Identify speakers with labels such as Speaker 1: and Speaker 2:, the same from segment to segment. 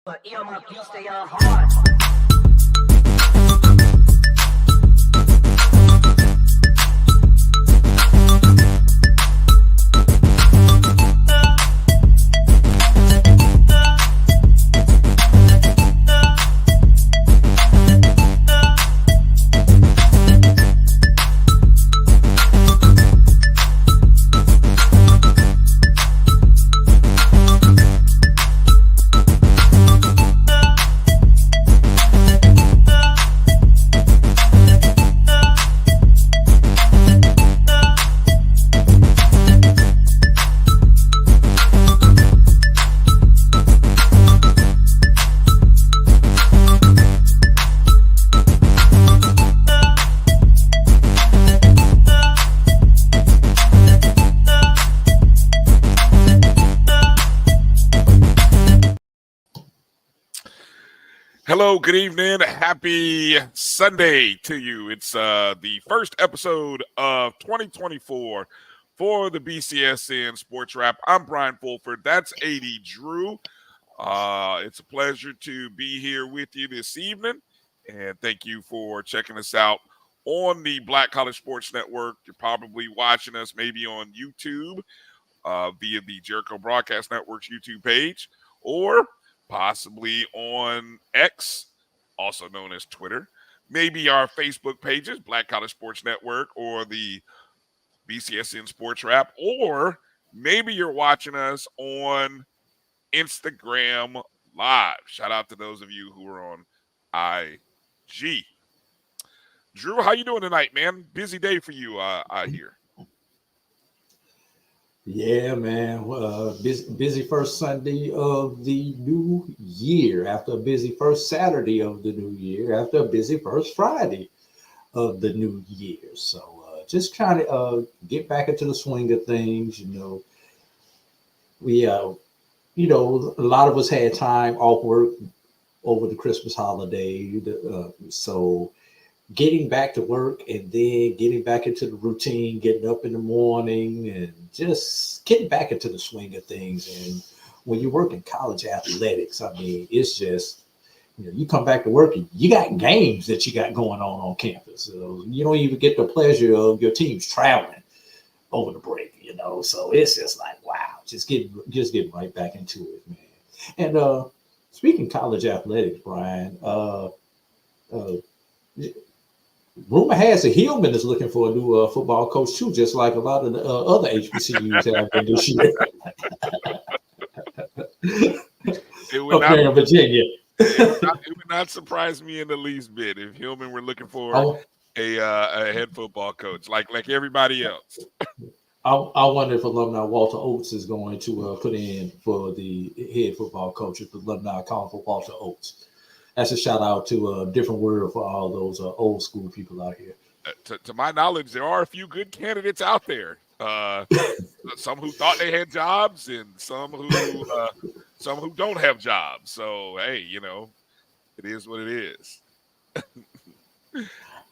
Speaker 1: But earmuff, you stay on hard.
Speaker 2: Hello, good evening. Happy Sunday to you. It's the first episode of 2024 for the BCSN SportsWrap. I'm Bryan Fulford. That's A.D. Drew. It's a pleasure to be here with you this evening, and thank you for checking us out on the Black College Sports Network. You're probably watching us maybe on YouTube via the Jericho Broadcast Network's YouTube page, or possibly on X, also known as Twitter, maybe our Facebook pages, Black College Sports Network or the BCSN SportsWrap, or maybe you're watching us on Instagram Live. Shout out to those of you who are on IG. Drew, how you doing tonight, man? Busy day for you, I hear.
Speaker 3: Yeah, man. Busy first Sunday of the new year, after a busy first Saturday of the new year, after a busy first Friday of the new year. So just trying to get back into the swing of things. We, a lot of us had time off work over the Christmas holiday. So getting back to work and then getting back into the routine, getting up in the morning and just getting back into the swing of things. And when you work in college athletics, I mean, it's just, you come back to work and you got games that you got going on campus. So you don't even get the pleasure of your teams traveling over the break, So it's just like, wow, just get right back into it, man. And speaking college athletics, Bryan, rumor has it Hillman is looking for a new football coach too, just like a lot of the other HBCUs have been this year. Up there in Virginia.
Speaker 2: It would not surprise me in the least bit if Hillman were looking for a head football coach, like everybody else.
Speaker 3: I wonder if alumni Walter Oates is going to put in for the head football coach if the alumni call for Walter Oates. That's a shout out to a different word for all those old school people out here.
Speaker 2: To my knowledge, there are a few good candidates out there. Some who thought they had jobs, and some who don't have jobs. So hey, it is what it is.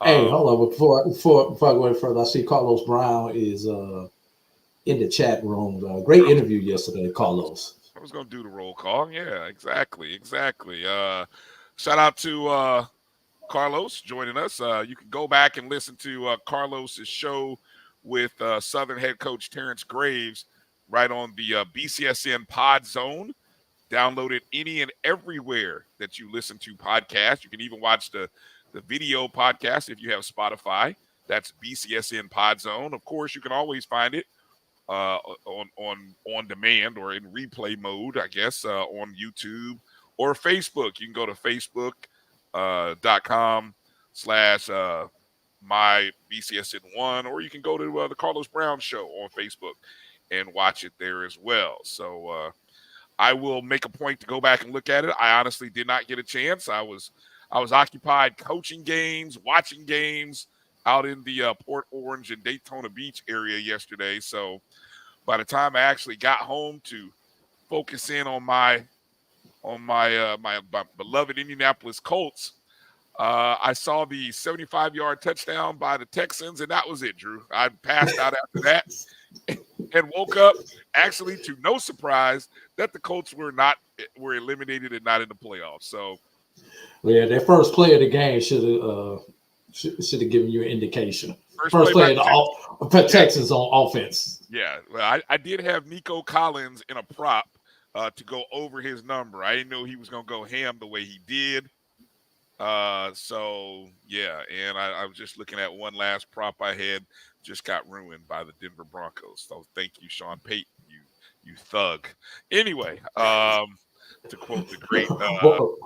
Speaker 3: Hey, hold on. Before I go any further, I see Carlos Brown is in the chat room. Great interview yesterday, Carlos.
Speaker 2: I was going to do the roll call. Yeah, exactly. Shout out to Carlos joining us. You can go back and listen to Carlos's show with Southern head coach Terrence Graves right on the BCSN Pod Zone. Download it any and everywhere that you listen to podcasts. You can even watch the video podcast if you have Spotify. That's BCSN Pod Zone. Of course, you can always find it on demand or in replay mode, I guess, on YouTube or Facebook. You can go to facebook.com/MyBCSN1, or you can go to the Carlos Brown Show on Facebook and watch it there as well. So I will make a point to go back and look at it. I honestly did not get a chance. I was occupied coaching games, watching games out in the Port Orange and Daytona Beach area yesterday. So by the time I actually got home to focus in on my beloved Indianapolis Colts, I saw the 75-yard touchdown by the Texans, and that was it, Drew. I passed out after that and woke up actually to no surprise that the Colts were not were eliminated and not in the playoffs. So,
Speaker 3: yeah, that first play of the game should have given you an indication. First play of the Texans on offense.
Speaker 2: Yeah, well, I did have Nico Collins in a prop to go over his number. I didn't know he was going to go ham the way he did. So yeah, and I was just looking at one last prop I had, just got ruined by the Denver Broncos. So thank you, Sean Payton, you thug. Anyway, to quote the great.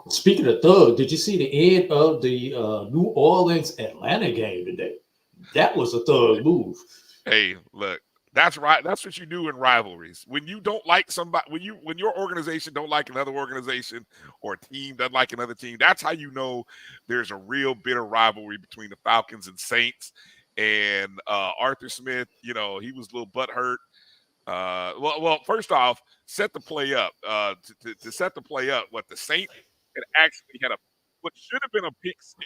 Speaker 3: Speaking of thug, did you see the end of the New Orleans Atlanta game today? That was a thug move.
Speaker 2: Hey, look. That's right. That's what you do in rivalries. When you don't like somebody, when your organization don't like another organization, or a team doesn't like another team, that's how you know there's a real bitter rivalry between the Falcons and Saints. And Arthur Smith, he was a little butthurt. Well, first off, set the play up. To set the play up, the Saints had actually had what should have been a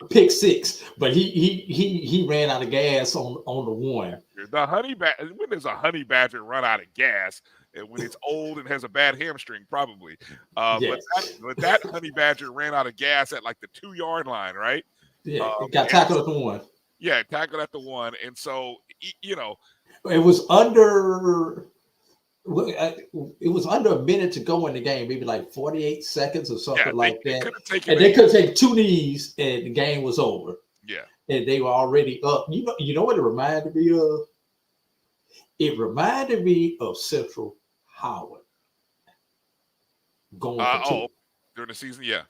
Speaker 2: pick six,
Speaker 3: but he ran out of gas on the one.
Speaker 2: When does a honey badger run out of gas? And when it's old and has a bad hamstring, probably.
Speaker 3: Yes.
Speaker 2: But that honey badger ran out of gas at like the 2-yard line, right?
Speaker 3: Yeah, got tackled at the one.
Speaker 2: Yeah, tackled at the one, and so
Speaker 3: it was under. It was under a minute to go in the game, maybe like 48 seconds or something like that. And they could take 2 knees, and the game was over.
Speaker 2: Yeah,
Speaker 3: and they were already up. You know what it reminded me of? It reminded me of Central Howard going
Speaker 2: during the season. Yeah,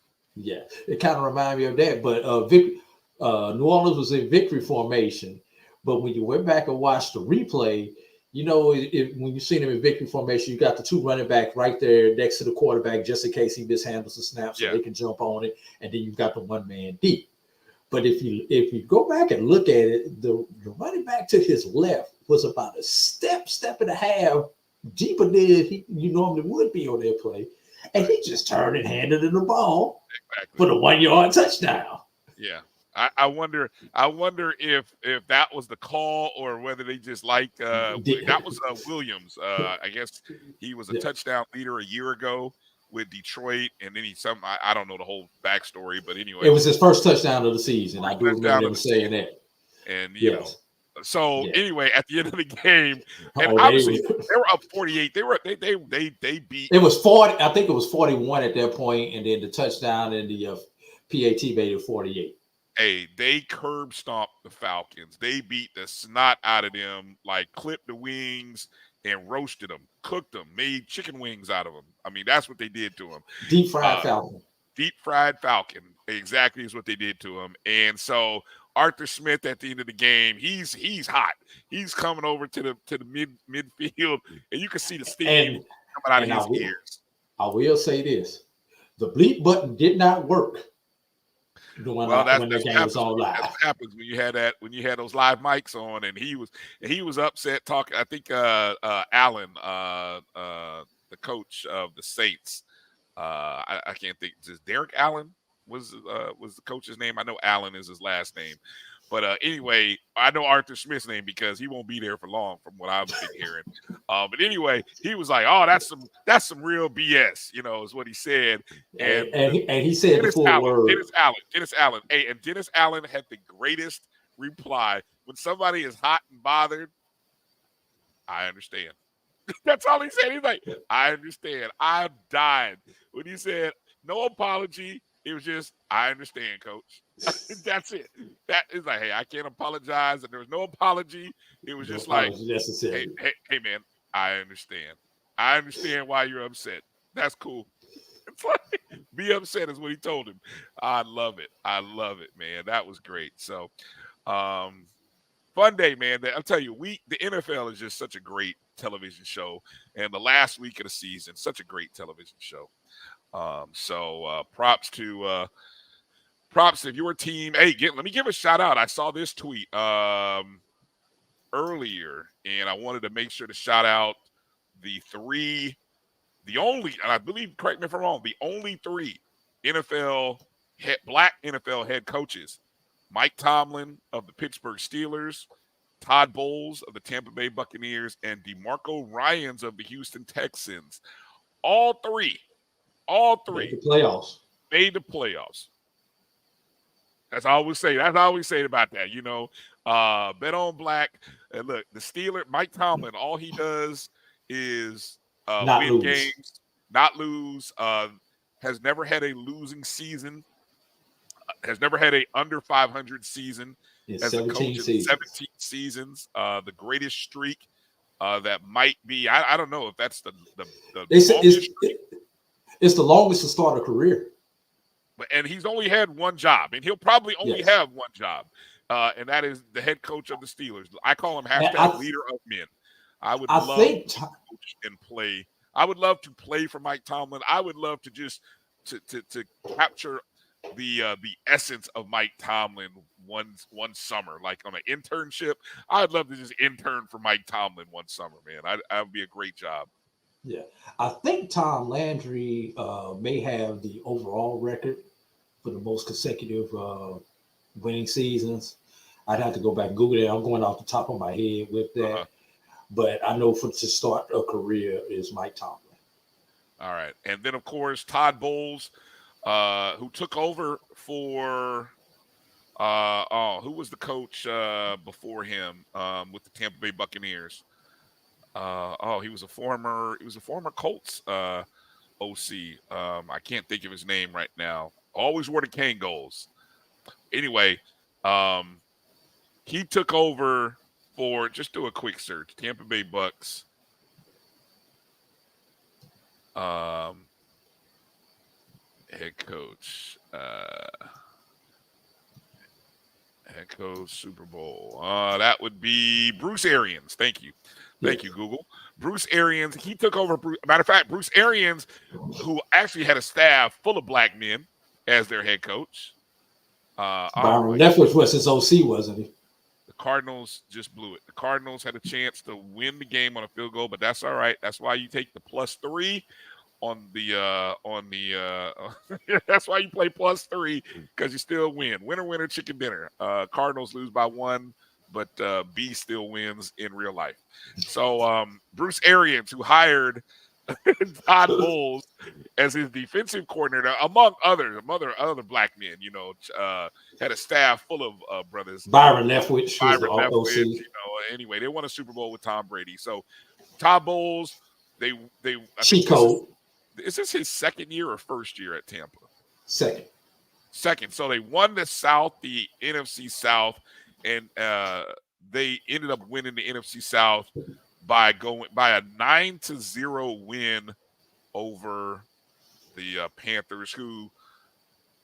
Speaker 3: it kind of reminded me of that. But New Orleans was in victory formation, but when you went back and watched the replay. When you see them in victory formation, you got the 2 running back right there next to the quarterback, just in case he mishandles the snap, so they can jump on it. And then you've got the 1-man deep. But if you go back and look at it, the running back to his left was about a step and a half deeper than you normally would be on that play, and he just turned and handed him the ball for the 1-yard touchdown.
Speaker 2: Yeah. I wonder if that was the call, or whether they just that was Williams. I guess he was a touchdown leader a year ago with Detroit, and then I don't know the whole backstory, but anyway,
Speaker 3: it was his first touchdown of the season. I do remember him saying that.
Speaker 2: And anyway, at the end of the game, and obviously they were up 48. They beat.
Speaker 3: It was 40. I think it was 41 at that point, and then the touchdown and the PAT made it 48.
Speaker 2: Hey, they curb stomped the Falcons. They beat the snot out of them, clipped the wings and roasted them, cooked them, made chicken wings out of them. I mean, that's what they did to them.
Speaker 3: Deep fried Falcon.
Speaker 2: Deep fried Falcon, exactly is what they did to him. And so Arthur Smith at the end of the game, he's hot. He's coming over to the midfield, and you can see the steam coming out of his ears.
Speaker 3: I will say this: the bleep button did not work. When the game was on live.
Speaker 2: That's what happens when you had those live mics on, and he was upset talking. I think Allen, the coach of the Saints, I can't think. Just Derek Allen was the coach's name. I know Allen is his last name. But anyway, I know Arthur Smith's name because he won't be there for long, from what I've been hearing. But anyway, he was like, "Oh, that's some real BS," is what he said. And
Speaker 3: he said the full word.
Speaker 2: Dennis Allen. Hey, and Dennis Allen had the greatest reply when somebody is hot and bothered. I understand. That's all he said. He's like, "I understand." I died when he said, "No apology." It was just, "I understand, coach." That's it. That is like, hey, I can't apologize. And there was no apology. It was just hey, man, I understand. I understand why you're upset. That's cool. It's like, be upset is what he told him. I love it. I love it, man. That was great. So, fun day, man. I'll tell you, the NFL is just such a great television show. And the last week of the season, such a great television show. Props if your team. Hey, let me give a shout out. I saw this tweet earlier, and I wanted to make sure to shout out the only, and I believe, correct me if I'm wrong, the only 3 black NFL head coaches: Mike Tomlin of the Pittsburgh Steelers, Todd Bowles of the Tampa Bay Buccaneers, and DeMarco Ryans of the Houston Texans. All 3 All
Speaker 3: Made
Speaker 2: three
Speaker 3: the playoffs.
Speaker 2: made the playoffs. That's all we say. That's all we say about that. Bet on black. And look, the Steelers, Mike Tomlin, all he does is
Speaker 3: Not
Speaker 2: win
Speaker 3: lose.
Speaker 2: games, not lose. Has never had a losing season. Has never had a under 500 season
Speaker 3: In
Speaker 2: as a
Speaker 3: 17
Speaker 2: coach in
Speaker 3: seasons.
Speaker 2: 17 seasons. The greatest streak that might be. I don't know if that's the
Speaker 3: They said
Speaker 2: longest streak.
Speaker 3: it's the longest to start a career.
Speaker 2: And he's only had one job, and he'll probably only have one job, and that is the head coach of the Steelers. I call him hashtag leader of men. I would love to coach and play. I would love to play for Mike Tomlin. I would love to just to capture the essence of Mike Tomlin one summer, like on an internship. I'd love to just intern for Mike Tomlin one summer, man. That would be a great job.
Speaker 3: Yeah, I think Tom Landry may have the overall record for the most consecutive winning seasons. I'd have to go back and Google it. I'm going off the top of my head with that. But I know to start a career is Mike Tomlin. All
Speaker 2: right. And then, of course, Todd Bowles, who took over for who was the coach before him with the Tampa Bay Buccaneers? He was a former Colts OC. I can't think of his name right now. Always wore the cane goals. Anyway, he took over for, just do a quick search, Tampa Bay Bucks. Head coach. Head coach, Super Bowl. That would be Bruce Arians. Thank you. Thank you, Google. Bruce Arians. He took over. Matter of fact, Bruce Arians, who actually had a staff full of black men as their head coach.
Speaker 3: Byron Leftwich was his OC, wasn't he?
Speaker 2: The Cardinals just blew it. The Cardinals had a chance to win the game on a field goal, but that's all right. That's why you take the +3 on the that's why you play +3, because you still win. Winner, chicken dinner. Cardinals lose by 1, but B still wins in real life. So Bruce Arians, who hired Todd Bowles as his defensive coordinator, among other black men, had a staff full of brothers.
Speaker 3: Byron Leftwich was the OC.
Speaker 2: Anyway, they won a Super Bowl with Tom Brady. So Todd Bowles, they
Speaker 3: Chico.
Speaker 2: Is this his second year or first year at Tampa?
Speaker 3: Second.
Speaker 2: So they won the NFC South, and they ended up winning the NFC South by a 9-0 win over the Panthers, who,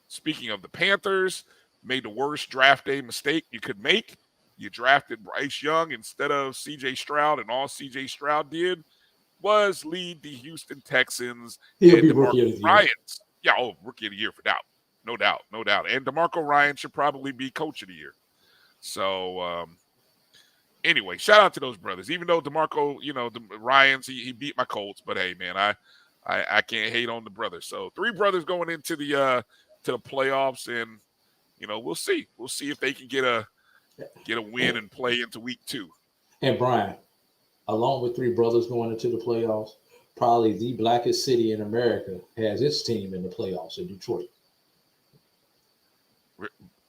Speaker 2: speaking of the Panthers, made the worst draft day mistake you could make. You drafted Bryce Young instead of C.J. Stroud, and all C.J. Stroud did was lead the Houston Texans.
Speaker 3: He'll be rookie of the year.
Speaker 2: Yeah, rookie of the year for doubt. No doubt. And DeMarco Ryan should probably be coach of the year. So, anyway, shout out to those brothers. Even though DeMarco, Ryans, he beat my Colts, but hey, man, I can't hate on the brothers. So 3 brothers going into the playoffs, and we'll see. We'll see if they can get a win and play into week 2.
Speaker 3: And Brian, along with 3 brothers going into the playoffs, probably the blackest city in America has its team in the playoffs in Detroit.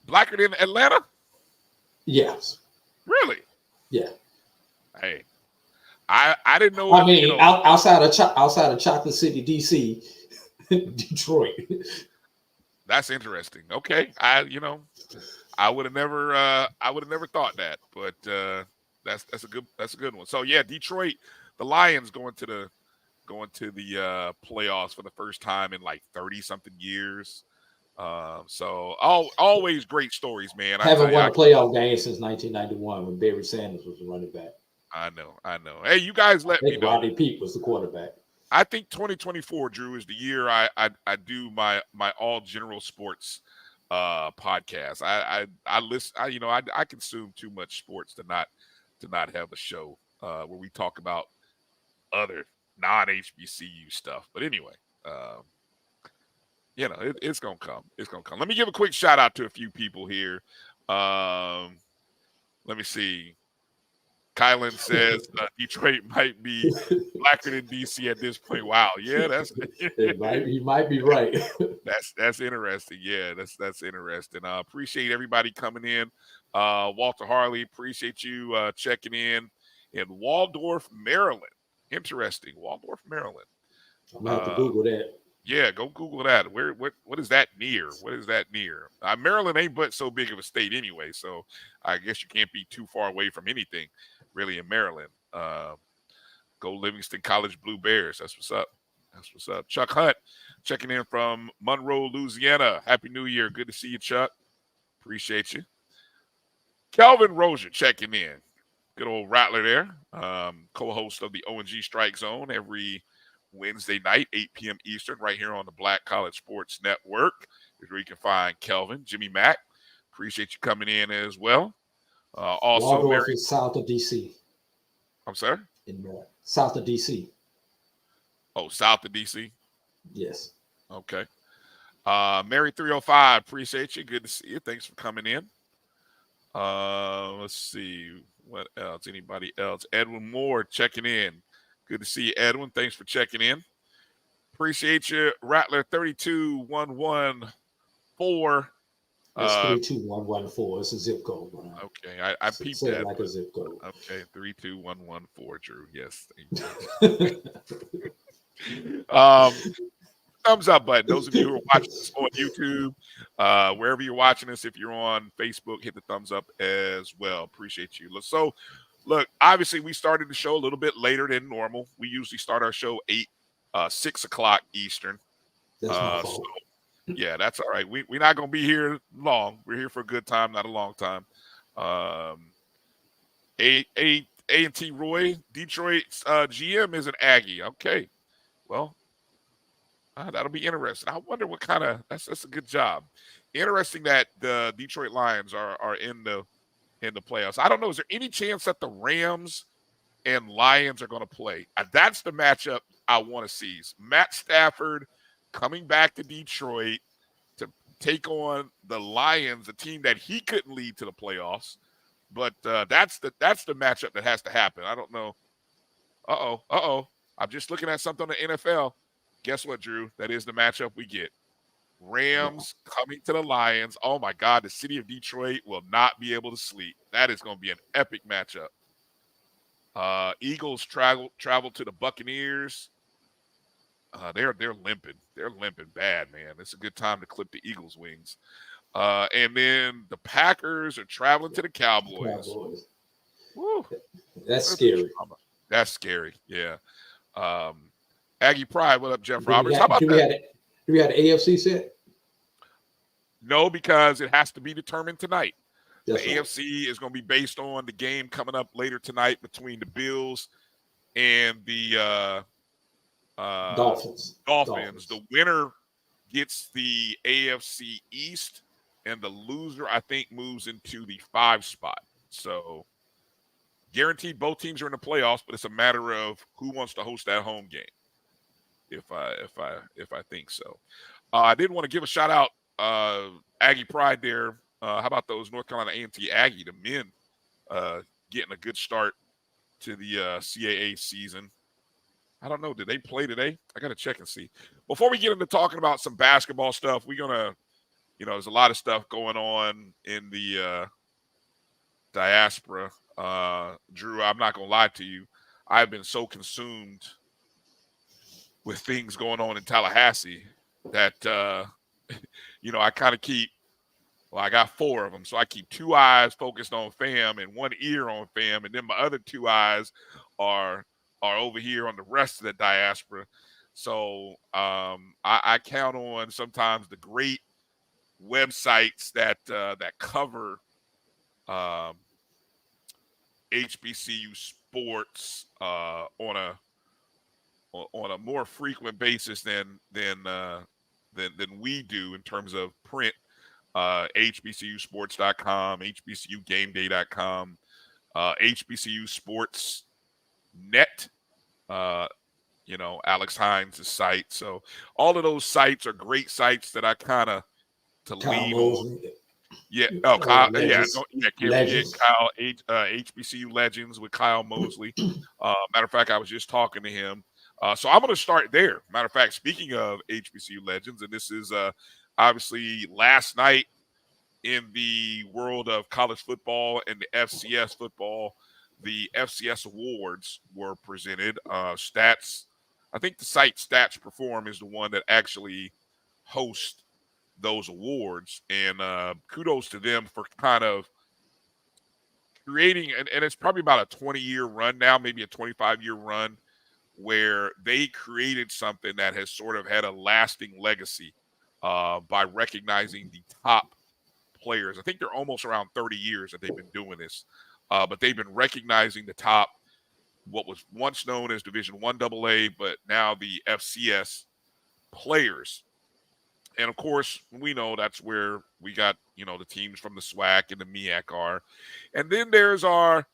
Speaker 2: Blacker than Atlanta?
Speaker 3: Yes.
Speaker 2: Really?
Speaker 3: Yeah.
Speaker 2: Hey, I didn't know.
Speaker 3: I mean, outside of Chocolate City, D.C., Detroit.
Speaker 2: That's interesting. Okay, I would have never thought that, but that's a good one. So yeah, Detroit, the Lions going to the playoffs for the first time in like 30-something years. So always great stories, man.
Speaker 3: Haven't won a playoff game since 1991 when Barry Sanders was the running back.
Speaker 2: I know. Hey, you guys let me know.
Speaker 3: Rodney Peete was the quarterback.
Speaker 2: I think 2024, Drew, is the year I do my all general sports podcast. I listen. I consume too much sports to not have a show where we talk about other non-HBCU stuff. But anyway, it's gonna come. It's gonna come. Let me give a quick shout out to a few people here. Let me see. Kylan says Detroit might be blacker than DC at this point. Wow, yeah, that's
Speaker 3: He might be right.
Speaker 2: that's interesting. Yeah, that's interesting. Appreciate everybody coming in. Walter Harley, appreciate you checking in Waldorf, Maryland. Interesting, Waldorf, Maryland.
Speaker 3: I'm gonna have to Google that.
Speaker 2: Yeah, go Google that. What is that near? What is that near? Maryland ain't but so big of a state anyway, so I guess you can't be too far away from anything really in Maryland. Go Livingston College Blue Bears. That's what's up. That's what's up. Chuck Hunt checking in from Monroe, Louisiana. Happy New Year. Good to see you, Chuck. Appreciate you. Kelvin Rozier checking in. Good old Rattler there. Co-host of the O&G Strike Zone every Wednesday night, 8 p.m. Eastern, right here on the Black College Sports Network, is where you can find Kelvin, Jimmy Mack. Appreciate you coming in as well. Also,
Speaker 3: Waldorf is south of D.C.
Speaker 2: I'm sorry?
Speaker 3: In south of D.C.
Speaker 2: Oh, south of D.C.?
Speaker 3: Yes.
Speaker 2: Okay. Mary 305, appreciate you. Good to see you. Thanks for coming in. Let's see. What else? Anybody else? Edwin Moore checking in. Good to see you, Edwin. Thanks for checking in. Appreciate you. Rattler 32114.
Speaker 3: It's 32114. It's a zip code. Brian.
Speaker 2: Okay. I peeped
Speaker 3: Say
Speaker 2: that.
Speaker 3: it like a zip code.
Speaker 2: Okay. 32114, Drew. Yes. Thumbs up button. Those of you who are watching this on YouTube, wherever you're watching us, if you're on Facebook, hit the thumbs up as well. Appreciate you. So, look, obviously we started the show a little bit later than normal. We usually start our show 6 o'clock Eastern.
Speaker 3: That's my fault.
Speaker 2: So, yeah, that's all right. We're not going to be here long. We're here for a good time, not a long time. A&T Roy, Detroit's GM is an Aggie. Okay. Well, that'll be interesting. I wonder what kind of – that's a good job. Interesting that the Detroit Lions are in the playoffs. I don't know. Is there any chance that the Rams and Lions are going to play? That's the matchup I want to see. Matt Stafford coming back to Detroit to take on the Lions, a team that he couldn't lead to the playoffs. But that's the matchup that has to happen. I don't know. Uh-oh. I'm just looking at something on the NFL. Guess what, Drew? That is the matchup we get. Rams coming to the Lions. Oh, my God. The city of Detroit will not be able to sleep. That is going to be an epic matchup. Eagles travel to the Buccaneers. They're limping. They're limping bad, man. It's a good time to clip the Eagles' wings. And then the Packers are traveling to the Cowboys. Woo.
Speaker 3: That's scary.
Speaker 2: That's scary, yeah. Aggie Pride, what up, Jeff Roberts? How about
Speaker 3: do we have the AFC set?
Speaker 2: No, because it has to be determined tonight.
Speaker 3: That's
Speaker 2: the
Speaker 3: right.
Speaker 2: AFC is going to be based on the game coming up later tonight between the Bills and the
Speaker 3: Dolphins.
Speaker 2: The winner gets the AFC East, and the loser, I think, moves into the 5 spot. So guaranteed both teams are in the playoffs, but it's a matter of who wants to host that home game. If I think so. I did want to give a shout out, Aggie Pride there. How about those North Carolina A&T Aggie, the men, getting a good start to the CAA season. I don't know. Did they play today? I got to check and see. Before we get into talking about some basketball stuff, we're going to, there's a lot of stuff going on in the diaspora. Drew, I'm not going to lie to you. I've been so consumed with things going on in Tallahassee that, I kind of keep, I got 4 of them. So I keep 2 eyes focused on fam and 1 ear on fam. And then my other 2 eyes are over here on the rest of the diaspora. So I count on sometimes the great websites that cover HBCU sports on a more frequent basis than we do in terms of print. HBCUsports.com, HBCUgameday.com, HBCU Sports Net, Alex Hines' site. So all of those sites are great sites that I kind of lean on. Yeah. Oh, Kyle.
Speaker 3: Legends.
Speaker 2: Can't forget
Speaker 3: Legends.
Speaker 2: Kyle. HBCU Legends with Kyle Mosley. Matter of fact, I was just talking to him. So I'm going to start there. Matter of fact, speaking of HBCU Legends, and this is obviously last night in the world of college football and the FCS football, the FCS awards were presented. Stats, I think the site Stats Perform is the one that actually hosts those awards, and kudos to them for kind of creating, and it's probably about a 20-year run now, maybe a 25-year run, where they created something that has sort of had a lasting legacy by recognizing the top players. I think they're almost around 30 years that they've been doing this, but they've been recognizing the top, what was once known as Division I AA, but now the FCS players. And of course, we know that's where we got, the teams from the SWAC and the MEAC are. And then there's our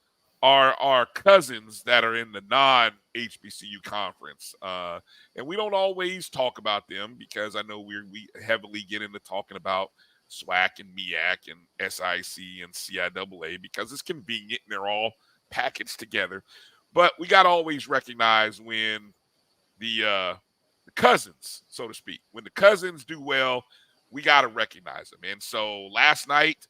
Speaker 2: cousins that are in the non-HBCU conference. And we don't always talk about them because I know we heavily get into talking about SWAC and MEAC and SIAC and CIAA because it's convenient and they're all packaged together. But we got to always recognize when the cousins, so to speak, when the cousins do well, we got to recognize them. And so last night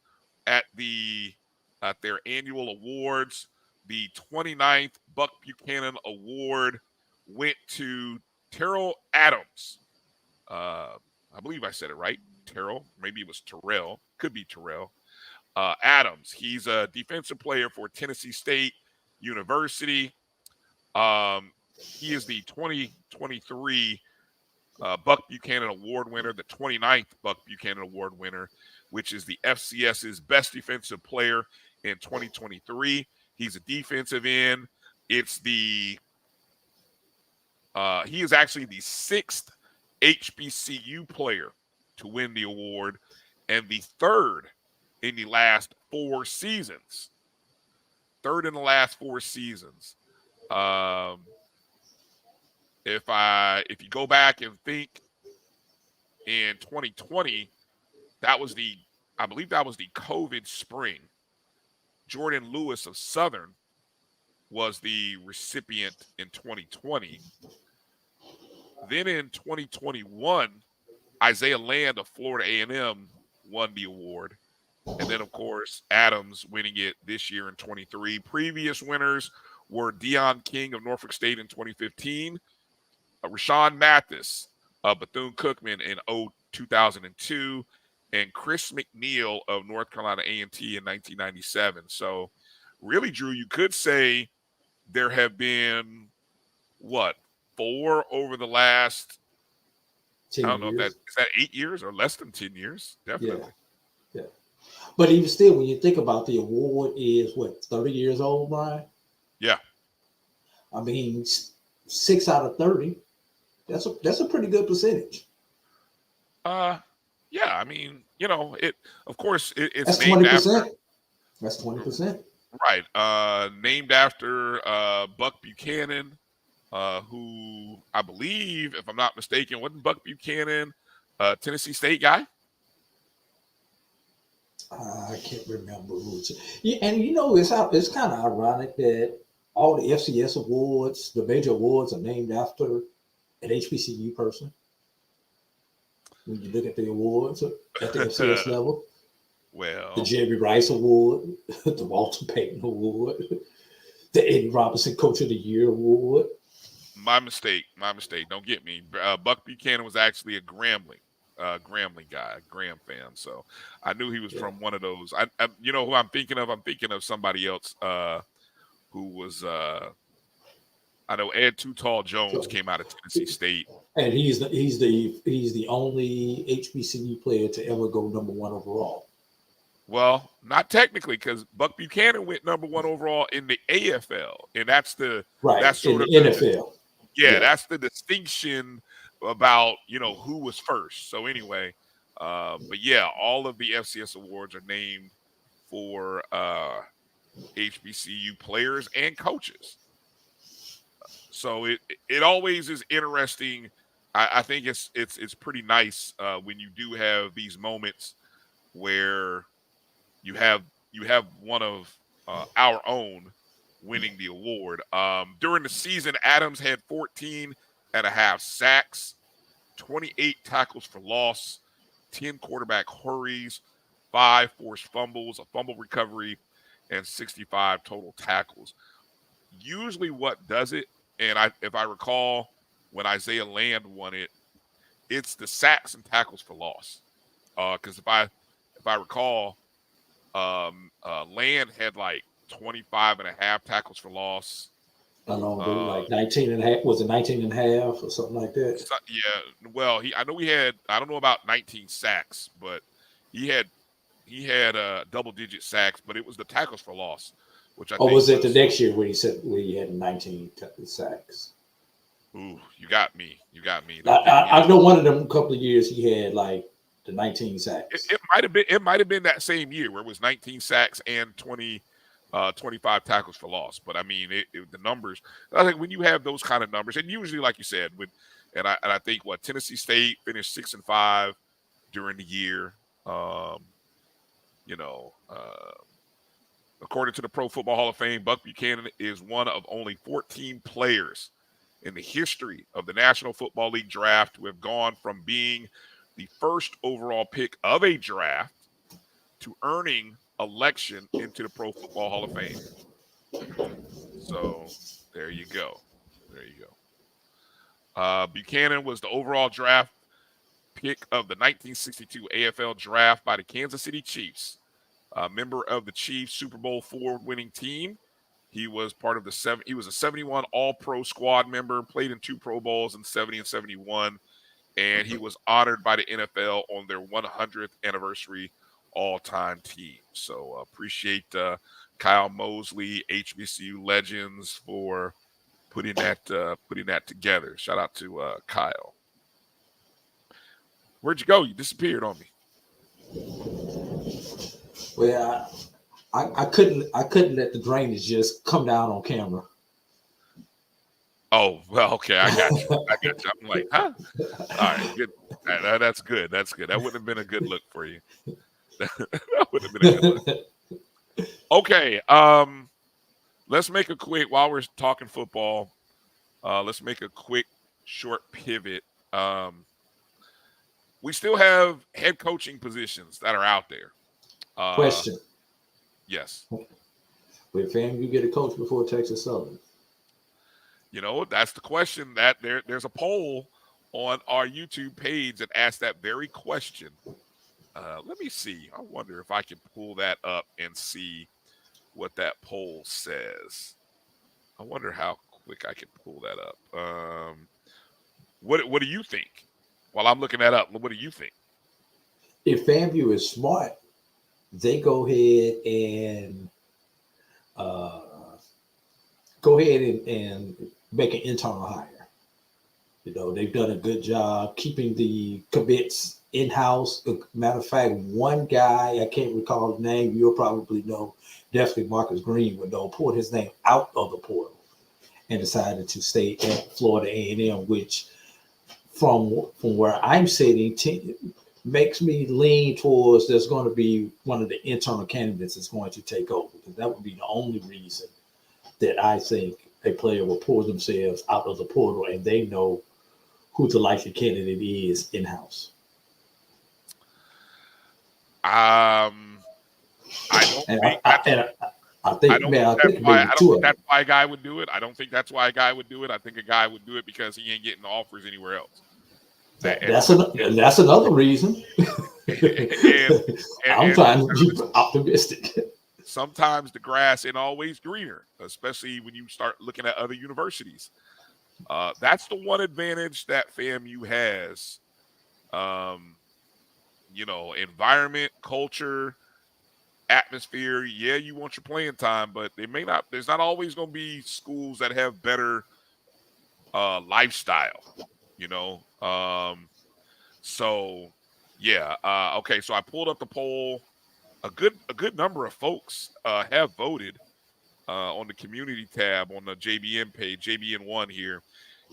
Speaker 2: at their annual awards, the 29th Buck Buchanan Award went to Terrell Adams. I believe I said it right. Terrell, maybe it was Terrell, could be Terrell Adams. He's a defensive player for Tennessee State University. He is the 2023 Buck Buchanan Award winner, the 29th Buck Buchanan Award winner, which is the FCS's best defensive player in 2023. He's a defensive end. He is actually the 6th HBCU player to win the award and the 3rd in the last 4 seasons. If you go back and think in 2020, I believe that was the COVID spring. Jordan Lewis of Southern was the recipient in 2020. Then in 2021, Isaiah Land of Florida A&M won the award. And then, of course, Adams winning it this year in 23. Previous winners were Deion King of Norfolk State in 2015, Rashawn Mathis of Bethune-Cookman in 2002, and Chris McNeil of North Carolina A&T in 1997. So, really, Drew, you could say there have been, 4 over the last,
Speaker 3: 10
Speaker 2: I don't know,
Speaker 3: years.
Speaker 2: is that 8 years or less than 10 years? Definitely.
Speaker 3: Yeah. But even still, when you think about the award is, 30 years old, Brian?
Speaker 2: Yeah.
Speaker 3: I mean, 6 out of 30. That's a pretty good percentage.
Speaker 2: Yeah, I mean, it's
Speaker 3: That's
Speaker 2: named
Speaker 3: 20%.
Speaker 2: after,
Speaker 3: That's 20%.
Speaker 2: right. Named after Buck Buchanan, who I believe, if I'm not mistaken, wasn't Buck Buchanan Tennessee State guy?
Speaker 3: I can't remember who. Yeah, and it's kind of ironic that all the FCS awards, the major awards, are named after an HBCU person. When you look at the awards at the FCS level,
Speaker 2: Well,
Speaker 3: the Jerry Rice Award, the Walter Payton Award, the Eddie Robinson Coach of the Year Award.
Speaker 2: my mistake. Don't get me. Buck Buchanan was actually a Grambling guy, a Graham fan. So I knew he was from one of those. You know who I'm thinking of? I'm thinking of somebody else who was. I know Ed Too Tall Jones came out of Tennessee State,
Speaker 3: and he's the only HBCU player to ever go number 1 overall.
Speaker 2: Well, not technically, because Buck Buchanan went number 1 overall in the AFL, and that's that's sort of
Speaker 3: the NFL.
Speaker 2: That's the distinction about who was first. So anyway, but yeah, all of the FCS awards are named for HBCU players and coaches. So it always is interesting. I think it's pretty nice when you do have these moments where you have one of our own winning the award. During the season, Adams had 14.5 sacks, 28 tackles for loss, 10 quarterback hurries, 5 forced fumbles, a fumble recovery, and 65 total tackles. Usually what does it, and if I recall when Isaiah Land won it, it's the sacks and tackles for loss. Because if I recall, Land had like 25.5 tackles for loss.
Speaker 3: I don't know, like 19 and a half. Was it 19 and a half or something like that?
Speaker 2: Yeah. Well, I know he had, I don't know about 19 sacks, but he had double-digit sacks, but it was the tackles for loss, which I think
Speaker 3: was it the next year when he had 19 sacks?
Speaker 2: Ooh, you got me.
Speaker 3: I know one of them couple of years he had like the 19 sacks.
Speaker 2: It might have been that same year where it was 19 sacks and 25 tackles for loss. But I mean, the numbers. I think when you have those kind of numbers, and usually, like you said, I think Tennessee State finished 6-5 during the year. According to the Pro Football Hall of Fame, Buck Buchanan is one of only 14 players in the history of the National Football League draft to have gone from being the first overall pick of a draft to earning election into the Pro Football Hall of Fame. So there you go. Buchanan was the overall draft pick of the 1962 AFL draft by the Kansas City Chiefs. A member of the Chiefs Super Bowl IV winning team. He was part of he was a 71 All-Pro squad member, played in 2 Pro Bowls in 70 and 71, and he was honored by the NFL on their 100th anniversary all-time team. So appreciate Kyle Mosley, HBCU Legends, for putting that together. Shout out to Kyle. Where'd you go? You disappeared on me.
Speaker 3: Well, I couldn't let the drainage just come down on camera.
Speaker 2: Oh, well, okay, I got you. I'm like, huh? All right, good. That's good. That wouldn't have been a good look for you. That wouldn't have been a good look. Okay, let's make a quick, while we're talking football, let's make a quick short pivot. We still have head coaching positions that are out there.
Speaker 3: Question.
Speaker 2: Yes.
Speaker 3: Will FAMU get a coach before Texas Southern?
Speaker 2: That's the question. That there's a poll on our YouTube page that asks that very question. Let me see. I wonder if I can pull that up and see what that poll says. I wonder how quick I can pull that up. What do you think? While I'm looking that up, what do you think?
Speaker 3: If FAMU is smart, they go ahead and make an internal hire. They've done a good job keeping the commits in-house. Matter of fact, one guy, I can't recall his name, you'll probably know, definitely Marcus Green would know, pulled his name out of the portal and decided to stay at Florida A&M, which from where I'm sitting makes me lean towards there's going to be one of the internal candidates that's going to take over, because that would be the only reason that I think a player will pull themselves out of the portal and they know who the likely candidate is in-house.
Speaker 2: I don't think that's why a guy would do it. I don't think that's why a guy would do it. I think a guy would do it because he ain't getting offers anywhere else.
Speaker 3: That's another reason. I'm trying to be optimistic.
Speaker 2: Sometimes the grass ain't always greener, especially when you start looking at other universities. That's the one advantage that FAMU has. Environment, culture, atmosphere. Yeah, you want your playing time, but there's not always going to be schools that have better lifestyle, so yeah. Okay, so I pulled up the poll. A good number of folks have voted on the community tab on the JBN page, JBN1 here.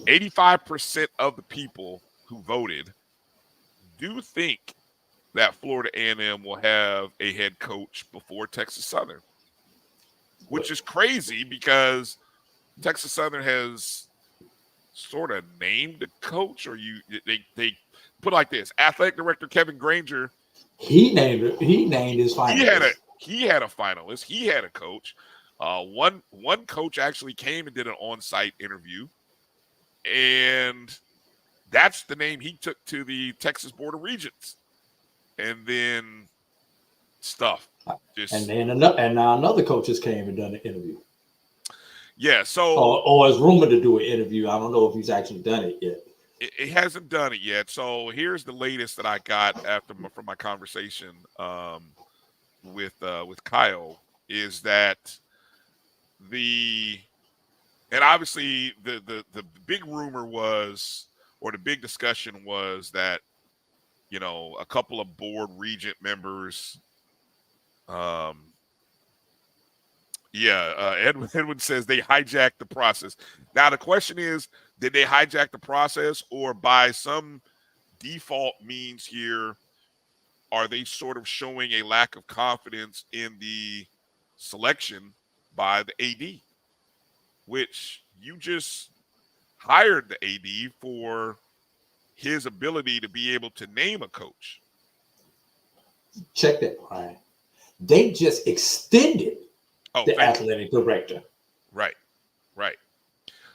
Speaker 2: 85% of the people who voted do think that Florida A&M will have a head coach before Texas Southern, which is crazy because Texas Southern has sort of named a coach, or they put it like this: athletic director Kevin Granger.
Speaker 3: He named it. He named his finalist.
Speaker 2: He had a finalist. He had a coach. One coach actually came and did an on-site interview, and that's the name he took to the Texas Board of Regents. And then stuff.
Speaker 3: And now another coach has came and done an interview.
Speaker 2: Yeah, so
Speaker 3: or is rumored to do an interview. I don't know if he's actually done it yet.
Speaker 2: It hasn't done it yet. So here's the latest that I got from my conversation with Kyle is that and obviously the big rumor was, or the big discussion was that, you know, a couple of board regent members, Edwin says they hijacked the process. Now the question is, did they hijack the process, or by some default means here, are they sort of showing a lack of confidence in the selection by the AD, which you just hired the AD for his ability to be able to name a coach?
Speaker 3: Check that, Brian. They just extended the athletic director.
Speaker 2: Right.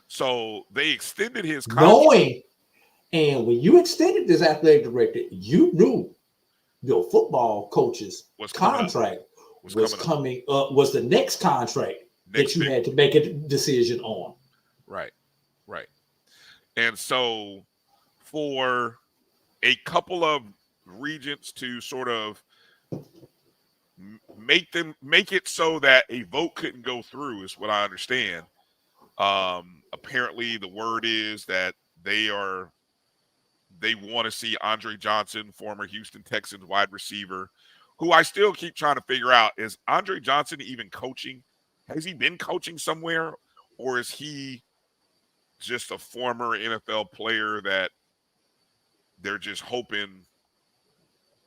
Speaker 2: So they extended his contract.
Speaker 3: And when you extended this athletic director, you knew your football coach's contract was coming up, was the next contract that you had to make a decision on.
Speaker 2: Right. And so for a couple of regents to sort of make it so that a vote couldn't go through is what I understand. Apparently the word is that they want to see Andre Johnson, former Houston Texans wide receiver, who I still keep trying to figure out, is Andre Johnson even coaching? Has he been coaching somewhere, or is he just a former NFL player that they're just hoping,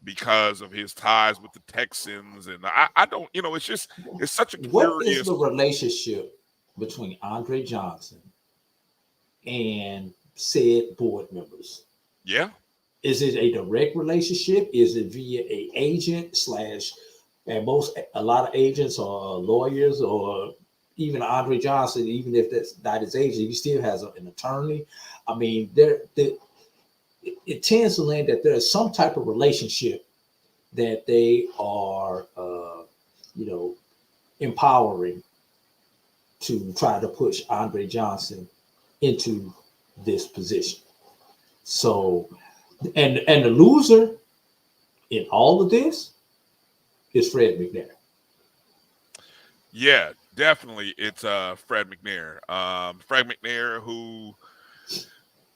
Speaker 2: because of his ties with the Texans? And I don't, it's such a curious.
Speaker 3: What is the relationship between Andre Johnson and said board members?
Speaker 2: Yeah.
Speaker 3: Is it a direct relationship? Is it via a agent / and a lot of agents or lawyers, or even Andre Johnson, even if that's not his agent, he still has an attorney. I mean, it tends to land that there's some type of relationship that they are, empowering to try to push Andre Johnson into this position. So, and the loser in all of this is Fred McNair.
Speaker 2: Yeah, definitely. It's Fred McNair. Fred McNair, who,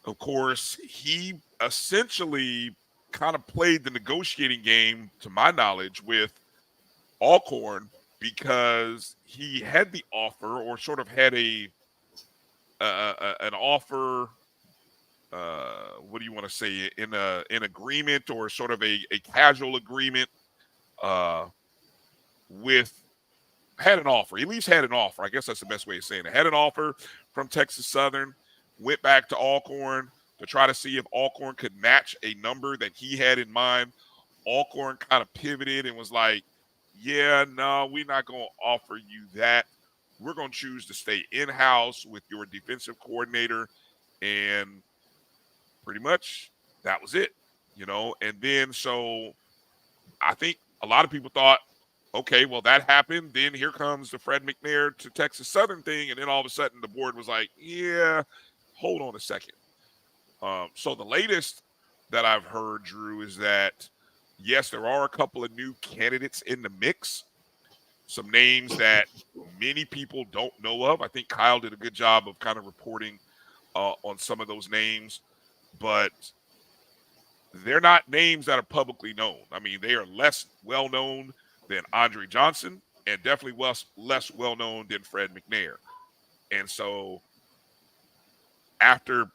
Speaker 2: of course, he essentially kind of played the negotiating game, to my knowledge, with Alcorn, because he had the offer, or sort of had an offer. What do you want to say? In an agreement, or sort of a casual agreement had an offer. At least had an offer. I guess that's the best way of saying it. Had an offer from Texas Southern, went back to Alcorn to try to see if Alcorn could match a number that he had in mind. Alcorn kind of pivoted and was like, yeah, no, we're not going to offer you that. We're going to choose to stay in-house with your defensive coordinator. And pretty much that was it, And then so I think a lot of people thought, okay, well, that happened. Then here comes the Fred McNair to Texas Southern thing. And then all of a sudden the board was like, yeah, hold on a second. So the latest that I've heard, Drew, is that, yes, there are a couple of new candidates in the mix. Some names that many people don't know of. I think Kyle did a good job of kind of reporting on some of those names, but they're not names that are publicly known. I mean, they are less well-known than Andre Johnson, and definitely less well-known than Fred McNair. And so after,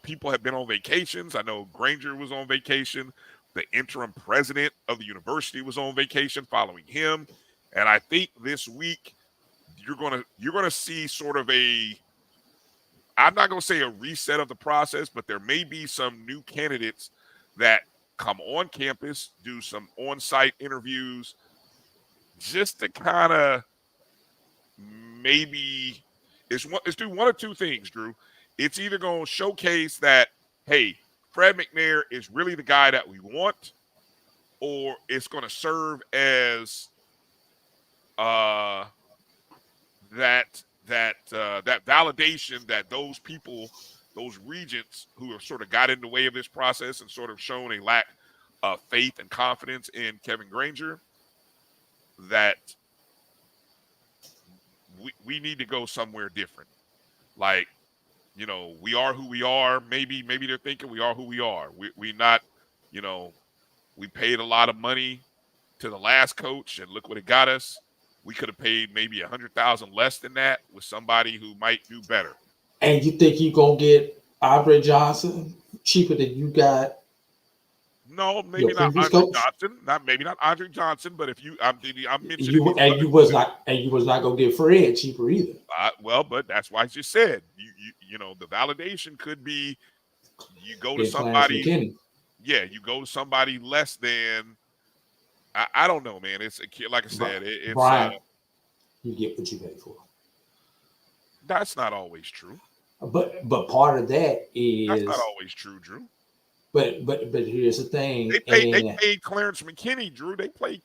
Speaker 2: people have been on vacations, I know Granger was on vacation The interim president of the university was on vacation following him. And I think this week you're gonna see sort of I'm not gonna say a reset of the process, but there may be some new candidates that come on campus, do some on-site interviews, just to kind of maybe it's do one of two things, Drew. It's either going to showcase that, hey, Fred McNair is really the guy that we want, or it's going to serve as that validation that those people, those regents who have sort of got in the way of this process and sort of shown a lack of faith and confidence in Kevin Granger, that we need to go somewhere different. Like, we are who we are. Maybe they're thinking we are who we are. We not, we paid a lot of money to the last coach, and look what it got us. We could have paid maybe $100,000 less than that with somebody who might do better.
Speaker 3: And you think you're gonna get Andre Johnson cheaper than you got?
Speaker 2: No, maybe not Andre Johnson. Not Andre Johnson, but if I'm mentioning
Speaker 3: you was not gonna get Fred cheaper either.
Speaker 2: Well, but that's why I just said the validation could be you go to somebody. Yeah, you go to somebody less than. I don't know, man. It's like I said, it's
Speaker 3: Brian, you get what you pay for.
Speaker 2: That's not always true.
Speaker 3: But part of that is
Speaker 2: that's not always true, Drew.
Speaker 3: But here's the thing.
Speaker 2: They paid Clarence McKinney, Drew. They paid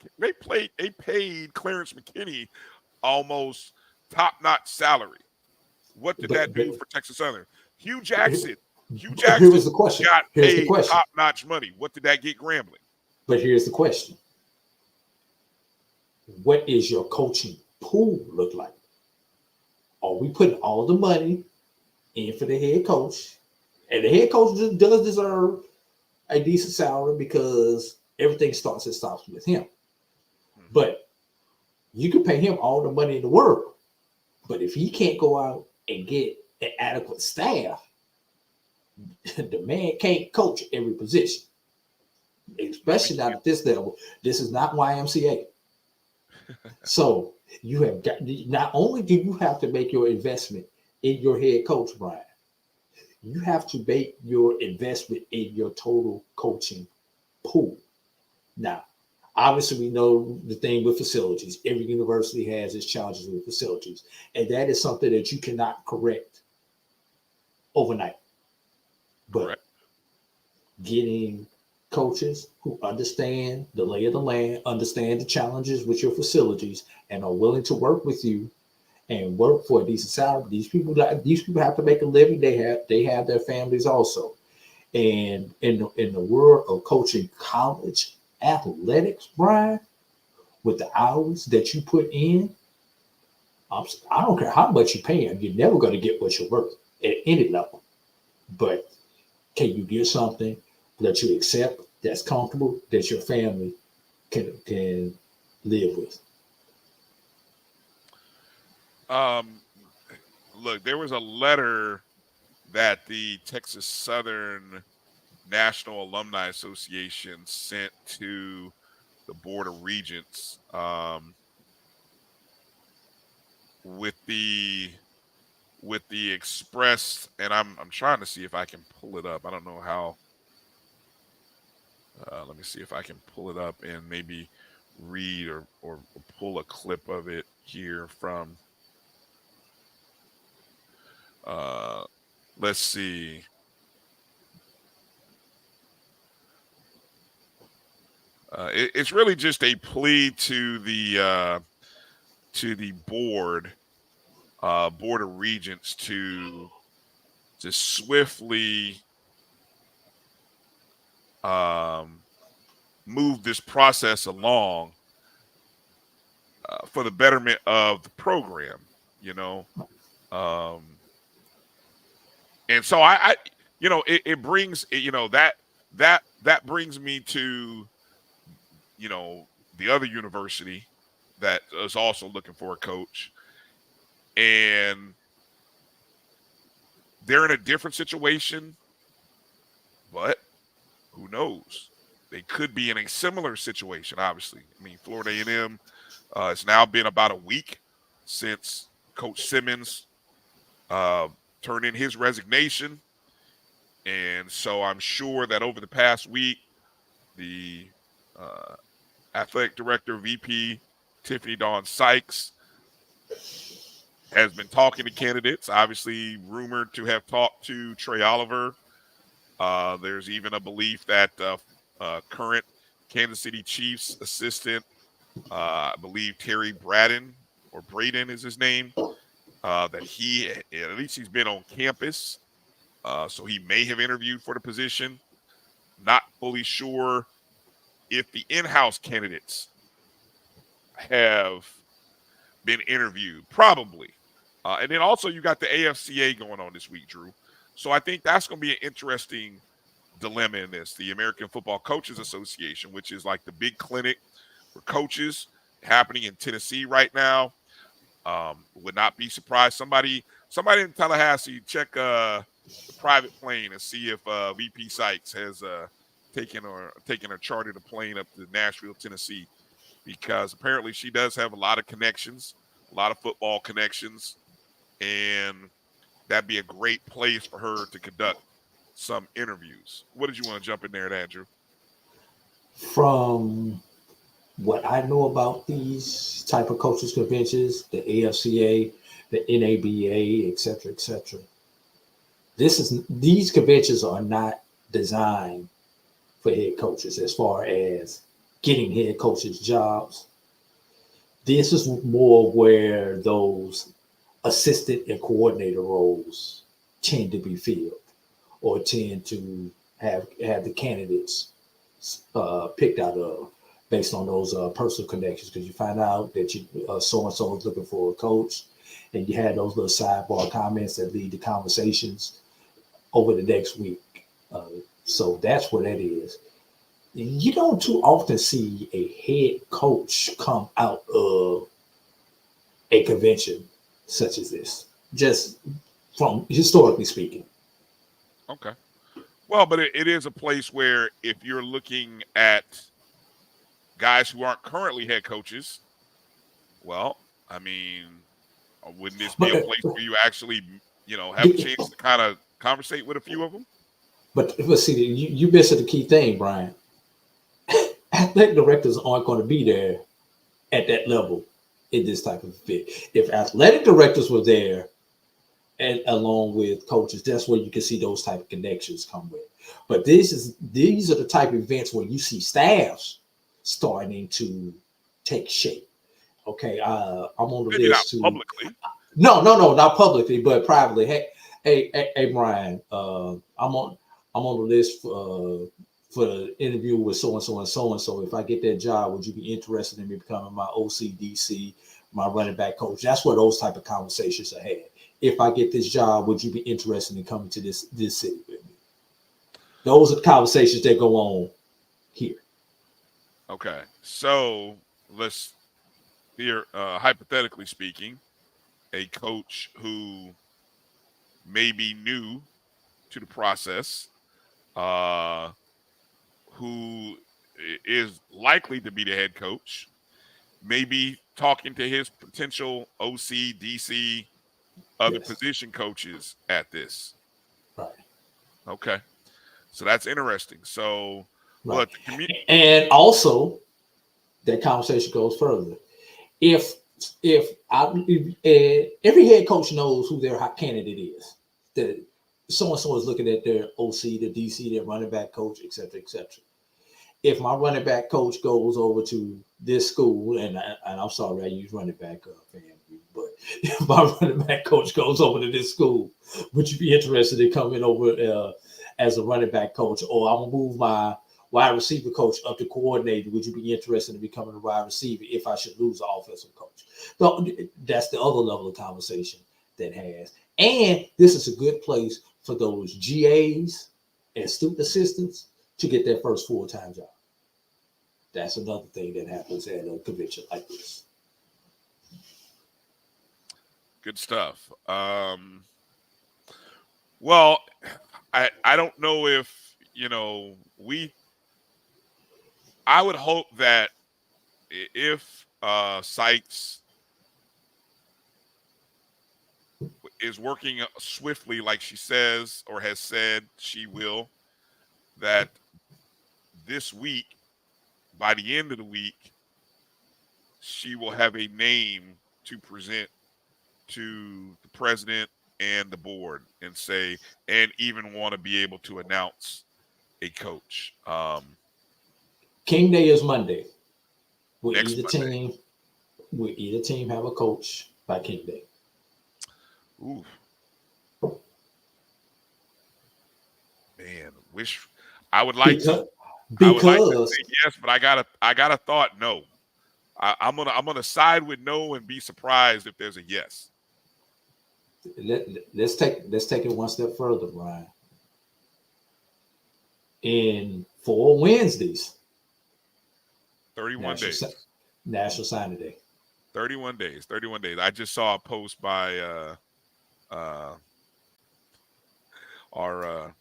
Speaker 2: Clarence McKinney almost top-notch salary. What did that do for Texas Southern? Hugh Jackson.
Speaker 3: Here was the question.
Speaker 2: Got paid top-notch money. What did that get Grambling?
Speaker 3: But here's the question. What is your coaching pool look like? Are we putting all the money in for the head coach? And the head coach does deserve a decent salary because everything starts and stops with him. Mm-hmm. But you can pay him all the money in the world. But if he can't go out and get an adequate staff, the man can't coach every position, especially not at this level. This is not YMCA. So you have got, not only do you have to make your investment in your head coach, Brian, you have to make your investment in your total coaching pool. Now, obviously, we know the thing with facilities. Every university has its challenges with facilities, and that is something that you cannot correct overnight. But getting coaches who understand the lay of the land, understand the challenges with your facilities, and are willing to work with you and work for a decent salary. These people have to make a living. They have their families also. And in the world of coaching college athletics, Brian, with the hours that you put in, I don't care how much you pay them, you're never going to get what you're worth at any level. But can you get something that you accept, that's comfortable, that your family can live with?
Speaker 2: Look, there was a letter that the Texas Southern National Alumni Association sent to the Board of Regents with the express, and I'm trying to see if I can pull it up. I don't know how. Let me see if I can pull it up and maybe read or pull a clip of it here from. Let's see. It's really just a plea to the board of regents to swiftly move this process along for the betterment of the program, and so I it brings that brings me to the other university that is also looking for a coach, and they're in a different situation, but who knows? they could be in a similar situation. Obviously, I mean, Florida A&M. It's now been about a week since Coach Simmons turned in his resignation, and so I'm sure that over the past week, the athletic director, VP Tiffany Dawn Sykes, has been talking to candidates. Obviously, rumored to have talked to Trey Oliver. There's even a belief that current Kansas City Chiefs assistant, I believe Terry Braden or Braden is his name, that he, at least he's been on campus. So he may have interviewed for the position. Not fully sure if the in-house candidates have been interviewed. Probably. And then also you got the AFCA going on this week, Drew. So I think that's going to be an interesting dilemma in this. The American Football Coaches Association, which is like the big clinic for coaches happening in Tennessee right now. Would not be surprised. Somebody in Tallahassee, check the private plane and see if VP Sykes has taken or chartered a plane up to Nashville, Tennessee, because apparently she does have a lot of connections, a lot of football connections, and that'd be a great place for her to conduct some interviews. What did you want to jump in there, Andrew?
Speaker 3: From what I know about these type of coaches conventions, the AFCA, the NABA, et cetera, these conventions are not designed for head coaches as far as getting head coaches jobs. This is more where those assistant and coordinator roles tend to be filled, or tend to have the candidates picked out of based on those personal connections, because you find out that you so-and-so is looking for a coach, and you had those little sidebar comments that lead to conversations over the next week. So that's what that is. You don't too often see a head coach come out of a convention such as this, just from historically speaking.
Speaker 2: Okay. Well, but it is a place where if you're looking at guys who aren't currently head coaches, well, I mean, wouldn't this be a place where you actually, have a chance to kind of conversate with a few of them? But
Speaker 3: see, you missed the key thing, Brian. Athletic directors aren't going to be there at that level in this type of fit. If athletic directors were there, and along with coaches, that's where you can see those type of connections come with. But these are the type of events where you see staffs starting to take shape. Okay, I'm on the
Speaker 2: maybe
Speaker 3: list
Speaker 2: not
Speaker 3: too.
Speaker 2: Publicly.
Speaker 3: No, not publicly, but privately. Hey, Brian, I'm on the list for the interview with so and so and so and so. If I get that job, would you be interested in me becoming my OCDC, my running back coach? That's where those type of conversations are had. If I get this job, would you be interested in coming to this city with me? Those are the conversations that go on here.
Speaker 2: Okay, so let's here, hypothetically speaking, a coach who may be new to the process, who is likely to be the head coach, maybe talking to his potential OC, DC, other position coaches at this.
Speaker 3: Right.
Speaker 2: Okay. So that's interesting. So,
Speaker 3: right. And also, that conversation goes further. If every head coach knows who their hot candidate is, that so-and-so is looking at their OC, the DC, their running back coach, et cetera, et cetera. If my running back coach goes over to this school, and I'm sorry I use running back family, but if my running back coach goes over to this school, would you be interested in coming over as a running back coach? Or I'm gonna move my wide receiver coach up to coordinator. Would you be interested in becoming a wide receiver if I should lose an offensive coach? So that's the other level of conversation that has. And this is a good place for those GAs and student assistants to get their first full-time job. That's another thing that happens at a convention like this.
Speaker 2: Good stuff. Well, I don't know if, I would hope that if Sykes is working swiftly, like she says or has said she will, that this week, by the end of the week, she will have a name to present to the president and the board and say, and even want to be able to announce a coach.
Speaker 3: King Day is Monday. Will
Speaker 2: Next
Speaker 3: either team have a coach by King Day?
Speaker 2: Ooh. Man, I would like to say yes, but I got a thought no. I'm gonna side with no and be surprised if there's a yes.
Speaker 3: Let's take it one step further, Brian. In 4 Wednesdays,
Speaker 2: 31 days.
Speaker 3: National Signing Day.
Speaker 2: 31 days. 31 days. I just saw a post by our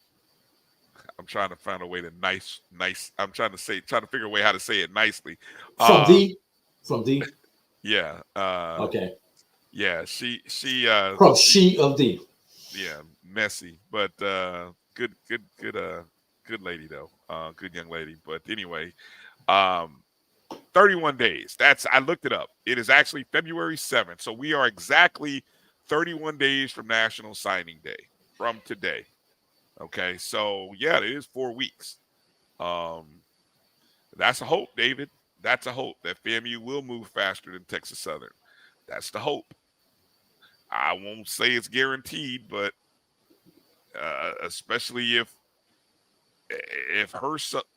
Speaker 2: I'm trying to find a way to nice. I'm trying to figure a way how to say it nicely.
Speaker 3: From the.
Speaker 2: Yeah.
Speaker 3: Okay.
Speaker 2: Yeah. She.
Speaker 3: From she of the.
Speaker 2: Yeah. Messy, but good lady though. Good young lady. But anyway, 31 days. I looked it up. It is actually February 7th. So we are exactly 31 days from National Signing Day from today. Okay, so yeah, it is 4 weeks. That's a hope, David. That's a hope that FAMU will move faster than Texas Southern. That's the hope. I won't say it's guaranteed, but especially if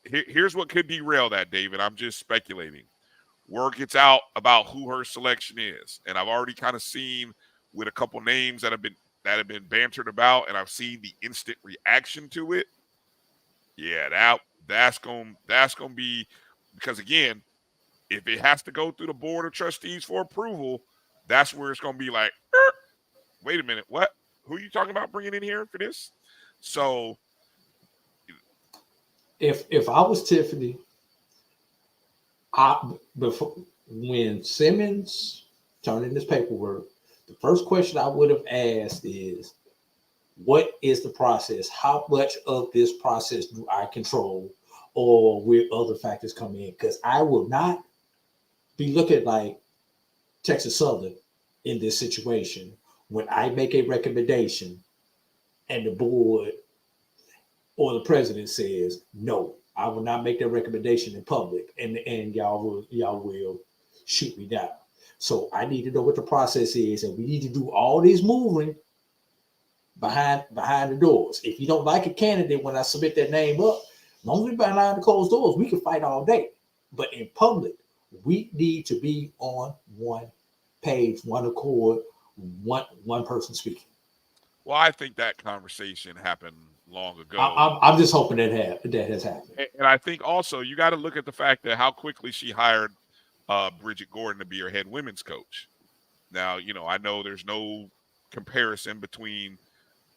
Speaker 2: here's what could derail that, David. I'm just speculating. Word gets out about who her selection is, and I've already kind of seen with a couple names that have been bantered about, and I've seen the instant reaction to it. Yeah, that's gonna be, because again, if it has to go through the board of trustees for approval, that's where it's gonna be like, wait a minute, what? Who are you talking about bringing in here for this? So,
Speaker 3: if I was Tiffany, when Simmons turned in his paperwork, the first question I would have asked is, what is the process? How much of this process do I control, or will other factors come in? Because I will not be looking like Texas Southern in this situation when I make a recommendation and the board or the president says, no, I will not make that recommendation in public, and y'all will shoot me down. So I need to know what the process is, and we need to do all this moving behind the doors. If you don't like a candidate when I submit that name up, as long as we're behind the closed doors, we can fight all day. But in public, we need to be on one page, one accord, one person speaking.
Speaker 2: Well, I think that conversation happened long ago.
Speaker 3: I'm just hoping that has happened.
Speaker 2: And I think also you got to look at the fact that how quickly she hired Bridget Gordon to be her head women's coach. Now, I know there's no comparison between,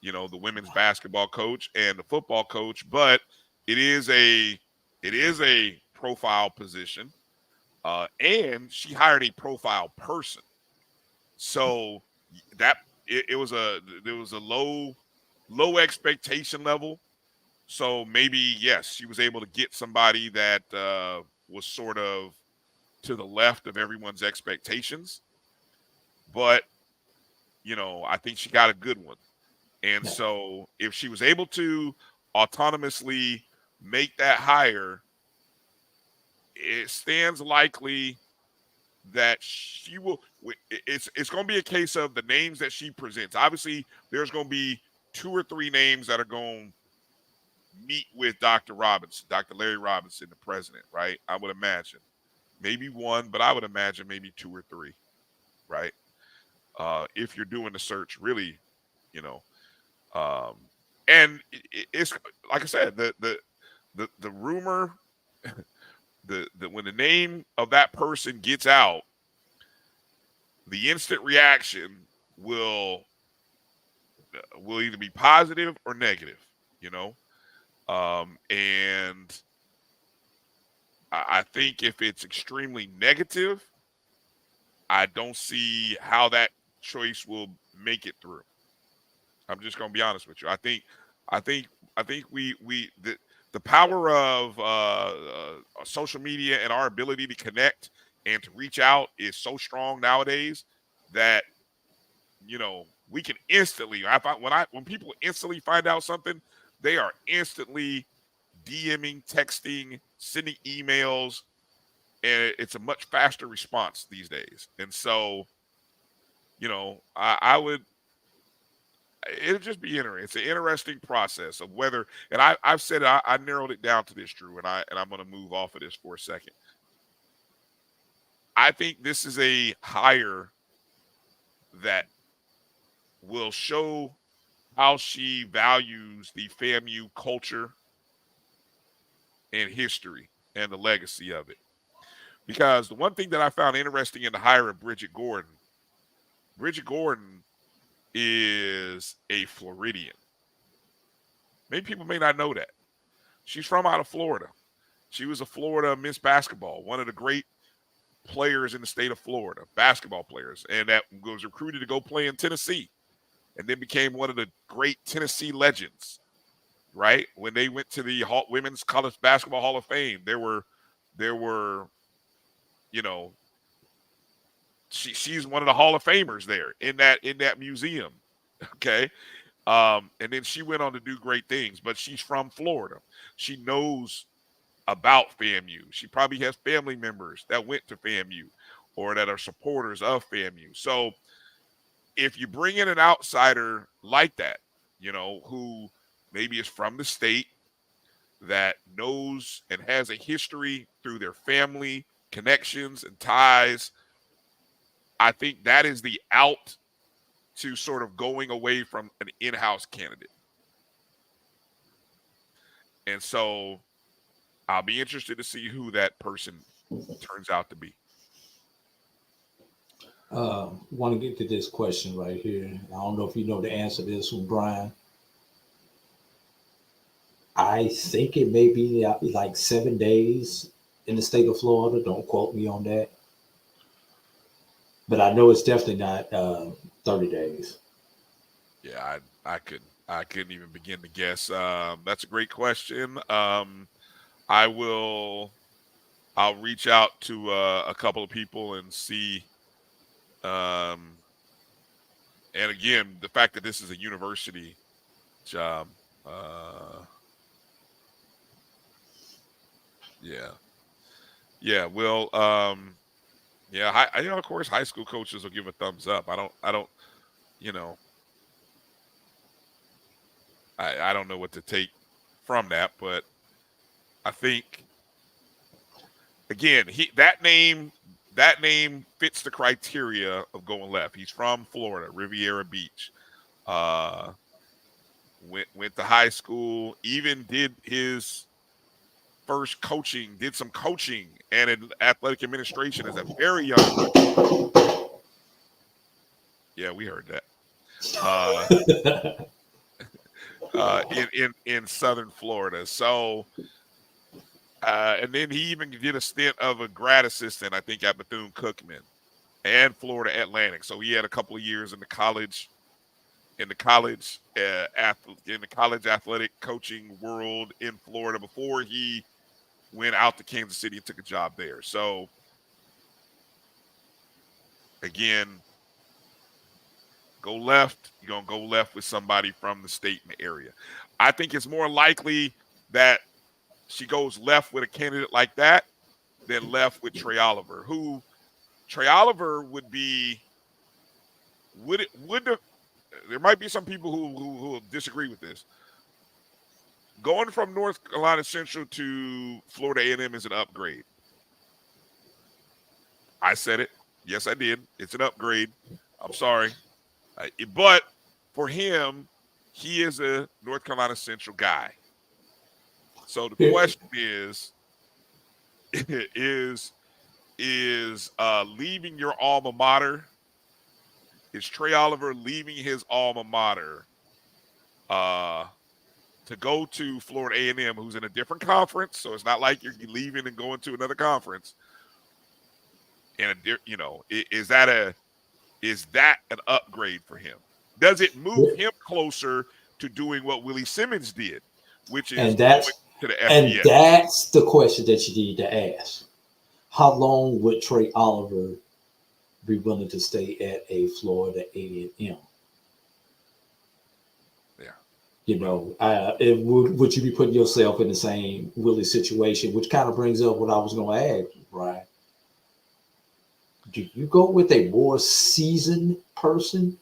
Speaker 2: the women's basketball coach and the football coach, but it is a profile position, and she hired a profile person. So that there was a low expectation level. So maybe, yes, she was able to get somebody that was sort of to the left of everyone's expectations. But, I think she got a good one. And so if she was able to autonomously make that hire, it stands likely that she will. It's going to be a case of the names that she presents. Obviously, there's going to be 2 or 3 names that are going to meet with Dr. Larry Robinson, the president, right? I would imagine maybe 1, but I would imagine maybe 2 or 3, right? If you're doing the search, really, and it's like I said, the rumor, when the name of that person gets out, the instant reaction will either be positive or negative, and I think if it's extremely negative, I don't see how that choice will make it through. I'm just going to be honest with you. I think, I think the power of social media and our ability to connect and to reach out is so strong nowadays that we can instantly. When people instantly find out something, they are instantly DMing, texting, sending emails, and it's a much faster response these days. And so, I would. It'll just be interesting. It's an interesting process of whether, and I've said I narrowed it down to this, Drew, and I'm going to move off of this for a second. I think this is a hire that will show how she values the FAMU culture and history and the legacy of it. Because the one thing that I found interesting in the hire of Bridget Gordon is a Floridian. Many people may not know that. She's from out of Florida. She was a Florida Miss Basketball, one of the great players in the state of Florida, basketball players, and that was recruited to go play in Tennessee and then became one of the great Tennessee legends, right? When they went to the Women's College Basketball Hall of Fame, there were she's one of the Hall of Famers there in that museum. Okay. And then she went on to do great things, but she's from Florida. She knows about FAMU. She probably has family members that went to FAMU or that are supporters of FAMU. So if you bring in an outsider like that, who maybe is from the state, that knows and has a history through their family connections and ties, I think that is the out to sort of going away from an in-house candidate. And so I'll be interested to see who that person turns out to be.
Speaker 3: Want to get to this question right here. I don't know if you know the answer to this one, Brian. I think it may be like 7 days in the state of Florida. Don't quote me on that. But I know it's definitely not 30 days.
Speaker 2: Yeah, I couldn't even begin to guess. That's a great question. I'll reach out to a couple of people and see. And again, the fact that this is a university job. Yeah. Well, yeah. Of course, high school coaches will give a thumbs up. I don't. I don't know what to take from that, but I think again, that name fits the criteria of going left. He's from Florida, Riviera Beach. Went to high school, even did his first coaching, did some coaching and in athletic administration as a very young. Yeah, we heard that. In Southern Florida. So, and then he even did a stint of a grad assistant, I think, at Bethune-Cookman and Florida Atlantic. So he had a couple of years in the college athletic coaching world in Florida before he went out to Kansas City and took a job there. So, again, go left, you're going to go left with somebody from the state and the area. I think it's more likely that she goes left with a candidate like that than left with Trey Oliver, who Trey Oliver would be, there might be some people who will disagree with this. Going from North Carolina Central to Florida A&M is an upgrade. I said it. Yes, I did. It's an upgrade. I'm sorry. But for him, he is a North Carolina Central guy. So the question is leaving your alma mater, is Trey Oliver leaving his alma mater to go to Florida A&M, who's in a different conference, so it's not like you're leaving and going to another conference. And is that an upgrade for him? Does it move him closer to doing what Willie Simmons did, which is going to the FBS?
Speaker 3: And that's the question that you need to ask. How long would Trey Oliver be willing to stay at a Florida A&M? Would you be putting yourself in the same Willie situation, which kind of brings up what I was going to ask, Brian. Do you go with a more seasoned person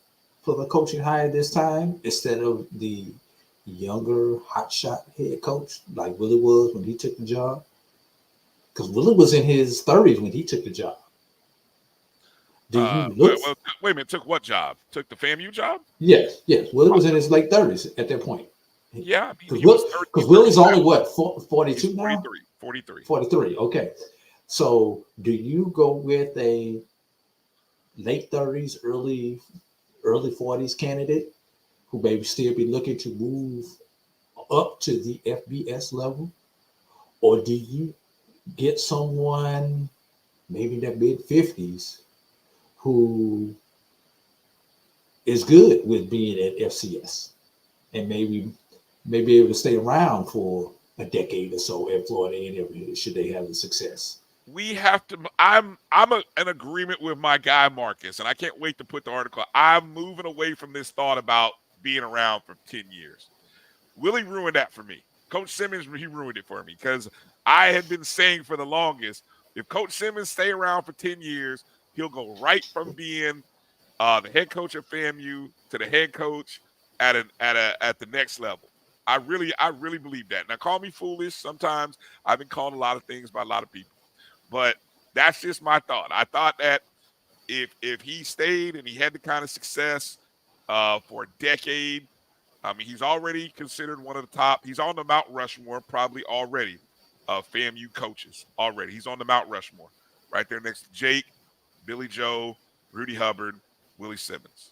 Speaker 3: for the coaching hire this time instead of the younger hotshot head coach like Willie was when he took the job? Because Willie was in his 30s when he took the job.
Speaker 2: Wait a minute. Took what job? Took the FAMU job?
Speaker 3: Yes. Willie was in his late 30s at that point.
Speaker 2: Yeah.
Speaker 3: Because Willie's only, 42 now?
Speaker 2: 43.
Speaker 3: Okay. So do you go with a late 30s, early 40s candidate who maybe still be looking to move up to the FBS level? Or do you get someone maybe in their mid-50s who is good with being at FCS and maybe able to stay around for a decade or so at Florida A&M should they have the success?
Speaker 2: We have to. I'm in agreement with my guy Marcus, and I can't wait to put the article. I'm moving away from this thought about being around for 10 years. Willie ruined that for me. Coach Simmons, he ruined it for me because I had been saying for the longest, if Coach Simmons stay around for 10 years, he'll go right from being the head coach at FAMU to the head coach at the next level. I really believe that. Now, call me foolish. Sometimes I've been called a lot of things by a lot of people, but that's just my thought. I thought that if he stayed and he had the kind of success for a decade, I mean, he's already considered one of the top. He's on the Mount Rushmore probably already of FAMU coaches already. He's on the Mount Rushmore right there next to Jake, Billy Joe, Rudy Hubbard, Willie Simmons.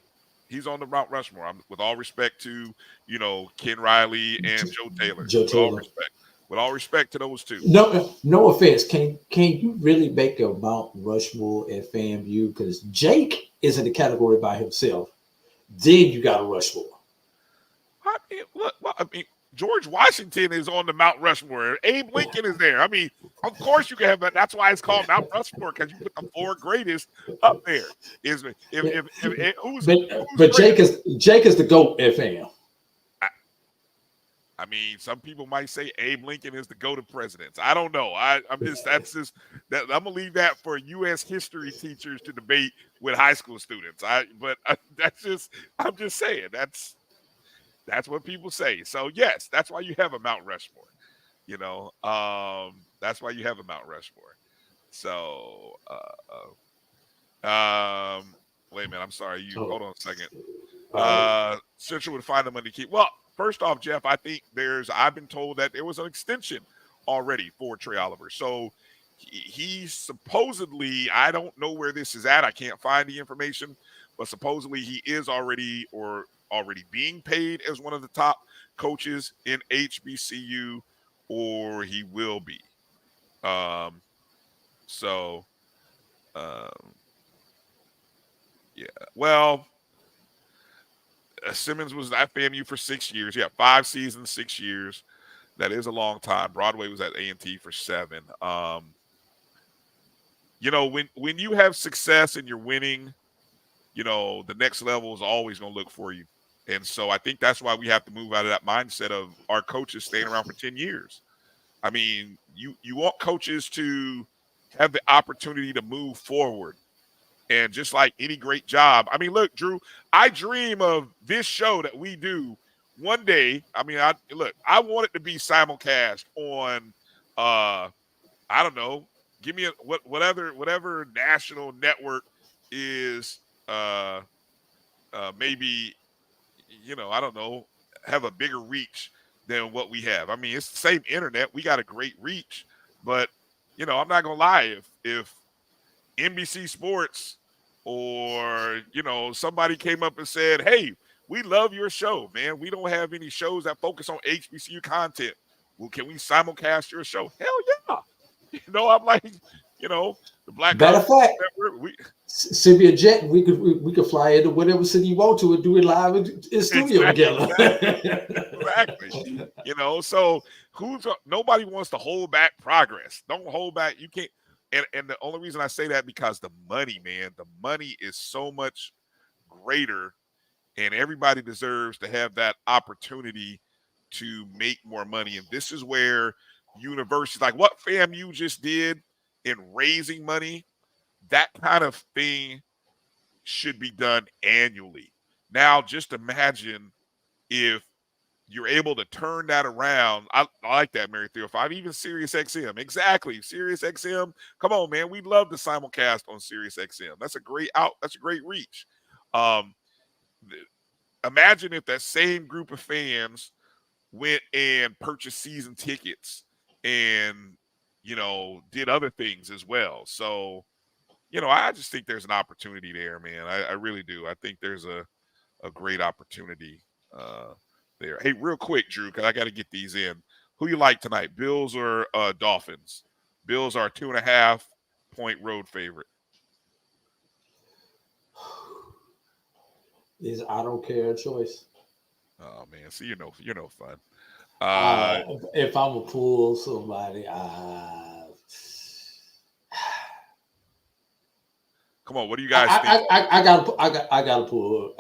Speaker 2: He's on the Mount Rushmore. With all respect to, Ken Riley and Joe Taylor. With all respect to those two.
Speaker 3: No offense. Can you really make a Mount Rushmore at FAMU? Because Jake is in the category by himself. Then you got a Rushmore.
Speaker 2: I mean, George Washington is on the Mount Rushmore. Abe Lincoln is there. I mean, of course you can have that. That's why it's called Mount Rushmore, because you put the four greatest up there.
Speaker 3: But Jake is the GOAT at FAM.
Speaker 2: I mean, some people might say Abe Lincoln is the GOAT of presidents. I don't know. I'm gonna leave that for U.S. history teachers to debate with high school students. I'm just saying that's what people say. So yes, that's why you have a Mount Rushmore. That's why you have a Mount Rushmore. So wait a minute. I'm sorry. Hold on a second. Central would find them under key. Well, first off, Jeff, I think I've been told that there was an extension already for Trey Oliver. So he supposedly, I don't know where this is at. I can't find the information, but supposedly he is already being paid as one of the top coaches in HBCU, or he will be. Yeah. Well, Simmons was at FAMU for 6 years. Yeah, 5 seasons, 6 years. That is a long time. Broadway was at A&T for 7. When you have success and you're winning, the next level is always going to look for you. And so I think that's why we have to move out of that mindset of our coaches staying around for 10 years. I mean, you want coaches to have the opportunity to move forward. And just like any great job, I mean, look, Drew, I dream of this show that we do one day. I mean, I want it to be simulcast on, I don't know, give me whatever national network is, maybe, I don't know, have a bigger reach than what we have. I mean, it's the same internet. We got a great reach, but, I'm not going to lie. If NBC Sports or, somebody came up and said, hey, we love your show, man. We don't have any shows that focus on HBCU content. Well, can we simulcast your show? Hell yeah. I'm like, the Black
Speaker 3: Matter of
Speaker 2: College
Speaker 3: fact,
Speaker 2: Network.
Speaker 3: send me a jet. We could fly into whatever city you want to and do it live in studio together.
Speaker 2: Exactly. So nobody wants to hold back progress. Don't hold back. You can't. And the only reason I say that because the money, man, the money is so much greater, and everybody deserves to have that opportunity to make more money. And this is where universities, like what FAMU just did in raising money, that kind of thing should be done annually. Now, just imagine if you're able to turn that around. I like that, Mary 305. Even SiriusXM. Exactly. SiriusXM. Come on, man. We'd love to simulcast on SiriusXM. That's a great reach. Imagine if that same group of fans went and purchased season tickets and, did other things as well. So, I just think there's an opportunity there, man. I really do. I think there's a great opportunity there. Hey, real quick, Drew, because I got to get these in. Who you like tonight, Bills or Dolphins? Bills are 2.5-point road favorite.
Speaker 3: Is I don't care a choice.
Speaker 2: Oh man, see, you're no fun.
Speaker 3: If I'm gonna pull somebody,
Speaker 2: come on, what do you guys think?
Speaker 3: I gotta pull.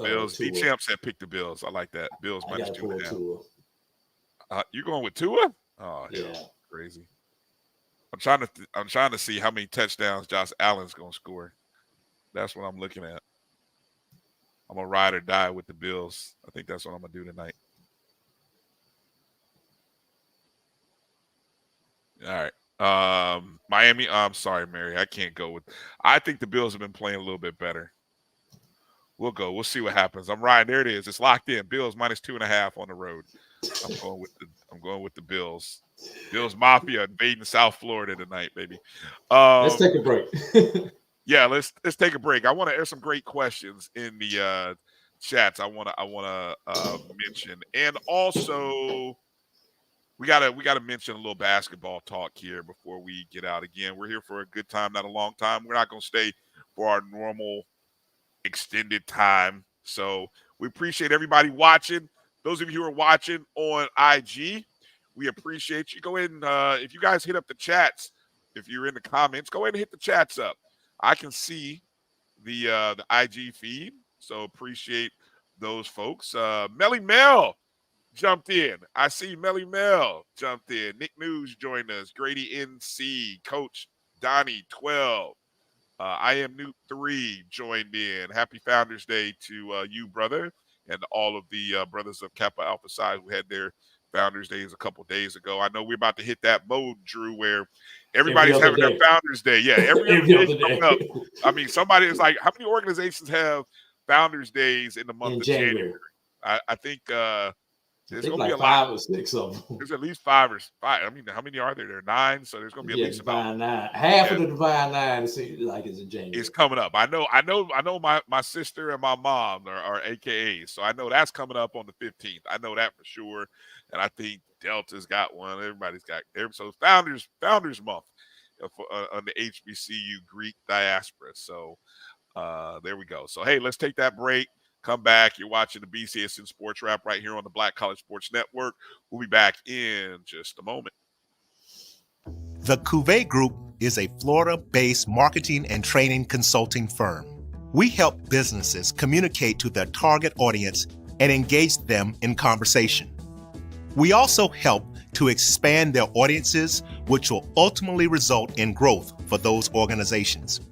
Speaker 2: Bills.
Speaker 3: Tua.
Speaker 2: D-Champ said pick the Bills. I like that. Bills minus 2.5. You going with Tua? Oh yeah, crazy. I'm trying to see how many touchdowns Josh Allen's gonna score. That's what I'm looking at. I'm gonna ride or die with the Bills. I think that's what I'm gonna do tonight. All right. Miami. I'm sorry, Mary. I can't go with. I think the Bills have been playing a little bit better. We'll go. We'll see what happens. I'm riding. There it is. It's locked in. Bills minus 2.5 on the road. I'm going with the Bills. Bills Mafia invading South Florida tonight, baby.
Speaker 3: Let's take a break.
Speaker 2: Yeah, let's take a break. I want to air some great questions in the chats. I want to mention, and also we gotta mention a little basketball talk here before we get out. Again, we're here for a good time, not a long time. We're not gonna stay for our normal extended time. So we appreciate everybody watching. Those of you who are watching on IG, we appreciate you. Go ahead and if you guys hit up the chats, if you're in the comments, go ahead and hit the chats up. I can see the IG feed, so appreciate those folks. Melly Mel jumped in. I see Melly Mel jumped in. Nick News joined us. Grady NC, Coach Donnie 12. I am Newt 3 joined in. Happy Founders Day to you, brother, and all of the brothers of Kappa Alpha Psi who had their Founders Days a couple days ago. I know we're about to hit that mode, Drew, where everybody's having their Founders Day. Yeah, every other day coming up. I mean, somebody is like, how many organizations have Founders Days in the month of January? I think there's going to be a
Speaker 3: 5 or 6 of them.
Speaker 2: There's at least 5 or 5. I mean, how many are there? There are 9, so there's going to be at least about
Speaker 3: 9. Half of the Divine 9 seems like it's in January.
Speaker 2: It's coming up. I know. My sister and my mom are AKAs, so I know that's coming up on the 15th. I know that for sure, and I think Delta's got one. Everybody's got. So Founders Month on the HBCU Greek diaspora. So there we go. So hey, let's take that break. Come back. You're watching the BCSN SportsWrap right here on the Black College Sports Network. We'll be back in just a moment.
Speaker 4: The Cuvée Group is a Florida-based marketing and training consulting firm. We help businesses communicate to their target audience and engage them in conversation. We also help to expand their audiences, which will ultimately result in growth for those organizations.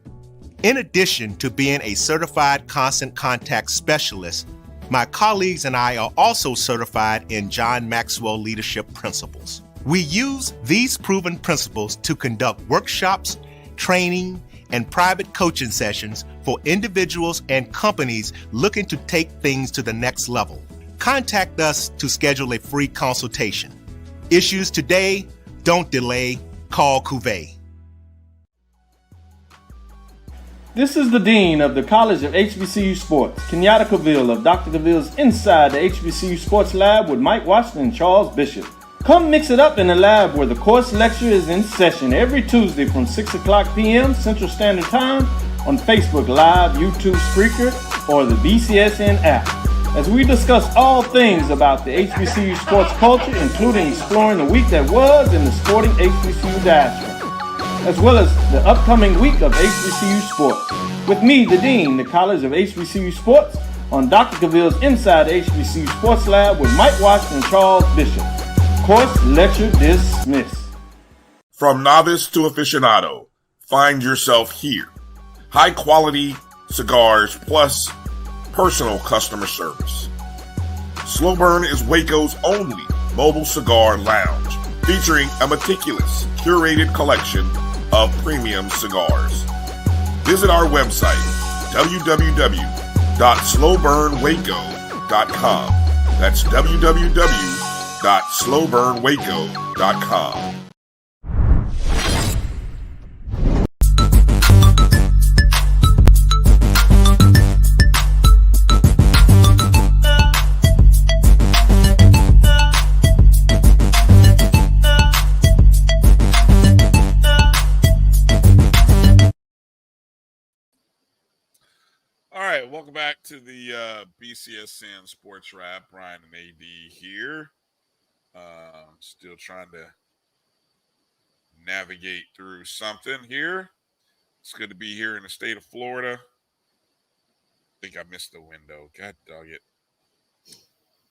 Speaker 4: In addition to being a certified constant contact specialist, my colleagues and I are also certified in John Maxwell Leadership Principles. We use these proven principles to conduct workshops, training, and private coaching sessions for individuals and companies looking to take things to the next level. Contact us to schedule a free consultation. Issues today, don't delay, call Cuvée.
Speaker 5: This is the Dean of the College of HBCU Sports, Kenyatta Cavill of Dr. Cavill's Inside the HBCU Sports Lab with Mike Washington and Charles Bishop. Come mix it up in the lab where the course lecture is in session every Tuesday from 6 o'clock p.m. Central Standard Time on Facebook Live, YouTube Spreaker, or the BCSN app, as we discuss all things about the HBCU sports culture, including exploring the week that was in the sporting HBCU diaspora, as well as the upcoming week of HBCU Sports. With me, the Dean, the College of HBCU Sports, on Dr. Cavill's Inside the HBCU Sports Lab with Mike Washington and Charles Bishop. Course lecture dismissed.
Speaker 2: From novice to aficionado, find yourself here. High quality cigars plus personal customer service. Slow Burn is Waco's only mobile cigar lounge, featuring a meticulous, curated collection of premium cigars. Visit our website, www.slowburnwaco.com. That's www.slowburnwaco.com. Welcome back to the BCSN SportsWrap. Bryan and A.D here. Still trying to navigate through something here. It's good to be here in the state of Florida. I think I missed the window. God dog it.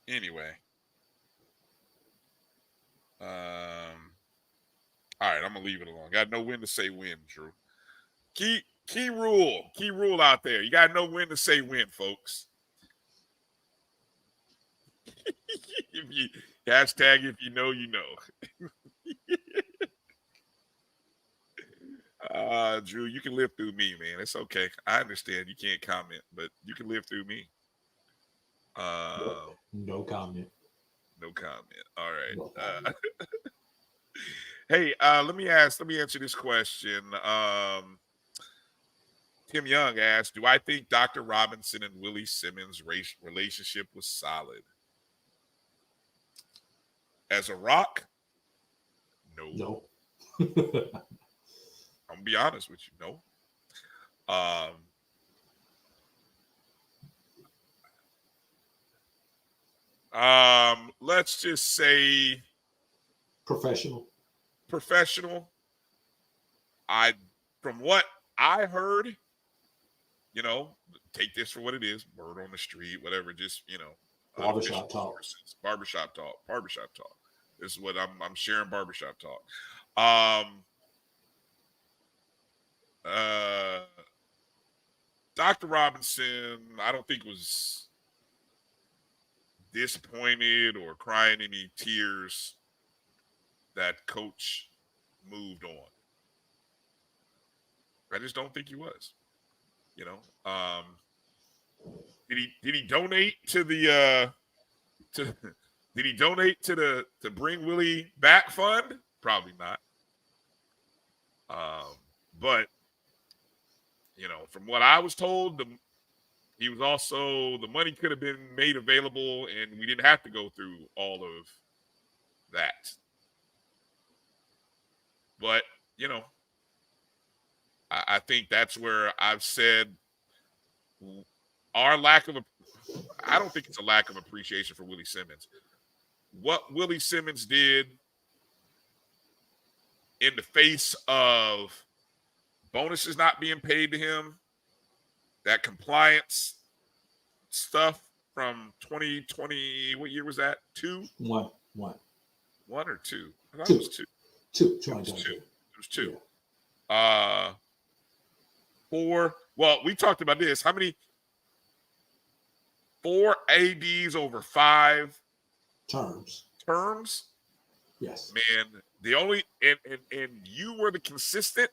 Speaker 2: Anyway. All right, I'm going to leave it alone. Got to know when to say when, Drew. Key rule out there. You got to know when to say when, folks. Hashtag if you know, you know. Drew, you can live through me, man. It's okay. I understand you can't comment, but you can live through me.
Speaker 3: No comment.
Speaker 2: No comment. All right. No comment. Hey, let me answer this question. Tim Young asked, do I think Dr. Robinson and Willie Simmons' relationship was solid? As a rock? No. I'm going to be honest with you. No. Let's just say
Speaker 3: professional.
Speaker 2: From what I heard, take this for what it is, word on the street, whatever, just,
Speaker 3: barbershop talk.
Speaker 2: Barbershop talk. This is what I'm sharing, barbershop talk. Dr. Robinson, I don't think was disappointed or crying any tears that coach moved on. I just don't think he was. Did he donate to the did he donate to the Bring Willie Back fund? Probably not. But from what I was told, he was also, the money could have been made available and we didn't have to go through all of that. But I think that's where I've said I don't think it's a lack of appreciation for Willie Simmons. What Willie Simmons did in the face of bonuses not being paid to him, that compliance stuff from 2020, what year was that? One or two? I thought it was two. It was two. Yeah. 4. Well, we talked about this. How many? 4 ADs over 5
Speaker 3: terms. Yes.
Speaker 2: Man, the only and you were the consistent.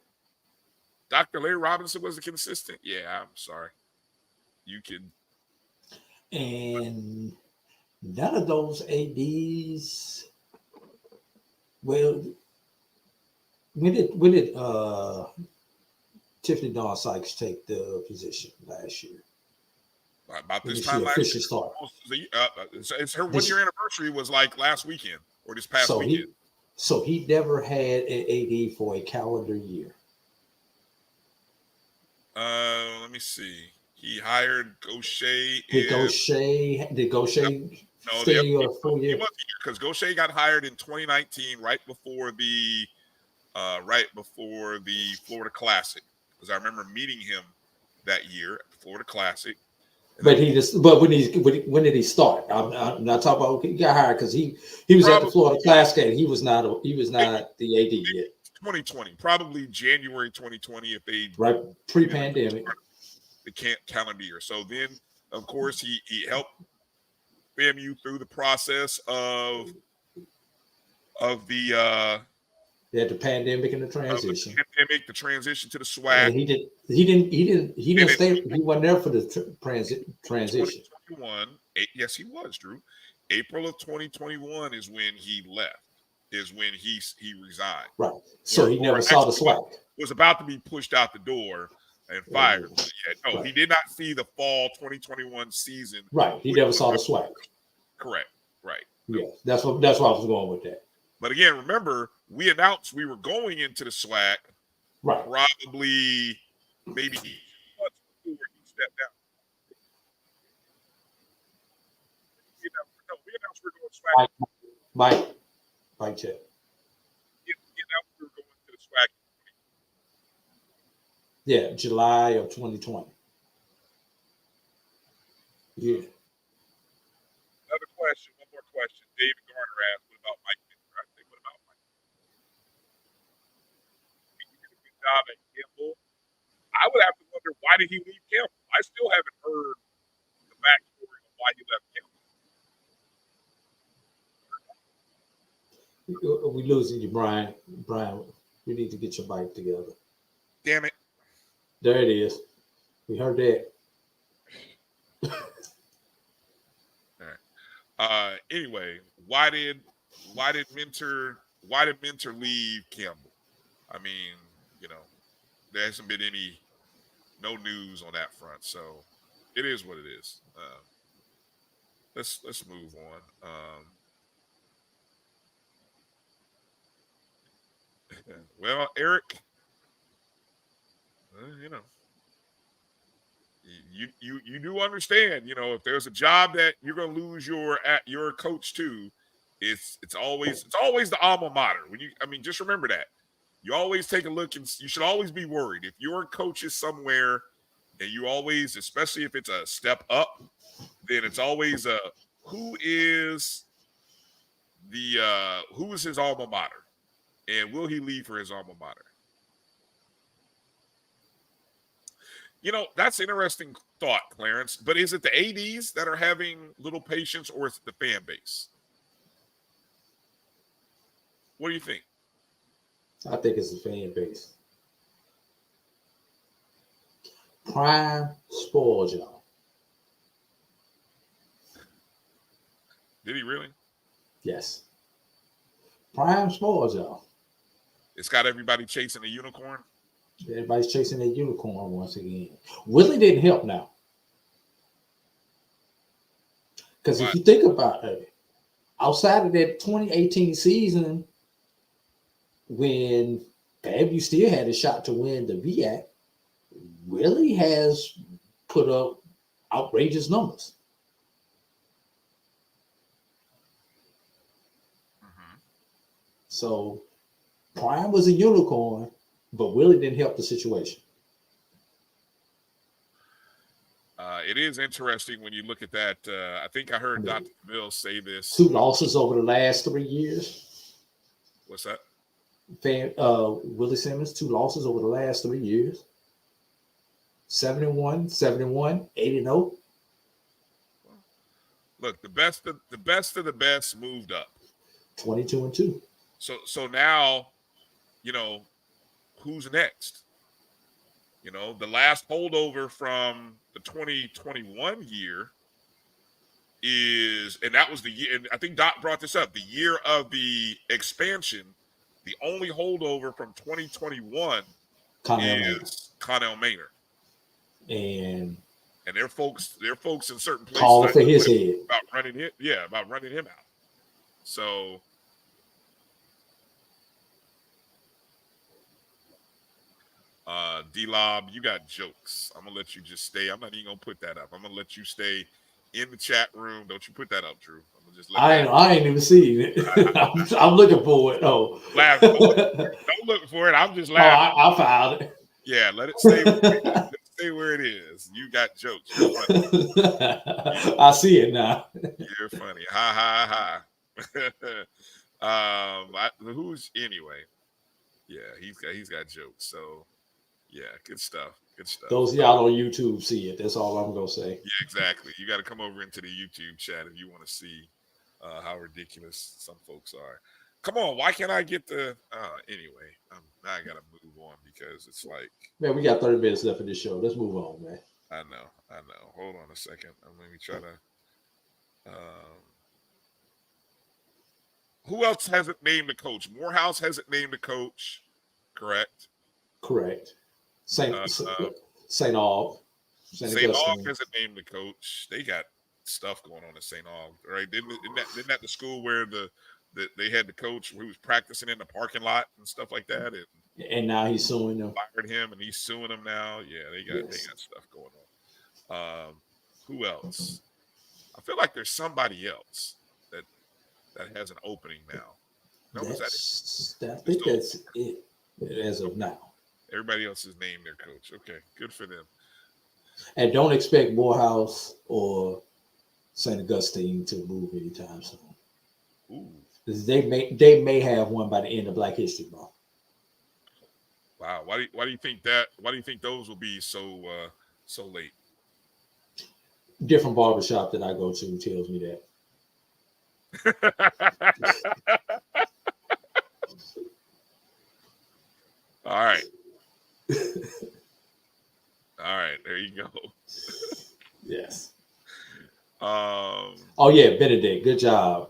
Speaker 2: Dr. Larry Robinson was the consistent. Yeah, I'm sorry. You can.
Speaker 3: And none of those ADs. Well, when it Tiffany Dawn Sykes take the position last year?
Speaker 2: About
Speaker 3: When
Speaker 2: this
Speaker 3: did
Speaker 2: time
Speaker 3: she
Speaker 2: last
Speaker 3: officially
Speaker 2: year,
Speaker 3: start?
Speaker 2: it's her 1 year anniversary was like last weekend or this past
Speaker 3: So
Speaker 2: weekend.
Speaker 3: he never had an AD for a calendar year.
Speaker 2: Let me see. He hired Gaucher.
Speaker 3: Did Gaucher
Speaker 2: No,
Speaker 3: stay a full year?
Speaker 2: He was here because Gaucher got hired in 2019, right before the Florida Classic. Because I remember meeting him that year at the Florida Classic.
Speaker 3: But when did he start? I'm not talking about he got hired because he was at the Florida Classic and he was not the AD yet.
Speaker 2: 2020, probably January 2020, if they
Speaker 3: right pre-pandemic
Speaker 2: the calendar year. So then, of course, he helped FAMU through the process of the
Speaker 3: they had the pandemic and the transition.
Speaker 2: The transition to the SWAC.
Speaker 3: And he didn't stay. He wasn't there for the transition.
Speaker 2: 2021. Yes, he was, Drew. April of 2021 is when he left. Is when he resigned.
Speaker 3: Right. So he never saw the SWAC.
Speaker 2: Was about to be pushed out the door and fired. No,
Speaker 3: right.
Speaker 2: He did not see the fall 2021 season.
Speaker 3: Right. He never saw the SWAC.
Speaker 2: Correct. Right.
Speaker 3: Yeah. That's why I was going with that.
Speaker 2: But again, remember, we announced we were going into the SWAC.
Speaker 3: Right.
Speaker 2: Probably maybe months before he stepped down. We announced we were going to SWAC.
Speaker 3: Mike check.
Speaker 2: We announced we were going to the SWAC.
Speaker 3: Yeah, July of 2020. Yeah.
Speaker 2: Another question, one more question. David Garner asked, what about Mike Minter? I say, what about Mike? He did a good job at Campbell. I would have to wonder, why did he leave Campbell? I still haven't heard the backstory of why he left Campbell.
Speaker 3: We losing you, Brian. Brian, we need to get your bike together.
Speaker 2: Damn it.
Speaker 3: There it is. We heard that.
Speaker 2: All right. Anyway, why did Minter leave Campbell? I mean, there hasn't been no news on that front, so it is what it is. Let's move on. Well, Eric, you do understand, if there's a job that you're going to lose your coach to, it's always the alma mater. Just remember that. You always take a look, and you should always be worried if your coach is somewhere, and you always, especially if it's a step up, then it's always who is his alma mater, and will he leave for his alma mater? That's an interesting thought, Clarence. But is it the ADs that are having little patience, or is it the fan base? What do you think?
Speaker 3: I think it's the fan base. Prime spoiled y'all.
Speaker 2: Did he really?
Speaker 3: Yes. Prime spoiled y'all.
Speaker 2: It's got everybody chasing a unicorn.
Speaker 3: Everybody's chasing that unicorn once again. Willie didn't help now. Because if you think about it, outside of that 2018 season, when FAMU still had a shot to win the MEAC, Willie has put up outrageous numbers.
Speaker 2: Mm-hmm.
Speaker 3: So Prime was a unicorn, but Willie didn't help the situation.
Speaker 2: It is interesting when you look at that. I think I heard Dr. Mills say this.
Speaker 3: 2 losses over the last 3 years.
Speaker 2: What's that?
Speaker 3: Willie Simmons, 2 losses over the last 3 years. 7-1, 7-1, 8-0.
Speaker 2: Look, the best of the best moved up.
Speaker 3: 22-2.
Speaker 2: So now, who's next? The last holdover from the 2021 year is, and that was the year, and I think Doc brought this up, the year of the expansion. The only holdover from 2021 is Connell Maynard.
Speaker 3: And
Speaker 2: their folks in certain places
Speaker 3: call for his head
Speaker 2: about running him out. So D-Lob, you got jokes. I'm gonna let you just stay. I'm not even gonna put that up. I'm gonna let you stay in the chat room. Don't you put that up, Drew. I'm gonna just let
Speaker 3: I ain't even seen it. I'm looking for it. Oh,
Speaker 2: don't look for it. I'm just laughing.
Speaker 3: I found it.
Speaker 2: Yeah, let it stay. Stay where it is. You got jokes. You're funny.
Speaker 3: I see it now.
Speaker 2: You're funny. Ha ha. Who's anyway? Yeah, he's got jokes. So yeah, good stuff. Good stuff.
Speaker 3: Those of y'all on YouTube see it. That's all I'm gonna say.
Speaker 2: Yeah, exactly. You got to come over into the YouTube chat if you want to see how ridiculous some folks are. Come on, why can't I get the anyway? Now I gotta move on because it's like,
Speaker 3: man, we got 30 minutes left of this show. Let's move on, man.
Speaker 2: I know. Hold on a second. Let me try to who else hasn't named the coach? Morehouse hasn't named the coach, correct?
Speaker 3: Correct. St. Aug.
Speaker 2: St. Aug hasn't named the coach. They got stuff going on at St. Aug, right? Isn't that the school where they had the coach who was practicing in the parking lot and stuff like that,
Speaker 3: and now he's suing them.
Speaker 2: Fired him, and he's suing them now. Yeah, they got stuff going on. Who else? I feel like there's somebody else that has an opening now. No, I
Speaker 3: think that's it as of now.
Speaker 2: Everybody else has named their coach. Okay, good for them.
Speaker 3: And don't expect Morehouse or St. Augustine to move anytime soon.
Speaker 2: Ooh.
Speaker 3: They may have one by the end of Black History Month.
Speaker 2: Wow. Why do you think that? Why do you think those will be so late?
Speaker 3: Different barbershop that I go to tells me that.
Speaker 2: All right. All right, there you go.
Speaker 3: Yes.
Speaker 2: Oh
Speaker 3: yeah, Benedict. Good job.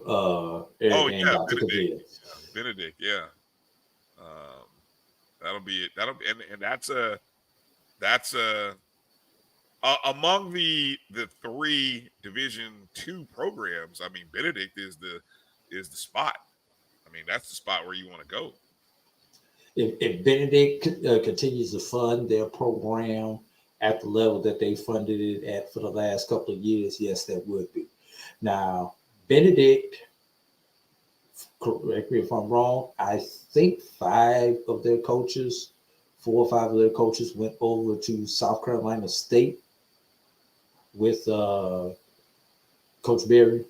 Speaker 3: Eric and Dr.
Speaker 2: Benedict. Benedict, yeah. That'll be it. And that's among the three Division II programs. I mean, Benedict is the spot. I mean, that's the spot where you want to go.
Speaker 3: If Benedict continues to fund their program at the level that they funded it at for the last couple of years, yes, that would be. Now, Benedict, correct me if I'm wrong, I think 4 or 5 of their coaches went over to South Carolina State with Coach Berry.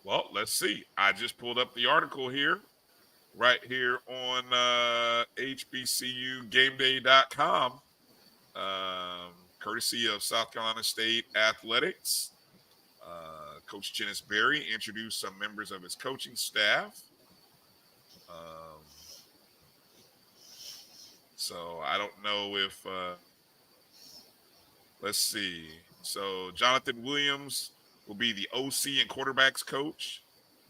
Speaker 2: Well, let's see. I just pulled up the article here, right here on HBCUGameDay.com, courtesy of South Carolina State Athletics. Coach Jenice Berry introduced some members of his coaching staff. So I don't know if let's see. So Jonathan Williams will be the OC and quarterbacks coach.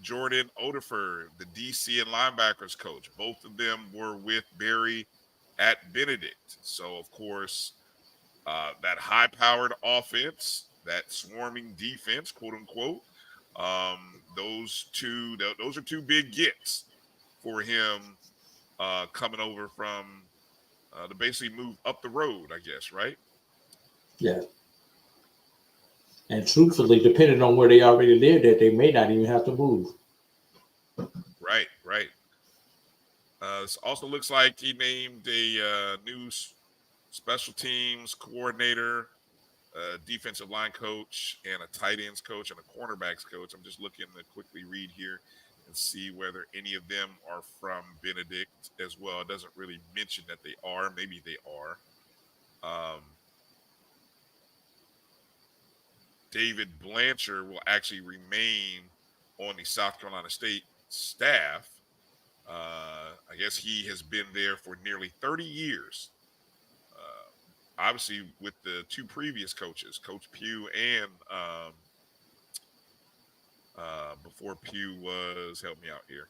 Speaker 2: Jordan Odeford, the DC and linebackers coach. Both of them were with Berry at Benedict. So, of course, that high-powered offense, that swarming defense, quote unquote, those are two big gets for him coming over from to basically move up the road, I guess, right?
Speaker 3: Yeah. And truthfully, depending on where they already lived at, they may not even have to move.
Speaker 2: Right. This also looks like he named a new special teams coordinator, defensive line coach, and a tight ends coach and a cornerbacks coach. I'm just looking to quickly read here and see whether any of them are from Benedict as well. It doesn't really mention that they are. Maybe they are. David Blanchard will actually remain on the South Carolina State staff. I guess he has been there for nearly 30 years. Obviously, with the 2 previous coaches, Coach Pugh and before Pugh was, help me out here,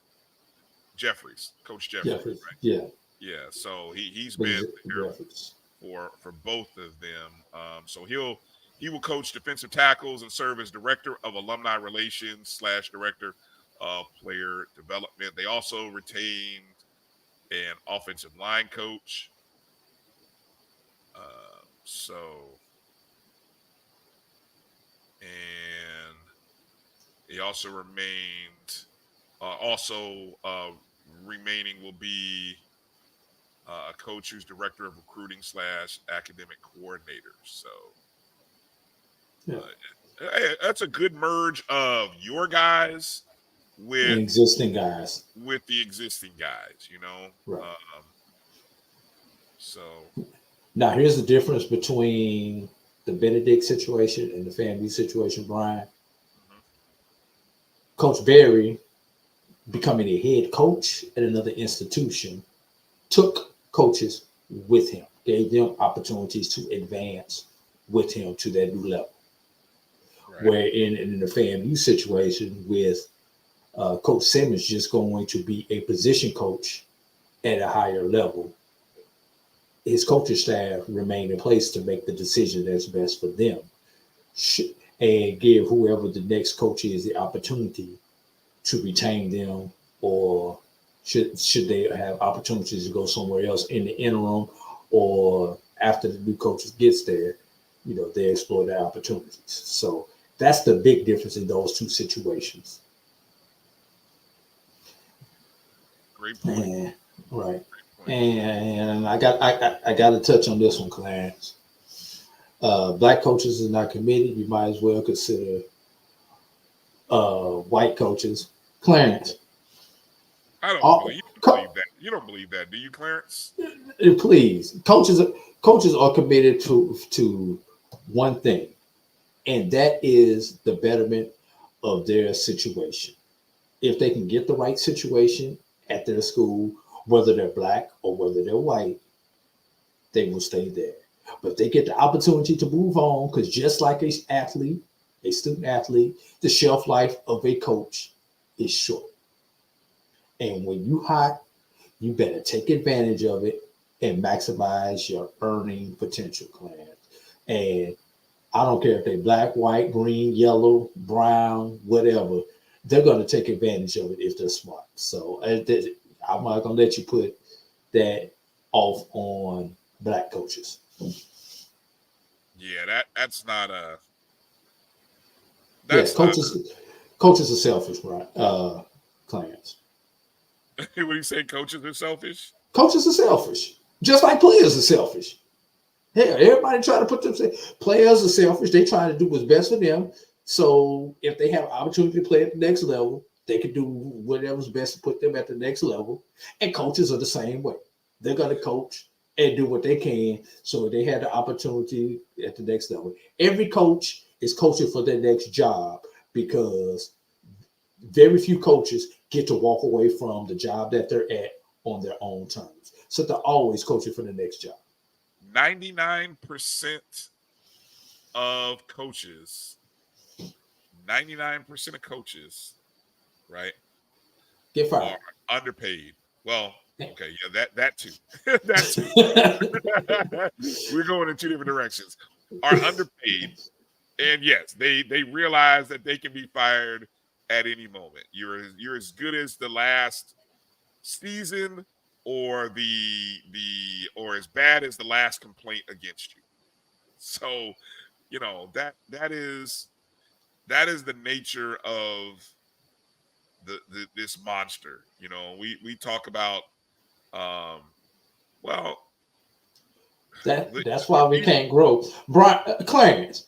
Speaker 2: Coach Jeffries,
Speaker 3: right?
Speaker 2: Yeah. Yeah, so he's been there
Speaker 3: Graphics.
Speaker 2: for both of them. So he will coach defensive tackles and serve as director of alumni relations / director of player development. They also retained an offensive line coach. So, and he also remaining will be a coach who's director of recruiting / academic coordinator. So,
Speaker 3: Yeah.
Speaker 2: That's a good merge of your guys with
Speaker 3: existing guys.
Speaker 2: With the existing guys,
Speaker 3: Right.
Speaker 2: So
Speaker 3: now here's the difference between the Benedict situation and the FAMU situation, Brian.
Speaker 2: Mm-hmm.
Speaker 3: Coach Berry, becoming a head coach at another institution, took coaches with him, gave them opportunities to advance with him to that new level. Right. Where in the FAMU situation with Coach Simmons just going to be a position coach at a higher level, his coaching staff remain in place to make the decision that's best for them and give whoever the next coach is the opportunity to retain them, or should they have opportunities to go somewhere else in the interim, or after the new coach gets there, they explore their opportunities. So that's the big difference in those two situations.
Speaker 2: Great point.
Speaker 3: And, right. And I got to touch on this one, Clarence. Black coaches is not committed. You might as well consider white coaches. Clarence.
Speaker 2: I don't believe that. You don't believe that, do you, Clarence?
Speaker 3: Please, coaches are committed to one thing, and that is the betterment of their situation. If they can get the right situation at their school, whether they're black or whether they're white, they will stay there. But if they get the opportunity to move on, because just like a student athlete, the shelf life of a coach is short. And when you hot, you better take advantage of it and maximize your earning potential, Clarence. And I don't care if they're black, white, green, yellow, brown, whatever, they're going to take advantage of it if they're smart. So I'm not going to let you put that off on black coaches.
Speaker 2: Yeah, that's not a.
Speaker 3: Yes, coaches are selfish, right? Clarence.
Speaker 2: What do you say? Coaches are selfish?
Speaker 3: Coaches are selfish, just like players are selfish. Hell, everybody try to put themselves. Players are selfish. They try to do what's best for them. So if they have an opportunity to play at the next level, they can do whatever's best to put them at the next level. And coaches are the same way. They're going to coach and do what they can so they have the opportunity at the next level. Every coach is coaching for their next job, because very few coaches get to walk away from the job that they're at on their own terms. So they're always coaching for the next job.
Speaker 2: 99% of coaches, right,
Speaker 3: get fired,
Speaker 2: are underpaid. Well, okay, yeah, that too. That too. We're going in two different directions. Are underpaid, and yes, they realize that they can be fired at any moment. You're as good as the last season, or or as bad as the last complaint against you. So, that is the nature of this monster. We talk about
Speaker 3: that's why we can't grow. Brian, Clarence,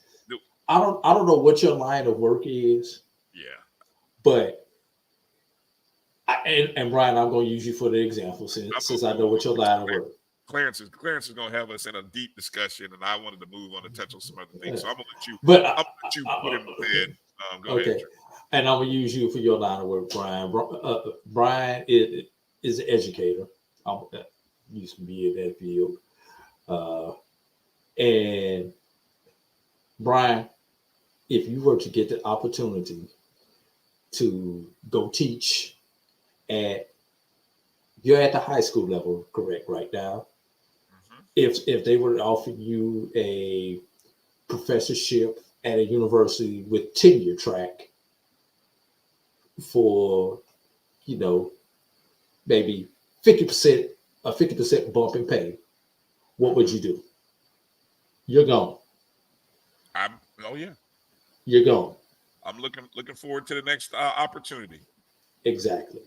Speaker 3: I don't know what your line of work is.
Speaker 2: Yeah.
Speaker 3: But and Brian, I'm going to use you for the example since I know what your line of work.
Speaker 2: Clarence is going to have us in a deep discussion, and I wanted to move on to touch on some other things. So I'm going to let you. Put him to bed. Go ahead.
Speaker 3: And I'm going to use you for your line of work, Brian. Brian is an educator. I used to be in that field. And Brian, if you were to get the opportunity to go teach at You're at the high school level, correct, right now?
Speaker 2: Mm-hmm.
Speaker 3: If they were to offer you a professorship at a university with tenure track for, maybe 50%, a 50% bump in pay, what would you do? You're gone.
Speaker 2: Oh yeah,
Speaker 3: You're gone.
Speaker 2: I'm looking forward to the next opportunity.
Speaker 3: Exactly.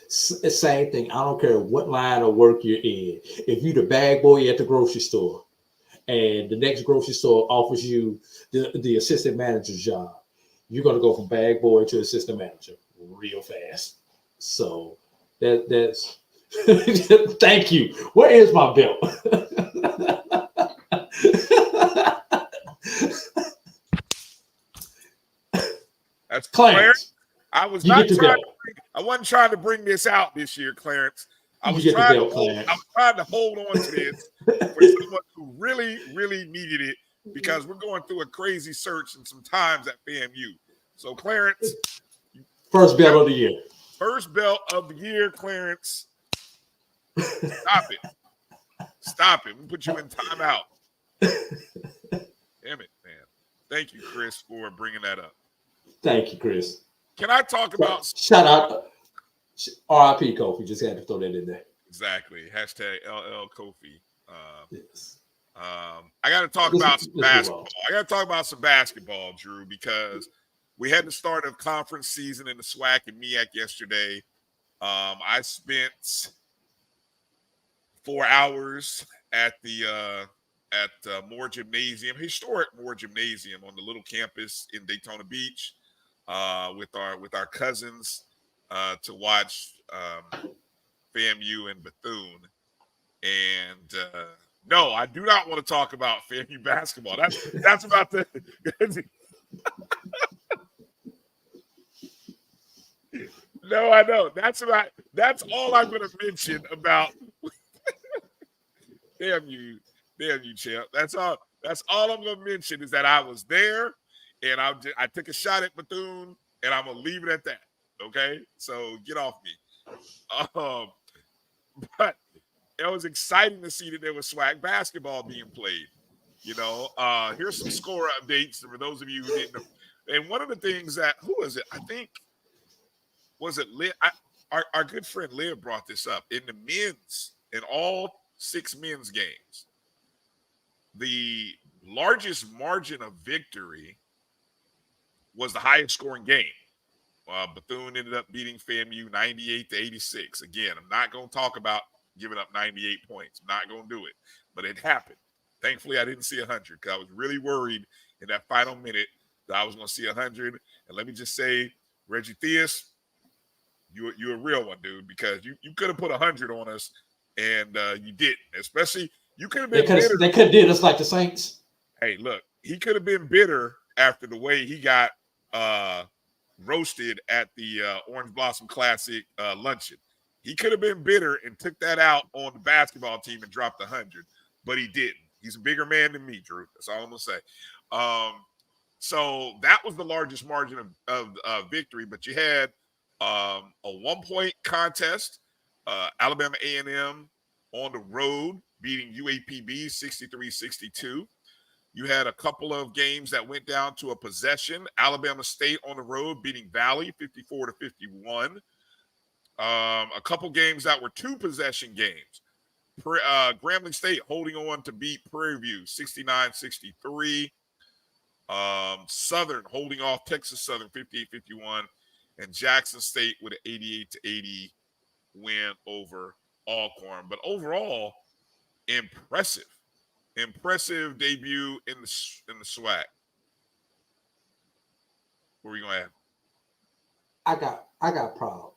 Speaker 3: Same thing. I don't care what line of work you're in. If you're the bag boy at the grocery store and the next grocery store offers you the assistant manager's job, you're going to go from bag boy to assistant manager real fast. So that's thank you. Where is my belt?
Speaker 2: That's
Speaker 3: Clarence.
Speaker 2: I was
Speaker 3: You
Speaker 2: not
Speaker 3: get the
Speaker 2: trying
Speaker 3: belt.
Speaker 2: I wasn't trying to bring this out this year, Clarence. I
Speaker 3: You
Speaker 2: was
Speaker 3: get the
Speaker 2: trying
Speaker 3: belt,
Speaker 2: to
Speaker 3: Clarence.
Speaker 2: I was trying to hold on to this for someone who really, really needed it because we're going through a crazy search and some times at FAMU. So, Clarence,
Speaker 3: First belt of the year.
Speaker 2: first belt of the year, Clarence. Stop it. Stop it. We put you in timeout. Damn it, man. Thank you, Chris, for bringing that up.
Speaker 3: Thank you, Chris.
Speaker 2: Can I talk about
Speaker 3: shout out RIP Kofi? Just had to throw that in there.
Speaker 2: Exactly. Hashtag LL Kofi.
Speaker 3: Yes.
Speaker 2: I got to talk about some basketball. I got to talk about some basketball, Drew, because we had the start of conference season in the SWAC and MEAC yesterday. I spent 4 hours at the Moore Gymnasium, historic Moore Gymnasium on the little campus in Daytona Beach, with our cousins to watch FAMU and Bethune. And no, I do not want to talk about FAMU basketball. That's about the. No, I know. That's all I'm going to mention about. Damn you, champ. That's all I'm going to mention is that I was there, and I took a shot at Bethune, and I'm going to leave it at that. Okay, so get off me. But it was exciting to see that there was SWAC basketball being played. Here's some score updates for those of you who didn't know. And one of the things that, who was it? I think, was it Liv? Our good friend Liv brought this up. In all 6 men's games, the largest margin of victory was the highest scoring game. Bethune ended up beating FAMU 98-86. Again, I'm not going to talk about giving up 98 points. I'm not going to do it, but it happened. Thankfully, I didn't see 100 because I was really worried in that final minute that I was going to see 100. And let me just say, Reggie Theus, you're a real one, dude, because you could have put 100 on us, and you didn't. Especially, you could have been bitter.
Speaker 3: They could have did us like the Saints.
Speaker 2: Hey, look, he could have been bitter after the way he got roasted at the Orange Blossom Classic luncheon. He could have been bitter and took that out on the basketball team and dropped 100, but he didn't. He's a bigger man than me, Drew. That's all I'm going to say. So that was the largest margin of victory, but you had a 1-point contest, Alabama A&M on the road beating UAPB 63-62. You had a couple of games that went down to a possession. Alabama State on the road beating Valley 54-51. A couple games that were 2-possession games. Grambling State holding on to beat Prairie View 69-63. Southern holding off Texas Southern 58-51. And Jackson State with an 88-80 win over Alcorn. But overall, impressive debut in the SWAC. What are we gonna add?
Speaker 3: I got proud.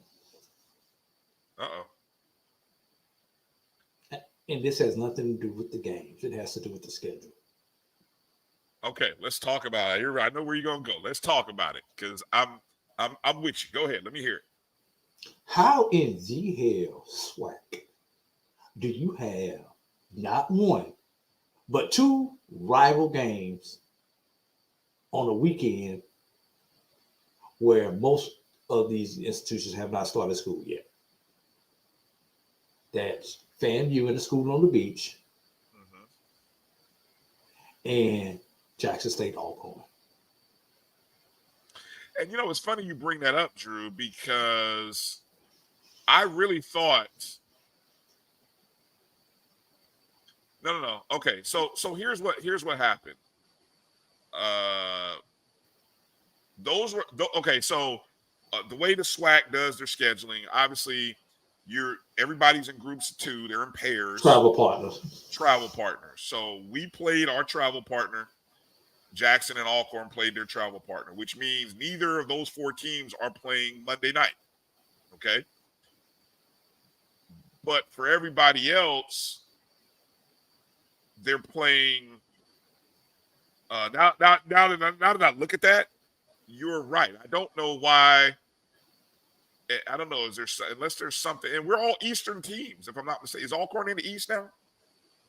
Speaker 3: And this has nothing to do with the games. It has to do with the schedule.
Speaker 2: Okay, let's talk about it. I know where you're gonna go. Let's talk about it because I'm with you. Go ahead. Let me hear it.
Speaker 3: How in the hell, SWAC, do you have not one, but 2 rival games on a weekend where most of these institutions have not started school yet? That's FAMU and the School on the Beach, and Jackson State Alcorn.
Speaker 2: And it's funny you bring that up, Drew, because I really thought. No. Okay, so here's what happened. Those were okay. So the way the SWAC does their scheduling, obviously, everybody's in groups of 2. They're in pairs.
Speaker 3: Travel partners.
Speaker 2: So we played our travel partner. Jackson and Alcorn played their travel partner, which means neither of those 4 teams are playing Monday night. Okay. But for everybody else, they're playing. Now that I look at that, you're right. I don't know why. I don't know. Unless there's something, and we're all Eastern teams, if I'm not mistaken. Is Alcorn in the East now?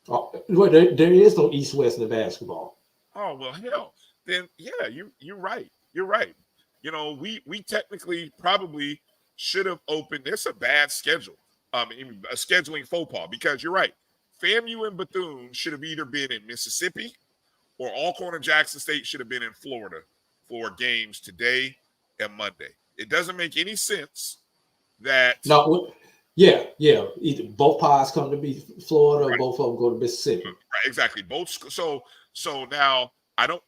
Speaker 3: Oh, well, there is no East-West in the basketball.
Speaker 2: Oh, well, hell, then yeah, you're right. You're right. We technically probably should have opened. It's a bad schedule. A scheduling faux pas, because you're right. FAMU and Bethune should have either been in Mississippi, or Alcorn and Jackson State should have been in Florida for games today and Monday. It doesn't make any sense that.
Speaker 3: No, yeah. Either both pies come to be Florida,
Speaker 2: Right.
Speaker 3: or both of them go to Mississippi.
Speaker 2: Right, exactly. Both. So now I don't.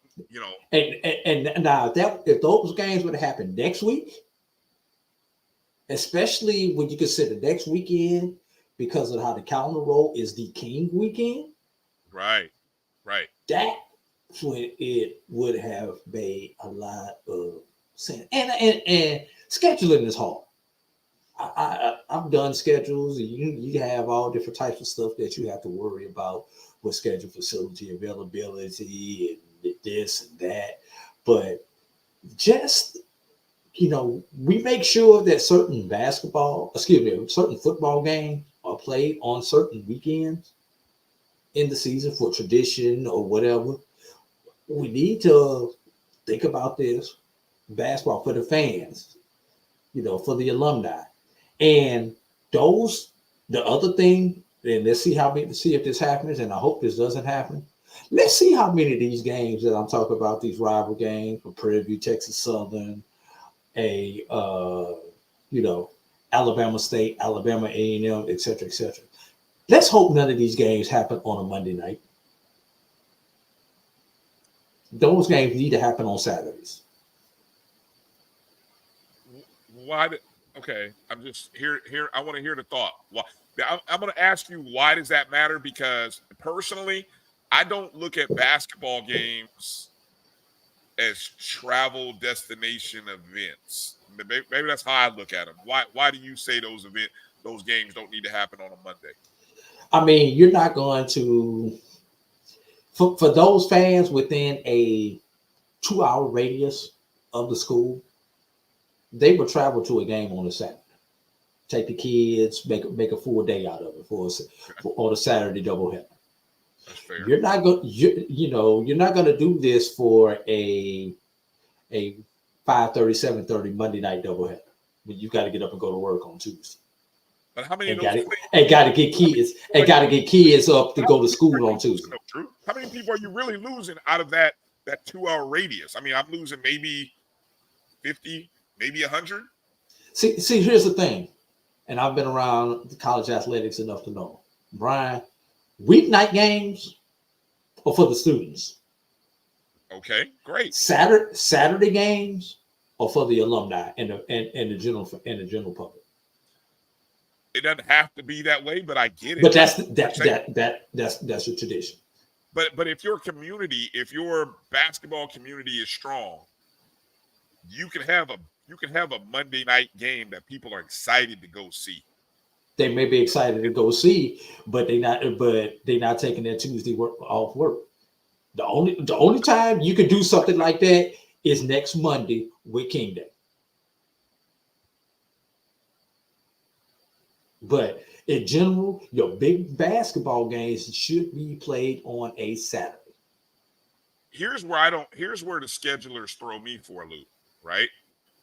Speaker 3: And now if those games would have happened next week, especially when you consider next weekend, because of how the calendar roll is the King weekend.
Speaker 2: Right.
Speaker 3: That's when it would have made a lot of sense. And scheduling is hard. I've done schedules, and you have all different types of stuff that you have to worry about with schedule facility availability and this and that. But just, we make sure that certain football games are played on certain weekends in the season for tradition or whatever. We need to think about this basketball for the fans, for the alumni. And the other thing, and let's see if this happens, and I hope this doesn't happen. Let's see how many of these games that I'm talking about, these rival games for Prairie View, Texas Southern, Alabama State, Alabama A&M, et cetera, et cetera. Let's hope none of these games happen on a Monday night. Those games need to happen on Saturdays.
Speaker 2: Why? Okay, I'm just here. I want to hear the thought. Why? I'm going to ask you, why does that matter? Because personally, I don't look at basketball games as travel destination events. Maybe that's how I look at them. Why do you say those games don't need to happen on a Monday?
Speaker 3: I mean, you're not going to, for those fans within a 2-hour radius of the school, they would travel to a game on a Saturday. Take the kids, make a full day out of it for on a Saturday doubleheader.
Speaker 2: That's fair.
Speaker 3: You're not going, you're not going to do this for a 5:30, 7:30 Monday night doubleheader. You got to get up and go to work on Tuesday.
Speaker 2: But how many
Speaker 3: got to get kids up to go to school on Tuesday.
Speaker 2: True. How many people are you really losing out of that 2-hour radius? I mean, I'm losing maybe 50, maybe 100.
Speaker 3: See, here's the thing, and I've been around college athletics enough to know, Brian, weeknight games are for the students.
Speaker 2: Okay, great.
Speaker 3: Saturday games are for the alumni and the general public.
Speaker 2: It doesn't have to be that way, but I get it.
Speaker 3: But that's the tradition.
Speaker 2: But if your basketball community is strong, you can have a Monday night game that people are excited to go see.
Speaker 3: They may be excited to go see, but they're not taking their Tuesday off work. The only time you can do something like that is next Monday with King Day. But in general, your big basketball games should be played on a Saturday.
Speaker 2: Here's where the schedulers throw me for a loop, right?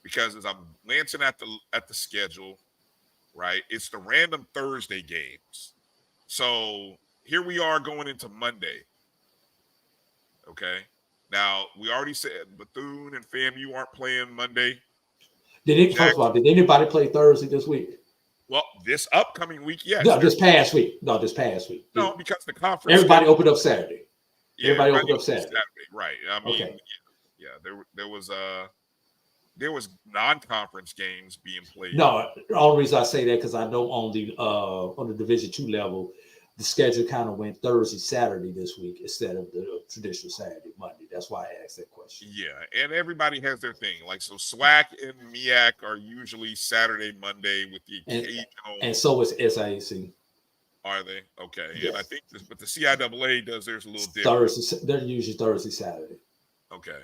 Speaker 2: Because as I'm glancing at the schedule, right? It's the random Thursday games. So here we are going into Monday. Okay. Now, we already said Bethune and FAMU aren't playing Monday.
Speaker 3: First of all, did anybody play Thursday this week?
Speaker 2: Well, this upcoming week, yes.
Speaker 3: No, this past week. No,
Speaker 2: because the conference.
Speaker 3: Everybody opened up Saturday.
Speaker 2: Yeah,
Speaker 3: everybody opened up Saturday.
Speaker 2: Right. I mean,
Speaker 3: okay.
Speaker 2: There was non-conference games being played.
Speaker 3: No, the only reason I say that because I know on the Division II level, the schedule kind of went Thursday, Saturday this week instead of the traditional Saturday, Monday. That's why I asked that question.
Speaker 2: Yeah, and everybody has their thing. Like, so SWAC and MEAC are usually Saturday, Monday with the occasional.
Speaker 3: And so is SIAC.
Speaker 2: Are they? Okay.
Speaker 3: Yes.
Speaker 2: And I think but the CIAA does theirs a little different.
Speaker 3: Thursday, they're usually Thursday, Saturday.
Speaker 2: Okay.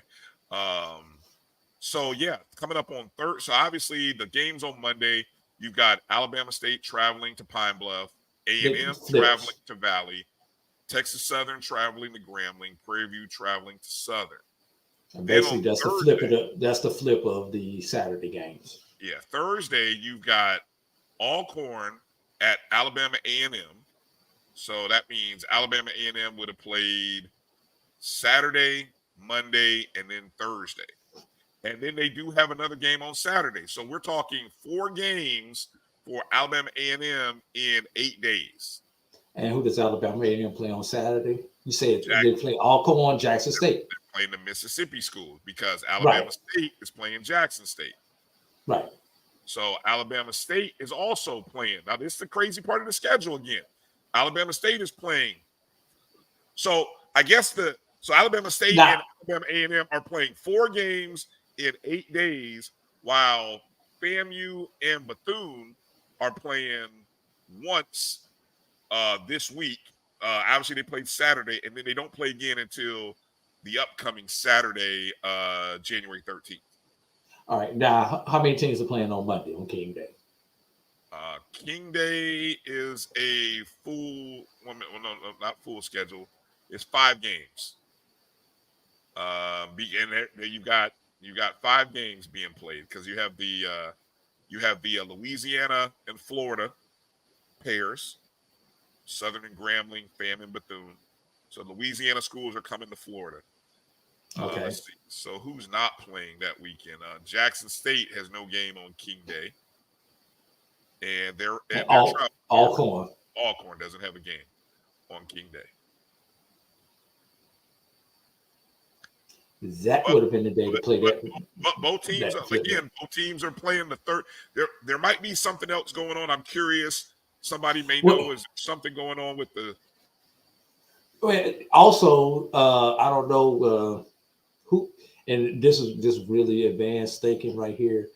Speaker 2: So yeah, coming up on Thursday. So obviously the games on Monday, you've got Alabama State traveling to Pine Bluff, A&M traveling to Valley, Texas Southern traveling to Grambling, Prairie View traveling to Southern.
Speaker 3: And basically, that's the flip of the Saturday games.
Speaker 2: Yeah, Thursday you've got Alcorn at Alabama A&M. So that means Alabama A&M would have played Saturday, Monday, and then Thursday. And then they do have another game on Saturday. So we're talking 4 games for Alabama A&M in 8 days.
Speaker 3: And who does Alabama A&M play on Saturday? You said they play Alcorn, Jackson State.
Speaker 2: They're playing the Mississippi schools because Alabama State is playing Jackson State.
Speaker 3: Right.
Speaker 2: So Alabama State is also playing. Now, this is the crazy part of the schedule again. Alabama State is playing. So I guess Alabama State and Alabama A&M are playing 4 games in 8 days, while FAMU and Bethune are playing once this week. Obviously, they played Saturday, and then they don't play again until the upcoming Saturday, January 13th.
Speaker 3: All right. Now, how many teams are playing on Monday on King Day?
Speaker 2: King Day is a full – well, no, not full schedule. It's 5 games. And there you got 5 games being played because you have the Louisiana and Florida pairs, Southern and Grambling, FAM and Bethune. So Louisiana schools are coming to Florida.
Speaker 3: Okay.
Speaker 2: Let's see. So who's not playing that weekend? Jackson State has no game on King Day, and
Speaker 3: Alcorn
Speaker 2: doesn't have a game on King Day.
Speaker 3: That would have been the day to play that.
Speaker 2: But both teams are playing the third. There might be something else going on. I'm curious. Somebody may know is something going on with the.
Speaker 3: Also, I don't know who, and this is really advanced thinking right here.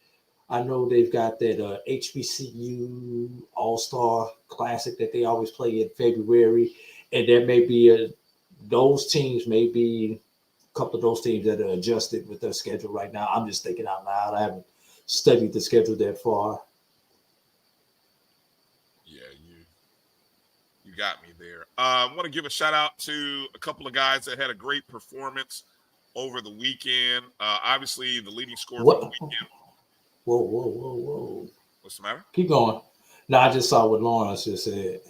Speaker 3: I know they've got that HBCU All-Star Classic that they always play in February, and there may be those teams may be. Couple of those teams that are adjusted with their schedule right now. I'm just thinking out loud. I haven't studied the schedule that far.
Speaker 2: Yeah, you got me there. I want to give a shout out to a couple of guys that had a great performance over the weekend. Obviously, the leading scorer for the weekend.
Speaker 3: Whoa.
Speaker 2: What's the matter?
Speaker 3: Keep going. No, I just saw what Lawrence just said.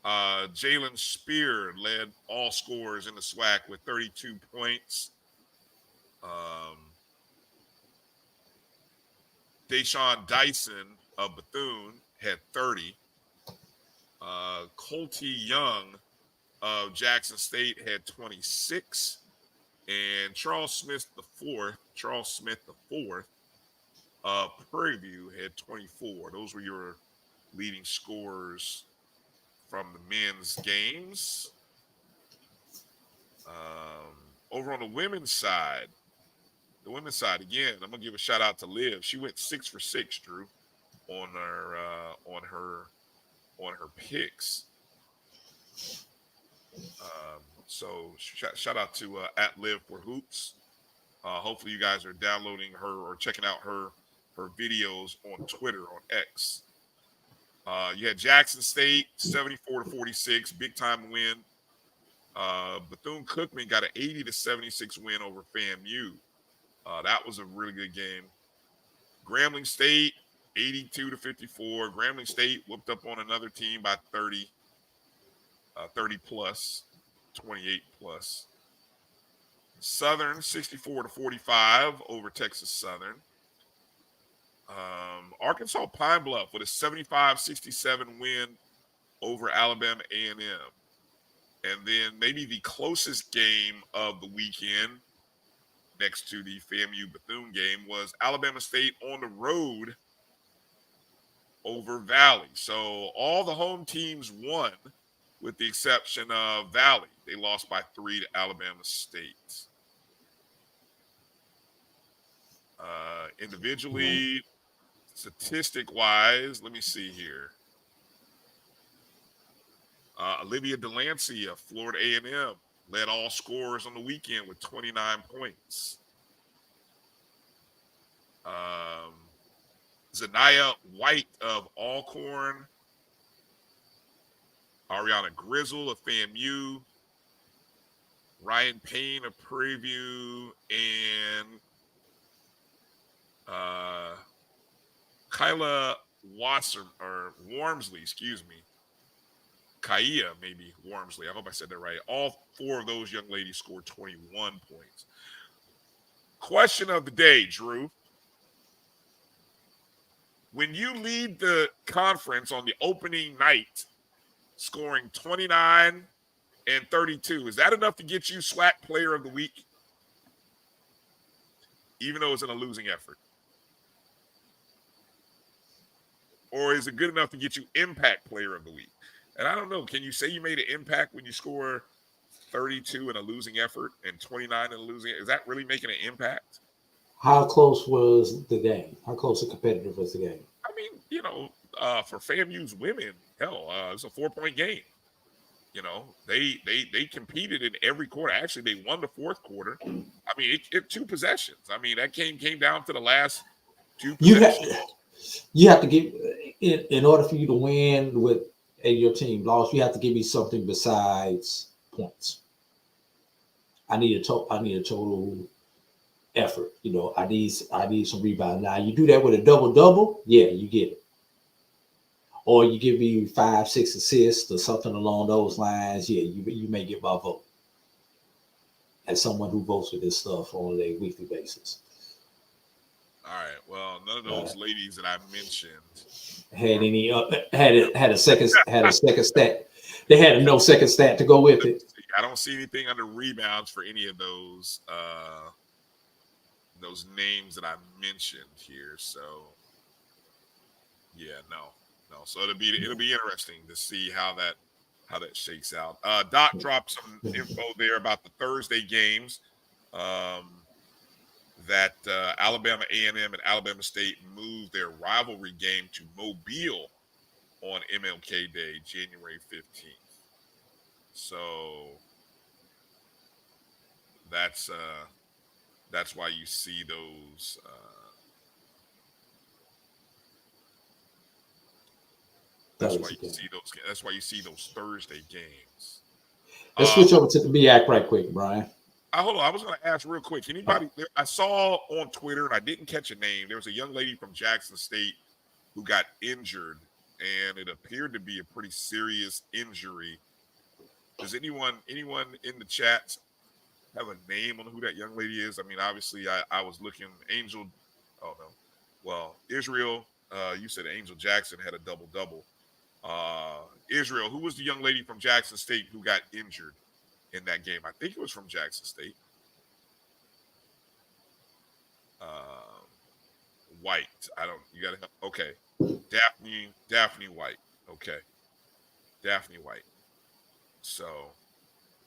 Speaker 2: Jalen Spear led all scorers in the SWAC with 32 points. Deshaun Dyson of Bethune had 30. Colty Young of Jackson State had 26. And Charles Smith the fourth of Prairie View had 24. Those were your leading scorers from the men's games. Over on the women's side, again, I'm gonna give a shout out to Liv. She went 6 for 6, Drew, on her picks. So shout out to at Liv for Hoops. Hopefully you guys are downloading her or checking out her videos on Twitter, on X. You had Jackson State 74-46, big time win. Bethune-Cookman got an 80-76 win over FAMU. That was a really good game. Grambling State 82-54. Grambling State whooped up on another team by 30 plus, 28 plus. Southern 64-45 over Texas Southern. Arkansas Pine Bluff with a 75-67 win over Alabama A&M. And then maybe the closest game of the weekend next to the FAMU Bethune game was Alabama State on the road over Valley. So all the home teams won with the exception of Valley. They lost by 3 to Alabama State. Individually, statistic-wise, let me see here. Olivia Delancey of Florida A&M led all scorers on the weekend with 29 points. Zanaya White of Alcorn, Ariana Grizzle of FAMU, Ryan Payne of Prairie View, and Kyla Wormsley, Kaia, maybe Wormsley. I hope I said that right. All 4 of those young ladies scored 21 points. Question of the day, Drew. When you lead the conference on the opening night, scoring 29 and 32, is that enough to get you SWAC Player of the Week? Even though it's in a losing effort? Or is it good enough to get you Impact Player of the Week? And I don't know. Can you say you made an impact when you score 32 in a losing effort and 29 in a losing? Is that really making an impact?
Speaker 3: How close was the game? How close and competitive was the game?
Speaker 2: I mean, for FAMU's women, hell, it's a 4-point game. They competed in every quarter. Actually, they won the 4th quarter. I mean, it 2 possessions. I mean, that came down to the last 2 possessions.
Speaker 3: You have to give, in order for you to win with your team lost, you have to give me something besides points. I need a total effort. I need some rebound. Now you do that with a double, yeah, you get it. Or you give me 5-6 assists or something along those lines, yeah, you may get my vote. As someone who votes for this stuff on a weekly basis.
Speaker 2: All right. Well, none of those ladies that I mentioned
Speaker 3: had a second stat. They had no second stat to go with it.
Speaker 2: I don't see anything under rebounds for any of those names that I mentioned here. So yeah, no. So it'll be interesting to see how that shakes out. Doc dropped some info there about the Thursday games. That Alabama A&M and Alabama State moved their rivalry game to Mobile on MLK Day, January 15th. So that's why you see those. That's why you see those Thursday games.
Speaker 3: Let's switch over to the MEAC right quick, Brian.
Speaker 2: Hold on. I was going to ask real quick. Anybody? I saw on Twitter, and I didn't catch a name. There was a young lady from Jackson State who got injured, and it appeared to be a pretty serious injury. Does anyone in the chat have a name on who that young lady is? I mean, obviously, I was looking. Angel. Oh no. Well, Israel. You said Angel Jackson had a double-double. Israel, who was the young lady from Jackson State who got injured in that game? I think it was from Jackson State. White. Okay. Daphne White. Okay. Daphne White. So,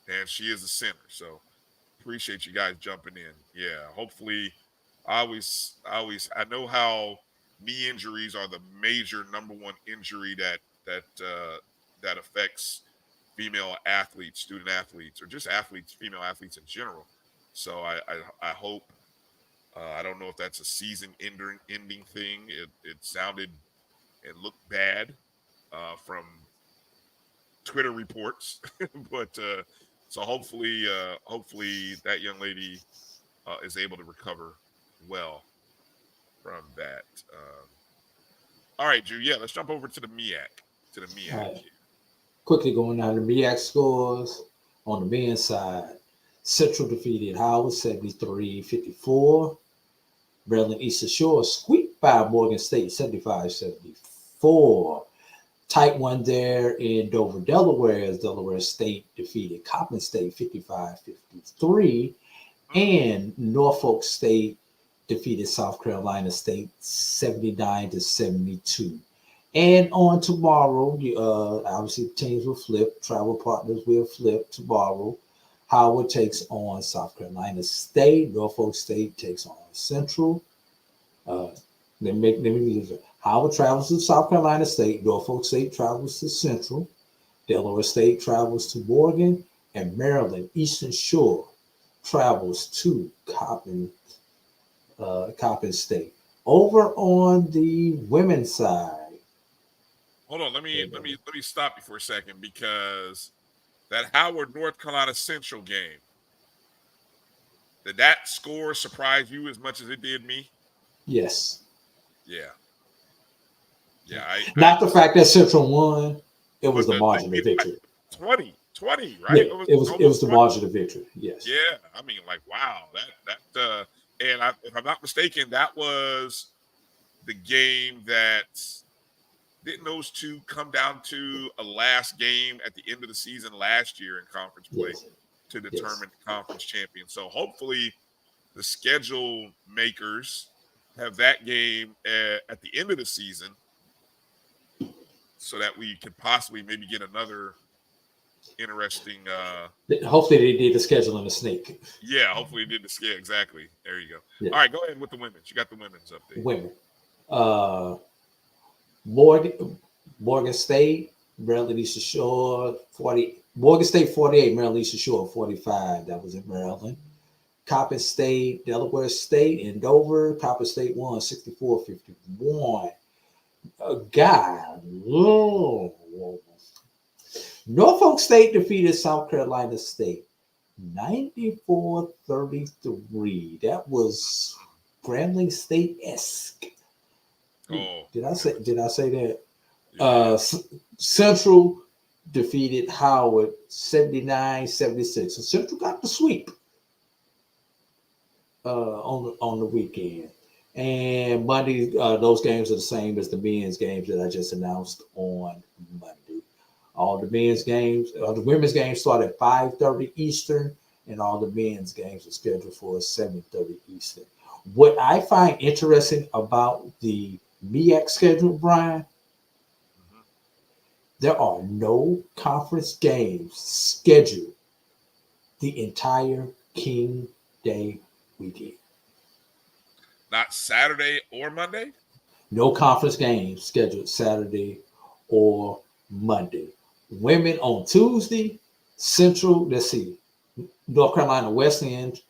Speaker 2: and she is a center. So appreciate you guys jumping in. Yeah. Hopefully I know how knee injuries are the major number one injury that affects female athletes, student athletes, or just athletes, female athletes in general. So I hope, I don't know if that's a season ending thing. It sounded and looked bad from Twitter reports, but so hopefully that young lady is able to recover well from that. All right, Drew. Yeah, let's jump over to the MEAC.
Speaker 3: All right. Quickly going down the MEAC scores on the men's side. Central defeated Howard 73-54. Maryland Eastern Shore squeaked by Morgan State 75-74. Tight one there in Dover, Delaware, as Delaware State defeated Coppin State 55-53. And Norfolk State defeated South Carolina State 79-72. And on tomorrow, obviously teams will flip. Travel partners will flip tomorrow. Howard takes on South Carolina State. Norfolk State takes on Central. Let me use it. Howard travels to South Carolina State. Norfolk State travels to Central. Delaware State travels to Morgan. And Maryland Eastern Shore travels to Coppin State. Over on the women's side.
Speaker 2: Hold on, let me stop you for a second, because that Howard North Carolina Central game, did that score surprise you as much as it did me?
Speaker 3: Yes.
Speaker 2: Yeah.
Speaker 3: Not the fact that Central won, it was the margin of victory.
Speaker 2: 20, right?
Speaker 3: Yeah, it was the margin of victory. Yes.
Speaker 2: Yeah, I mean, like, wow, that and if I'm not mistaken, that was the game that didn't those two come down to a last game at the end of the season last year in conference play to determine the conference champion. So hopefully the schedule makers have that game at the end of the season so that we could possibly maybe get another interesting
Speaker 3: hopefully they did the scheduling a snake.
Speaker 2: Yeah, hopefully they did the scale. Exactly. There you go.
Speaker 3: Yeah.
Speaker 2: All right, go ahead with the women's. You got the women's update.
Speaker 3: Women. Morgan State, Maryland Eastern Shore 40. Morgan State 48, Maryland Eastern Shore 45. That was in Maryland. Coppin State, Delaware State, and Dover. Coppin State won 64-51. Norfolk State defeated South Carolina State 94-33. That was Grambling State-esque.
Speaker 2: Oh,
Speaker 3: did I say that? Yeah. Central defeated Howard 79-76. So Central got the sweep on the weekend. And Monday, those games are the same as the men's games that I just announced on Monday. All the men's games, the women's games start at 5:30 Eastern, and all the men's games are scheduled for 7:30 Eastern. What I find interesting about the MEAC schedule, Brian, there are no conference games scheduled the entire King Day weekend.
Speaker 2: Not Saturday or Monday?
Speaker 3: No conference games scheduled Saturday or Monday. Women on Tuesday, Central, let's see, North Carolina West End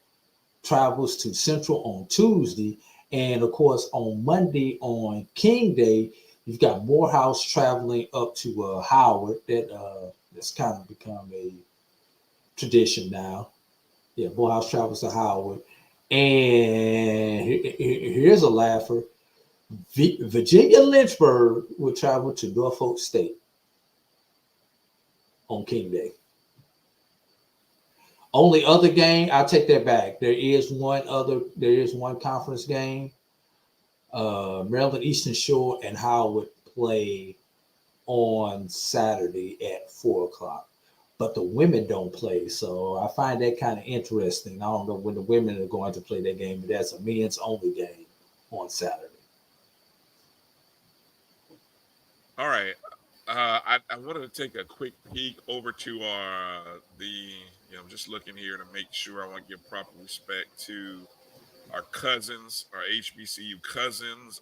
Speaker 3: travels to Central on Tuesday. And of course, on Monday, on King Day, you've got Morehouse traveling up to Howard. That's kind of become a tradition now. Yeah, Morehouse travels to Howard. And here's a laugher. Virginia Lynchburg will travel to Norfolk State on King Day. Only other game, I'll take that back. There is one conference game. Maryland Eastern Shore and Howard play on Saturday at 4:00. But the women don't play. So I find that kind of interesting. I don't know when the women are going to play that game, but that's a men's only game on Saturday.
Speaker 2: All right. I wanted to take a quick peek over to I'm just looking here to make sure I want to give proper respect to our cousins, our HBCU cousins.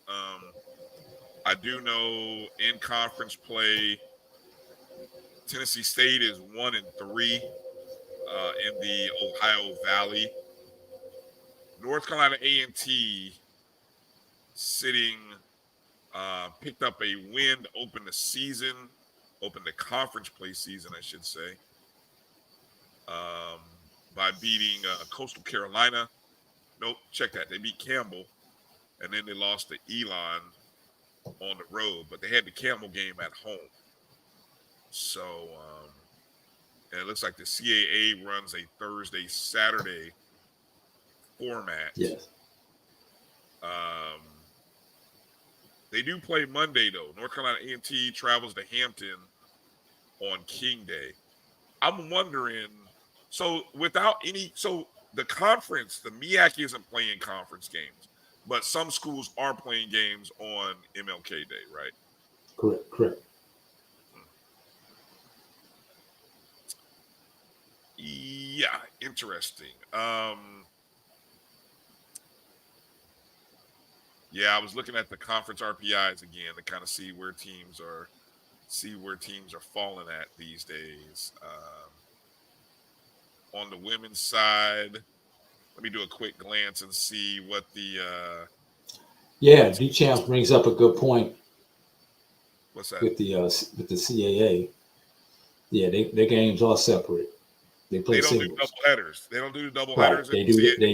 Speaker 2: I do know in conference play, Tennessee State is 1-3 in the Ohio Valley. North Carolina A&T sitting picked up a win to open the conference play season, I should say, by beating Coastal Carolina. Nope, check that. They beat Campbell, and then they lost to Elon on the road, but they had the Camel game at home. So and it looks like the CAA runs a Thursday, Saturday format.
Speaker 3: Yes.
Speaker 2: They do play Monday though. North Carolina A&T travels to Hampton on King Day. I'm wondering, so the conference, the MEAC isn't playing conference games, but some schools are playing games on MLK Day, right?
Speaker 3: Correct.
Speaker 2: Yeah, interesting. Yeah, I was looking at the conference RPIs again to kind of see where teams are falling at these days. On the women's side, let me do a quick glance and see what the
Speaker 3: D-Champs brings up a good point.
Speaker 2: What's that?
Speaker 3: With the CAA. Yeah, their games are separate. They play
Speaker 2: don't
Speaker 3: singles.
Speaker 2: do double headers. They don't do double
Speaker 3: Right.
Speaker 2: headers.
Speaker 3: They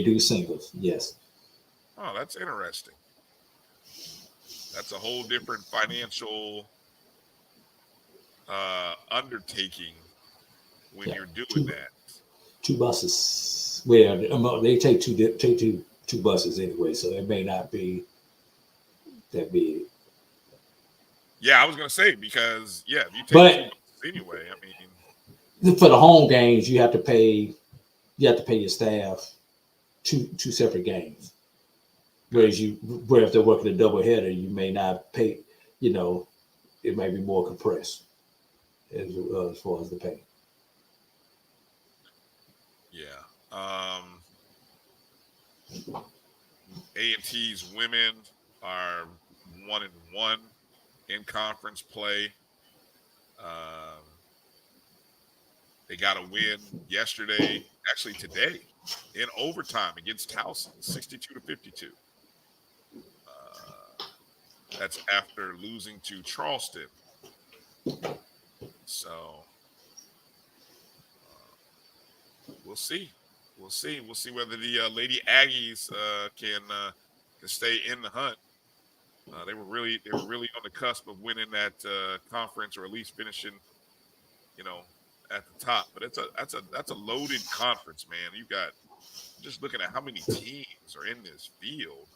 Speaker 3: do singles. Yes.
Speaker 2: Oh, that's interesting. That's a whole different financial undertaking when you're doing that. 2
Speaker 3: buses. Well, they take two buses anyway, so it may not be that big.
Speaker 2: Yeah, I was gonna say because if you take 2 buses anyway, I mean,
Speaker 3: for the home games, you have to pay your staff two separate games. Whereas if they're working a double header, you may not pay. It may be more compressed as far as the pay.
Speaker 2: Yeah. A&T's women are 1-1 in conference play. They got a win yesterday, actually today, in overtime against Towson, 62-52. That's after losing to Charleston. So we'll see. We'll see whether the Lady Aggies can stay in the hunt. They were really on the cusp of winning that conference, or at least finishing, at the top. But that's a loaded conference, man. You got, just looking at how many teams are in this field.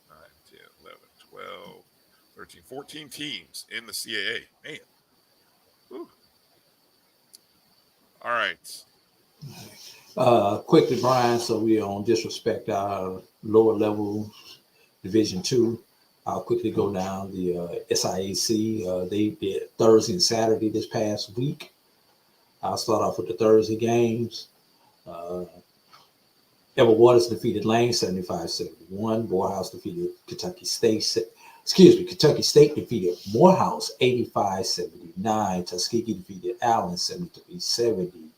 Speaker 2: 9, 10, 11, 12, 13, 14 teams in the CAA. Man. Whew. All right.
Speaker 3: Quickly, Brian, so we don't disrespect our lower level Division II. I'll quickly go down the SIAC. They did Thursday and Saturday this past week. I'll start off with the Thursday games. Edward Waters defeated Lane 75-71. Morehouse defeated Kentucky State. Kentucky State defeated Morehouse 85-79. Tuskegee defeated Allen 73-70.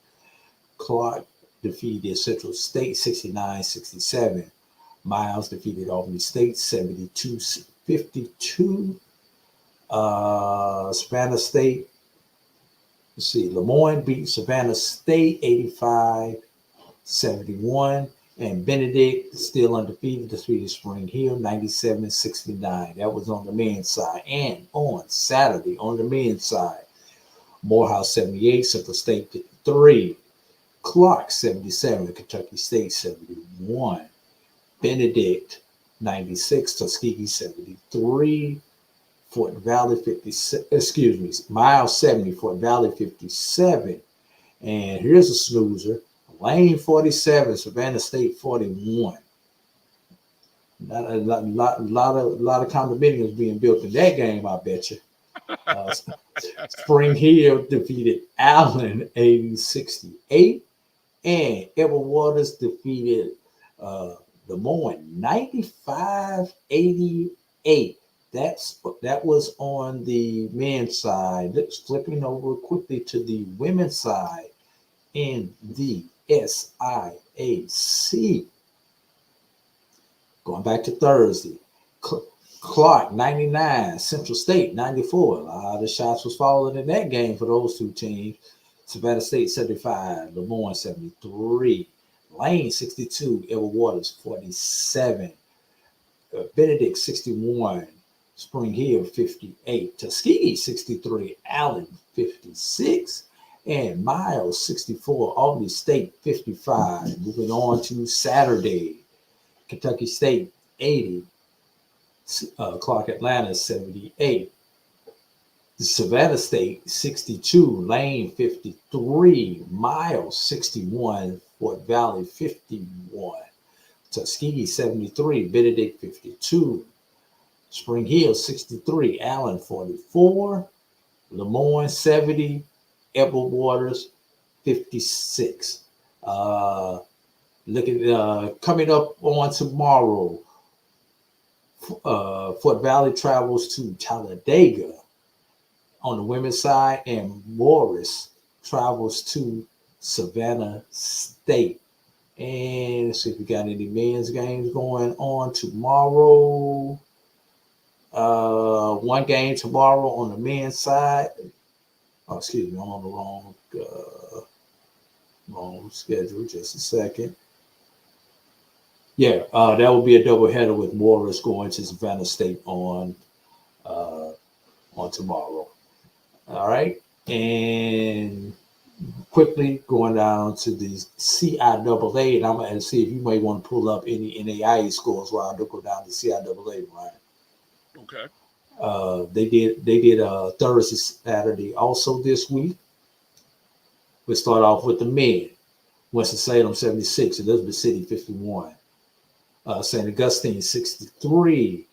Speaker 3: Clark defeated Central State 69-67. Miles defeated Albany State 72-52. Savannah State. Lemoyne beat Savannah State 85-71. And Benedict, still undefeated, defeated Spring Hill 97-69. That was on the men's side. And on Saturday, on the men's side, Morehouse 78, Central State 53. Clark 77, Kentucky State 71. Benedict 96, Tuskegee 73. Fort Valley 56, Miles 70, Fort Valley 57. And here's a snoozer. Lane 47, Savannah State 41. A lot of condominiums being built in that game, I bet you. Spring Hill defeated Allen 80-68, and Edward Waters defeated Lemoyne 95-88. That was on the men's side. Let's flipping over quickly to the women's side in the SIAC. Going back to Thursday, Clark 99, Central State 94. A lot of shots was falling in that game for those two teams. Savannah State 75, Lemoyne 73, Lane 62, Edward Waters 47. Benedict 61, Spring Hill 58, Tuskegee 63, Allen 56, and Miles 64, Albany State 55. Moving on to Saturday, Kentucky State 80, Clark Atlanta 78, Savannah State 62, Lane 53, Miles 61, Fort Valley 51, Tuskegee 73, Benedict 52, Spring Hill 63, Allen 44, Lemoyne 70, Edward Waters 56. Look at coming up on tomorrow. Fort Valley travels to Talladega on the women's side, and Morris travels to Savannah State. And let's see if we got any men's games going on tomorrow. One game tomorrow on the men's side. Oh, excuse me, I'm on the wrong schedule. Just a second. Yeah, that will be a doubleheader with Morris going to Savannah State on tomorrow. All right, and quickly going down to the CIAA, and I'm going to see if you may want to pull up any NAIA scores while I go down to CIAA, Brian.
Speaker 2: Okay.
Speaker 3: They did Thursday, Saturday also this week. We'll start off with the men. Winston-Salem 76, Elizabeth City 51, St. Augustine 63,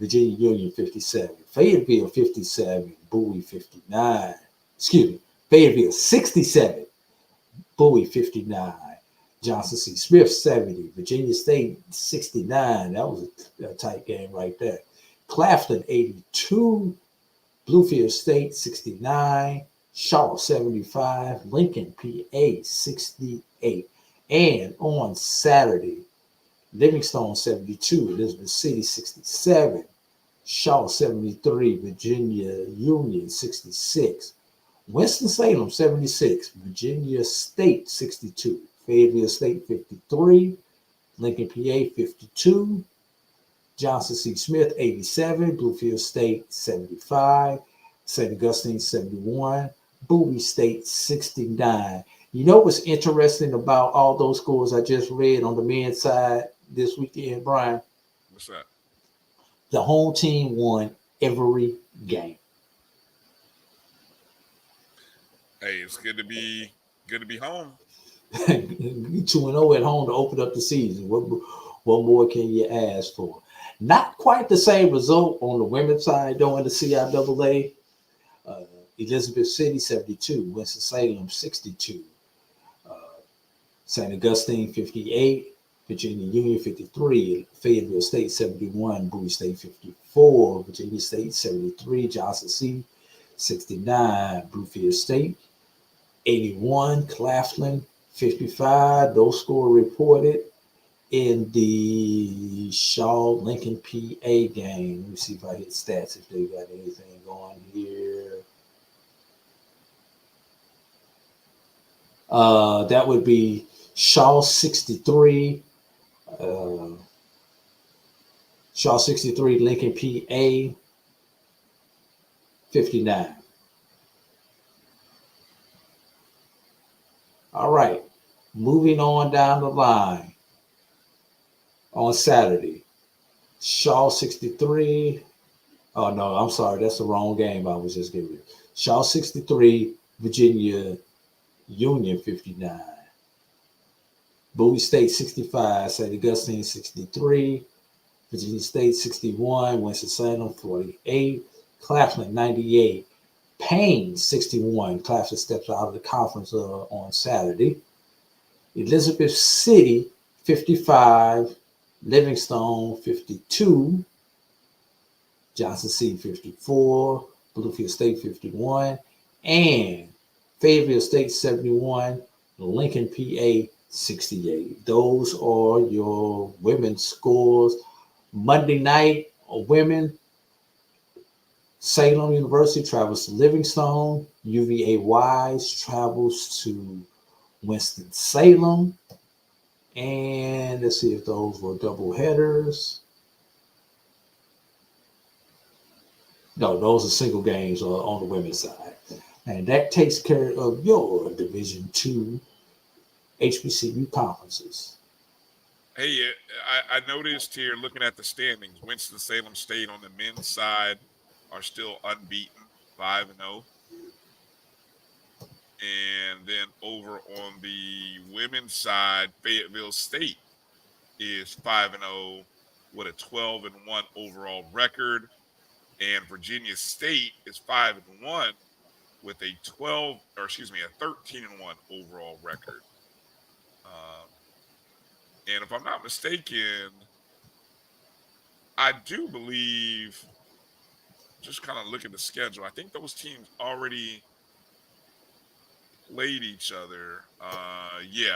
Speaker 3: Virginia Union 57, Fayetteville 57, Bowie 59. Excuse me, Fayetteville 67, Bowie 59, Johnson C. Smith 70, Virginia State 69. That was a tight game right there. Claflin 82, Bluefield State 69, Shaw 75, Lincoln PA 68. And on Saturday, Livingstone 72, Elizabeth City 67, Shaw 73, Virginia Union 66, Winston-Salem 76, Virginia State 62, Fayetteville State 53, Lincoln PA 52, Johnson C. Smith 87, Bluefield State 75, St. Augustine 71, Bowie State 69. You know what's interesting about all those scores I just read on the men's side this weekend, Brian?
Speaker 2: What's that?
Speaker 3: The home team won every game.
Speaker 2: Hey, it's good to be home.
Speaker 3: 2-0 at home to open up the season. What more can you ask for? Not quite the same result on the women's side, though, in the CIAA. Elizabeth City 72, Winston-Salem 62, St. Augustine 58, Virginia Union 53, Fayetteville State 71, Bowie State 54, Virginia State 73, Johnson C 69, Bluefield State 81, Claflin 55. Those scores reported in the Shaw Lincoln PA game. Let me see if I hit stats, if they got anything going here. That would be Shaw 63, Lincoln PA 59. All right, moving on down the line. On Saturday, Shaw 63. Oh, no, I'm sorry. That's the wrong game I was just giving you. Shaw 63, Virginia Union 59. Bowie State 65, St. Augustine 63, Virginia State 61, Winston-Salem 48, Claflin 98, Payne 61. Claflin steps out of the conference on Saturday. Elizabeth City 55, Livingstone 52, Johnson C 54, Bluefield State 51, and Fayetteville State 71, Lincoln PA 68. Those are your women's scores. Monday night, women, Salem University travels to Livingstone. UVA-Wise travels to Winston-Salem. And let's see if those were double headers. No, those are single games on the women's side. And that takes care of your Division II HBCU conferences.
Speaker 2: Hey, I noticed here looking at the standings, Winston-Salem State on the men's side are still unbeaten, 5-0. And then over on the women's side, Fayetteville State is 5-0 with a 12-1 overall record. And Virginia State is 5-1 with a 13-1 overall record. And if I'm not mistaken, I do believe, just kind of look at the schedule, I think those teams already played each other.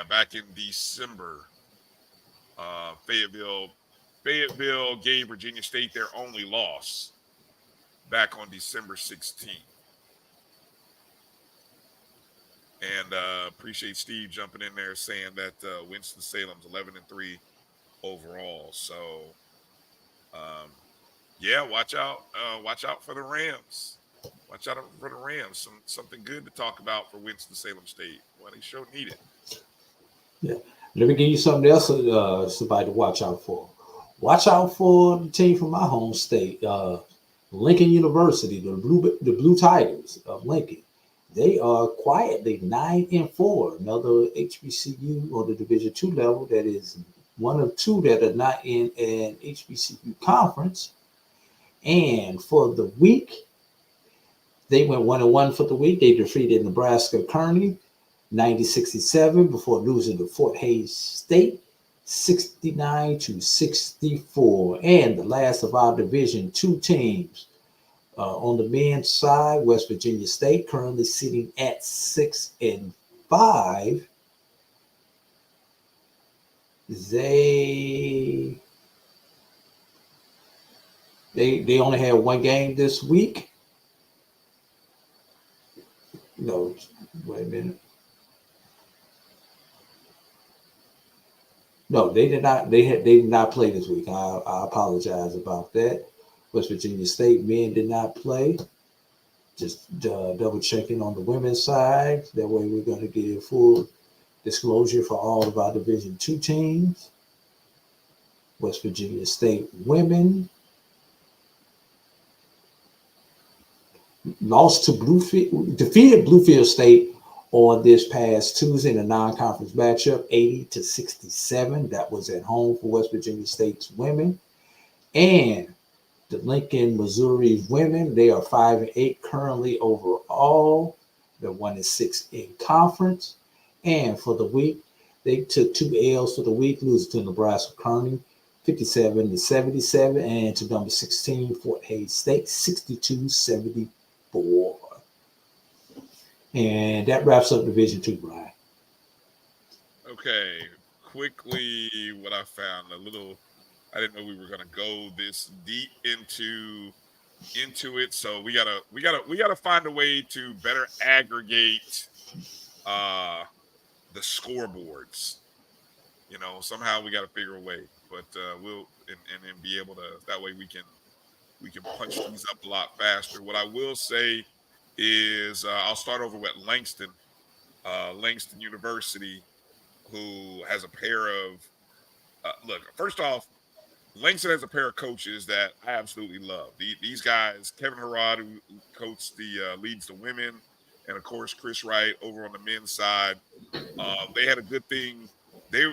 Speaker 2: Back in December. Fayetteville gave Virginia State their only loss back on December 16th. And appreciate Steve jumping in there saying that Winston-Salem's 11-3 overall. So, watch out for the Rams. Watch out for the Rams. Something good to talk about for Winston-Salem State. Well, they sure need it.
Speaker 3: Yeah. Let me give you something else, somebody to watch out for. Watch out for the team from my home state, Lincoln University, the Blue Tigers of Lincoln. They are quietly 9-4. Another HBCU on the Division II level that is one of two that are not in an HBCU conference. And for the week, they went 1-1 for the week. They defeated Nebraska Kearney 90-67 before losing to Fort Hays State 69-64. And the last of our Division II teams on the men's side, West Virginia State currently sitting at 6-5. They only had one game this week. No, wait a minute. No, they did not. They did not play this week. I apologize about that. West Virginia State men did not play. Just double checking on the women's side. That way, we're going to give full disclosure for all of our Division II teams. West Virginia State women defeated Bluefield State on this past Tuesday in a non-conference matchup, 80-67. That was at home for West Virginia State's women. And the Lincoln, Missouri women, they are 5-8 currently overall. They're 1-6 in conference. And for the week, they took 2 L's for the week, losing to Nebraska Kearney 57-77, and to number 16, Fort Hays State 62-74. And that wraps up Division II, Brian.
Speaker 2: Okay, quickly, what I found I didn't know we were going to go this deep into it, so we gotta find a way to better aggregate the scoreboards. Somehow we got to figure a way, but we'll and then be able to. That way we can punch these up a lot faster. What I will say is I'll start over with Langston University, who has a pair of first off, Langston has a pair of coaches that I absolutely love. These guys, Kevin Harrod, who coached leads the women, and of course Chris Wright over on the men's side. They had a good thing. They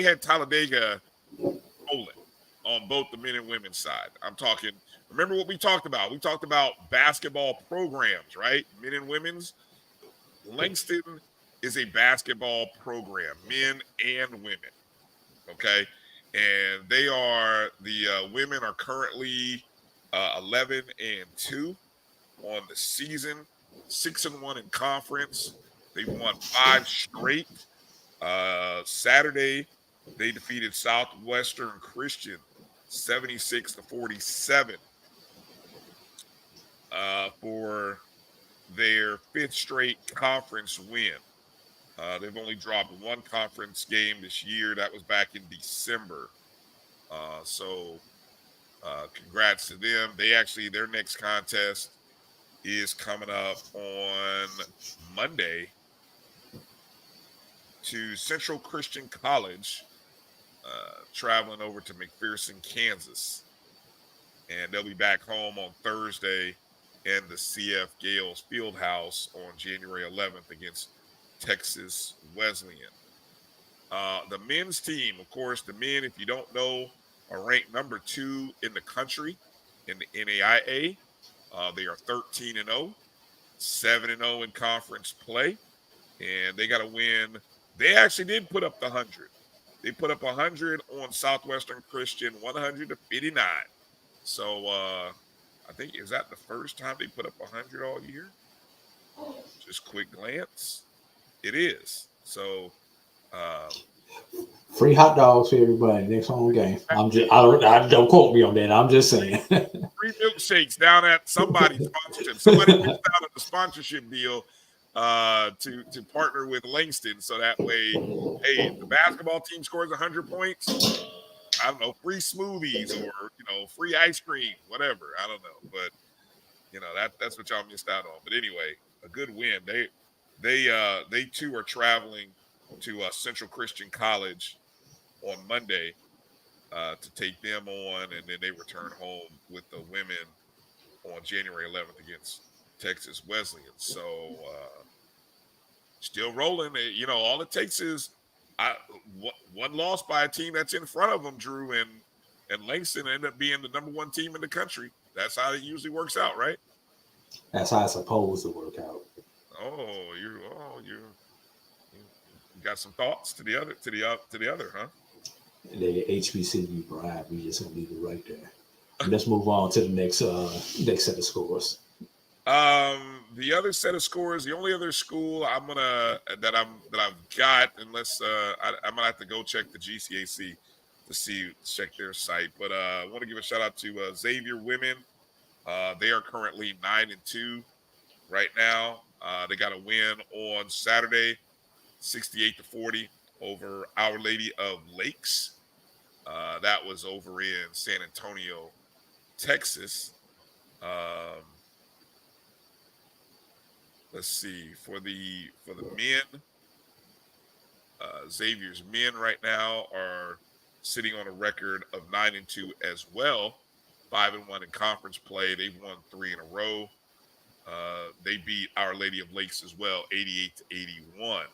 Speaker 2: had Talladega rolling on both the men and women's side. I'm talking. Remember what we talked about? We talked about basketball programs, right? Men and women's. Langston is a basketball program, men and women. Okay, and the women are currently 11-2 on the season, 6-1 in conference. They've won 5 straight. Saturday, they defeated Southwestern Christian 76-47 for their 5th straight conference win. They've only dropped 1 conference game this year. That was back in December. So Congrats to them. Their next contest is coming up on Monday to Central Christian College, traveling over to McPherson, Kansas. And they'll be back home on Thursday in the CF Gales Fieldhouse on January 11th against Texas Wesleyan. The men's team, of course, the men, if you don't know, are ranked number 2 in the country in the NAIA. They are 13-0, 7-0 in conference play, and they got to win. They actually did put up the 100. They put up 100 on Southwestern Christian, 100-59. So I think, is that the first time they put up 100 all year? Just quick glance. It is. So
Speaker 3: free hot dogs for everybody next home game. I don't quote me on that. I'm just saying.
Speaker 2: Free milkshakes down at somebody's sponsorship. Somebody reached out on the sponsorship deal to partner with Langston, so that way, hey, if the basketball team scores 100 points, I don't know, free smoothies or free ice cream, whatever. I don't know, but that's what y'all missed out on. But anyway, a good win. They too are traveling to Central Christian College on Monday to take them on, and then they return home with the women on January 11th against Texas Wesleyan. So still rolling. All it takes is one loss by a team that's in front of them, Drew, and Langston end up being the number 1 team in the country. That's how it usually works out, right?
Speaker 3: That's how it's supposed to work out.
Speaker 2: You got some thoughts to the other, huh?
Speaker 3: The HBCU bribe, we just gonna leave it right there. Let's move on to the next set of scores.
Speaker 2: The other set of scores, the only other school I've got, unless I'm gonna have to go check the GCAC to check their site. But I want to give a shout out to Xavier women. They are currently 9-2 right now. They got a win on Saturday, 68-40 over Our Lady of Lakes. That was over in San Antonio, Texas. Let's see, for the men, Xavier's men right now are sitting on a record of 9-2 as well, 5-1 in conference play. They've won 3 in a row. They beat Our Lady of Lakes as well, 88-81.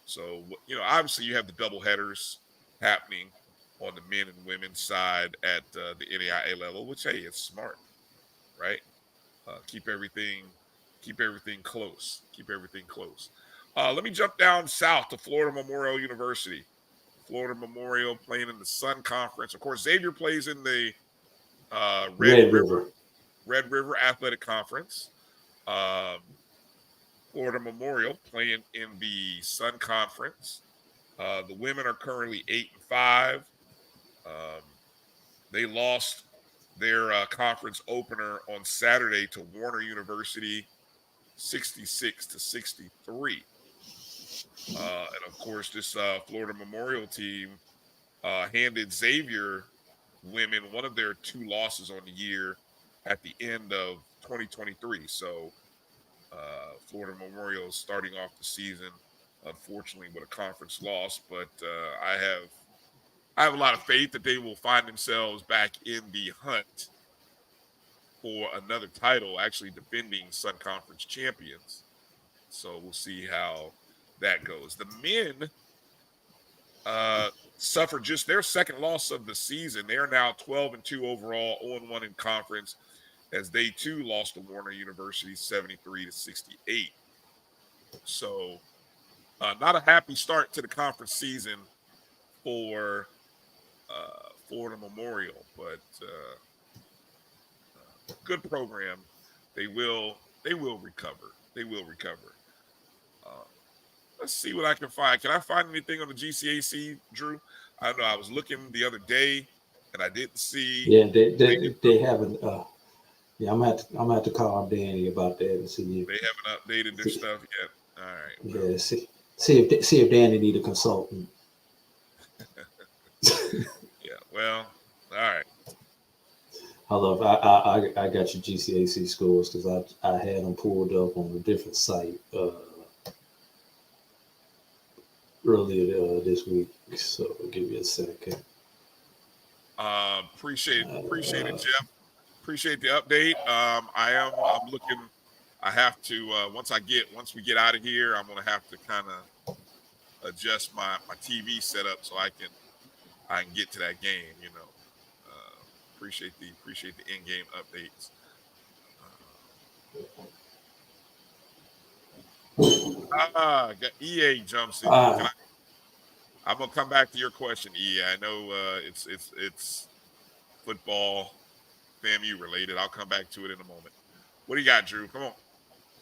Speaker 2: So, obviously you have the double headers happening on the men and women's side at the NAIA level, which, hey, it's smart, right? Keep everything close. Let me jump down south to Florida Memorial University. Florida Memorial playing in the Sun Conference. Of course, Xavier plays in the Red River Athletic Conference. Florida Memorial playing in the Sun Conference. The women are currently 8-5. They lost their conference opener on Saturday to Warner University, 66-63. And of course, this Florida Memorial team handed Xavier women one of their 2 losses on the year at the end of 2023. So Florida Memorial is starting off the season, unfortunately, with a conference loss. But I have a lot of faith that they will find themselves back in the hunt for another title, actually defending Sun Conference champions. So we'll see how that goes. The men suffered just their second loss of the season. They are now 12-2 overall, 0-1 in conference, as they too lost to Warner University 73-68. So not a happy start to the conference season for Florida Memorial, but good program. They will recover. Let's see what I can find. Can I find anything on the GCAC, Drew? I don't know. I was looking the other day and I didn't see.
Speaker 3: Yeah, they haven't. Yeah, I'm gonna have to call Danny about that and see if
Speaker 2: they haven't updated their stuff yet. All right. Well.
Speaker 3: Yeah, see if Danny need a consultant.
Speaker 2: Yeah. Well. All right.
Speaker 3: Hold up, I got your GCAC scores because I had them pulled up on a different site earlier this week. So give me a second.
Speaker 2: Appreciate it, Jeff. Appreciate the update. I'm looking. I have to once we get out of here, I'm gonna have to kind of adjust my TV setup so I can get to that game. Appreciate the in-game updates. Got EA jumps in. I'm gonna come back to your question, EA. I know it's football, FAMU related. I'll come back to it in a moment. What do you got, Drew? Come on.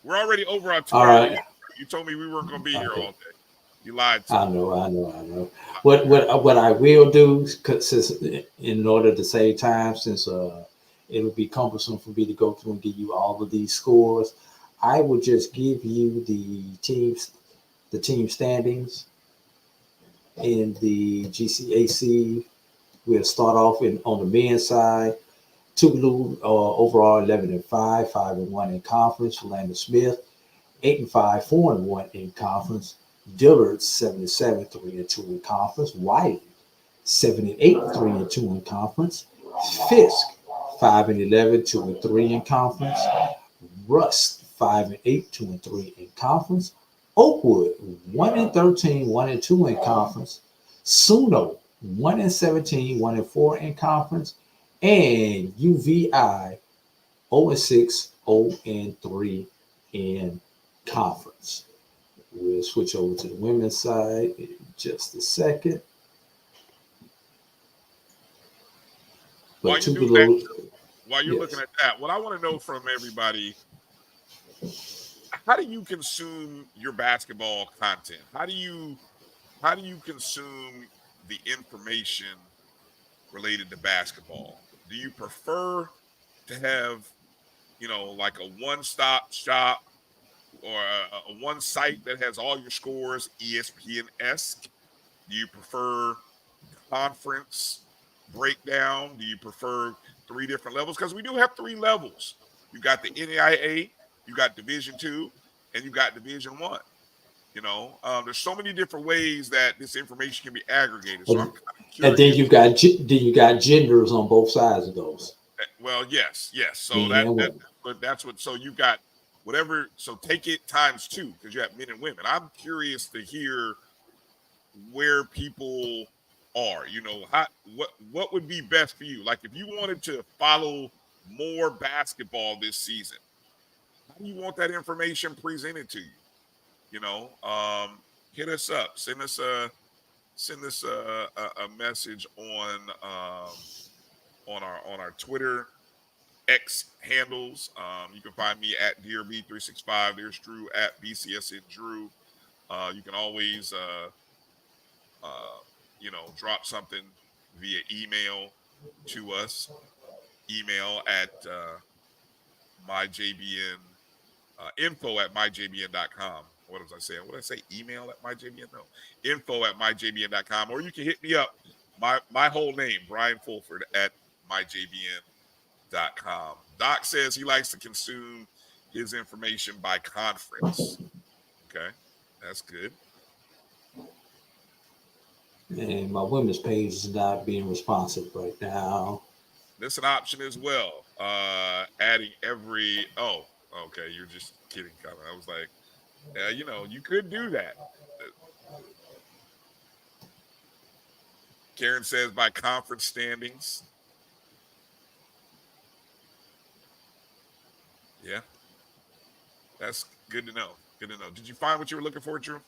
Speaker 2: We're already over on 2 hours.
Speaker 3: Right.
Speaker 2: You told me we weren't gonna be here all day. You lied to me.
Speaker 3: I know. What I will do, since in order to save time, since it would be cumbersome for me to go through and give you all of these scores, I will just give you the team standings in the GCAC. We'll start off on the men's side. Tougaloo overall 11-5, 5-1 in conference. Philander Smith 8-5, 4-1 in conference. Dillard 7-7, 3-2 in conference. Wiley 7-8, 3-2 in conference. Fisk 5-11, 2-3 in conference. Rust 5-8, 2-3 in conference. Oakwood 1-13, 1-2 in conference. Suno 1-17, 1-4 in conference. And UVI 0-6, 0-3 in conference. We'll switch over to the women's side in just a second.
Speaker 2: While you're looking at that, what I want to know from everybody, how do you consume your basketball content? How do you consume the information related to basketball? Do you prefer to have, like a one-stop shop or a one site that has all your scores, ESPN-esque? Do you prefer conference breakdown? Do you prefer 3 different levels? Because we do have 3 levels. You got the NAIA, you got Division II, and you got Division I. There's so many different ways that this information can be aggregated. So I'm kind of curious.
Speaker 3: And then you got genders on both sides of those.
Speaker 2: Well, yes. So that's what. So you got whatever. So take it times 2 because you have men and women. I'm curious to hear where people are. What would be best for you? Like if you wanted to follow more basketball this season, how do you want that information presented to you? Hit us up. Send us a message on our Twitter X handles. You can find me at DRB365. There's Drew at BCSN Drew. You can always drop something via email to us. Email at MyJBN info at MyJBN.com. What was I saying? What did I say? Email at MyJBN? No. Info at MyJBN.com. Or you can hit me up. My whole name, Brian Fulford at MyJBN.com. Doc says he likes to consume his information by conference. Okay. That's good.
Speaker 3: And my women's page is not being responsive right now.
Speaker 2: That's an option as well. Adding every. Oh, okay. You're just kidding, Colin. I was like, you could do that. Karen says by conference standings. Yeah. That's good to know. Good to know. Did you find what you were looking for, Drew?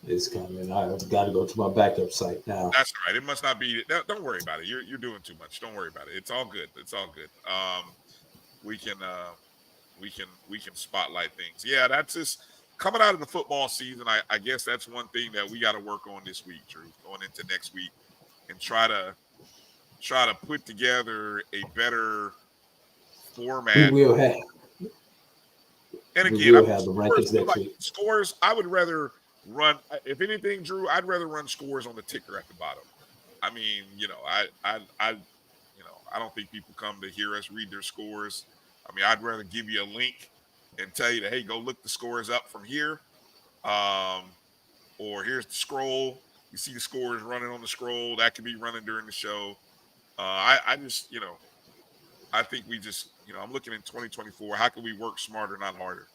Speaker 3: It's coming. I've got to go to my backup site now.
Speaker 2: That's all right. It must not be. Don't worry about it. You're doing too much. Don't worry about it. It's all good. It's all good. We can spotlight things. Yeah, that's just coming out of the football season. I guess that's one thing that we got to work on this week, Drew, going into next week, and try to put together a better format.
Speaker 3: We will have.
Speaker 2: And again,
Speaker 3: we will have the rankings next week.
Speaker 2: Scores. I would rather run. If anything, Drew, I'd rather run scores on the ticker at the bottom. I mean, I don't think people come to hear us read their scores. I mean, I'd rather give you a link and tell you that, hey, go look the scores up from here. Or here's the scroll. You see the scores running on the scroll. That can be running during the show. I just, I think we just, I'm looking in 2024. How can we work smarter, not harder?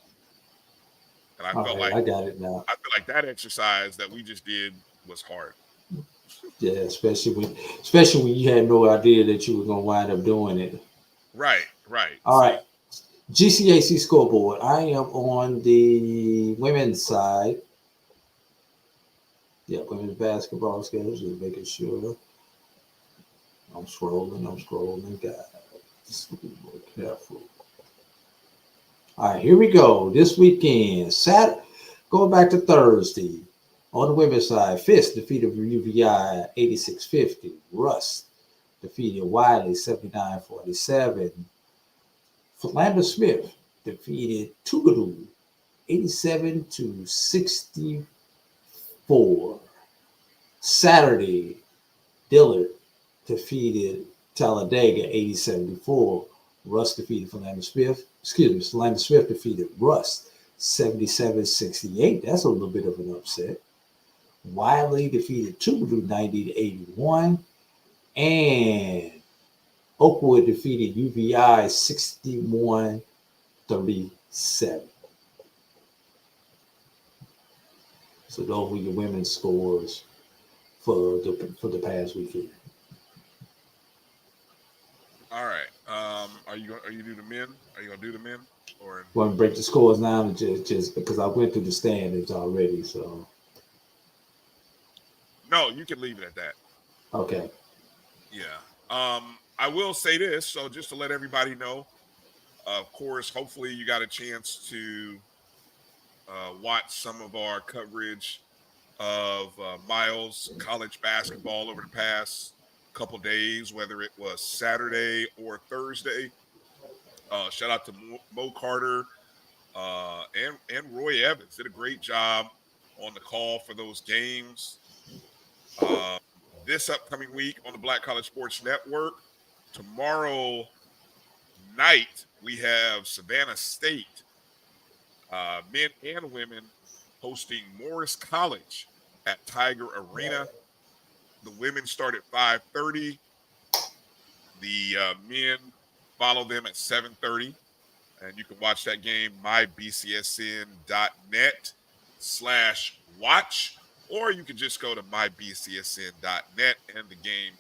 Speaker 2: And I
Speaker 3: All
Speaker 2: felt
Speaker 3: right,
Speaker 2: like
Speaker 3: I got it now.
Speaker 2: that exercise that we just did was hard.
Speaker 3: Yeah, especially when you had no idea that you were gonna wind up doing it.
Speaker 2: Right.
Speaker 3: All right. GCAC scoreboard. I am on the women's side. Yeah, women's basketball schedule. Just making sure. I'm scrolling. God, just be more careful. All right, here we go. This weekend, going back to Thursday. On the women's side, Fisk defeated UVI 86-50. Russ defeated Wiley 79-47. Philander Smith defeated Tougaloo 87-64. Saturday, Dillard defeated Talladega 80-74. Russ defeated Philander Smith. Philander Smith defeated Russ 77-68. That's a little bit of an upset. Wiley defeated Tougaloo 90-81. And Oakwood defeated UVI 61-37. So those were your women's scores for the past weekend.
Speaker 2: All right. Are you do the men? Are you gonna do the men? Or
Speaker 3: Want to break the scores down just because I went through the standards already. So
Speaker 2: no, you can leave it at that.
Speaker 3: Okay.
Speaker 2: Yeah. I will say this, so just to let everybody know, of course, hopefully you got a chance to watch some of our coverage of Miles college basketball over the past couple days, whether it was Saturday or Thursday. Shout out to Mo Carter and Roy Evans. Did a great job on the call for those games. This upcoming week on the Black College Sports Network, tomorrow night, we have Savannah State, men and women, hosting Morris College at Tiger Arena. The women start at 5:30. The men follow them at 7:30. And you can watch that game, mybcsn.net/watch. Or you can just go to mybcsn.net and the game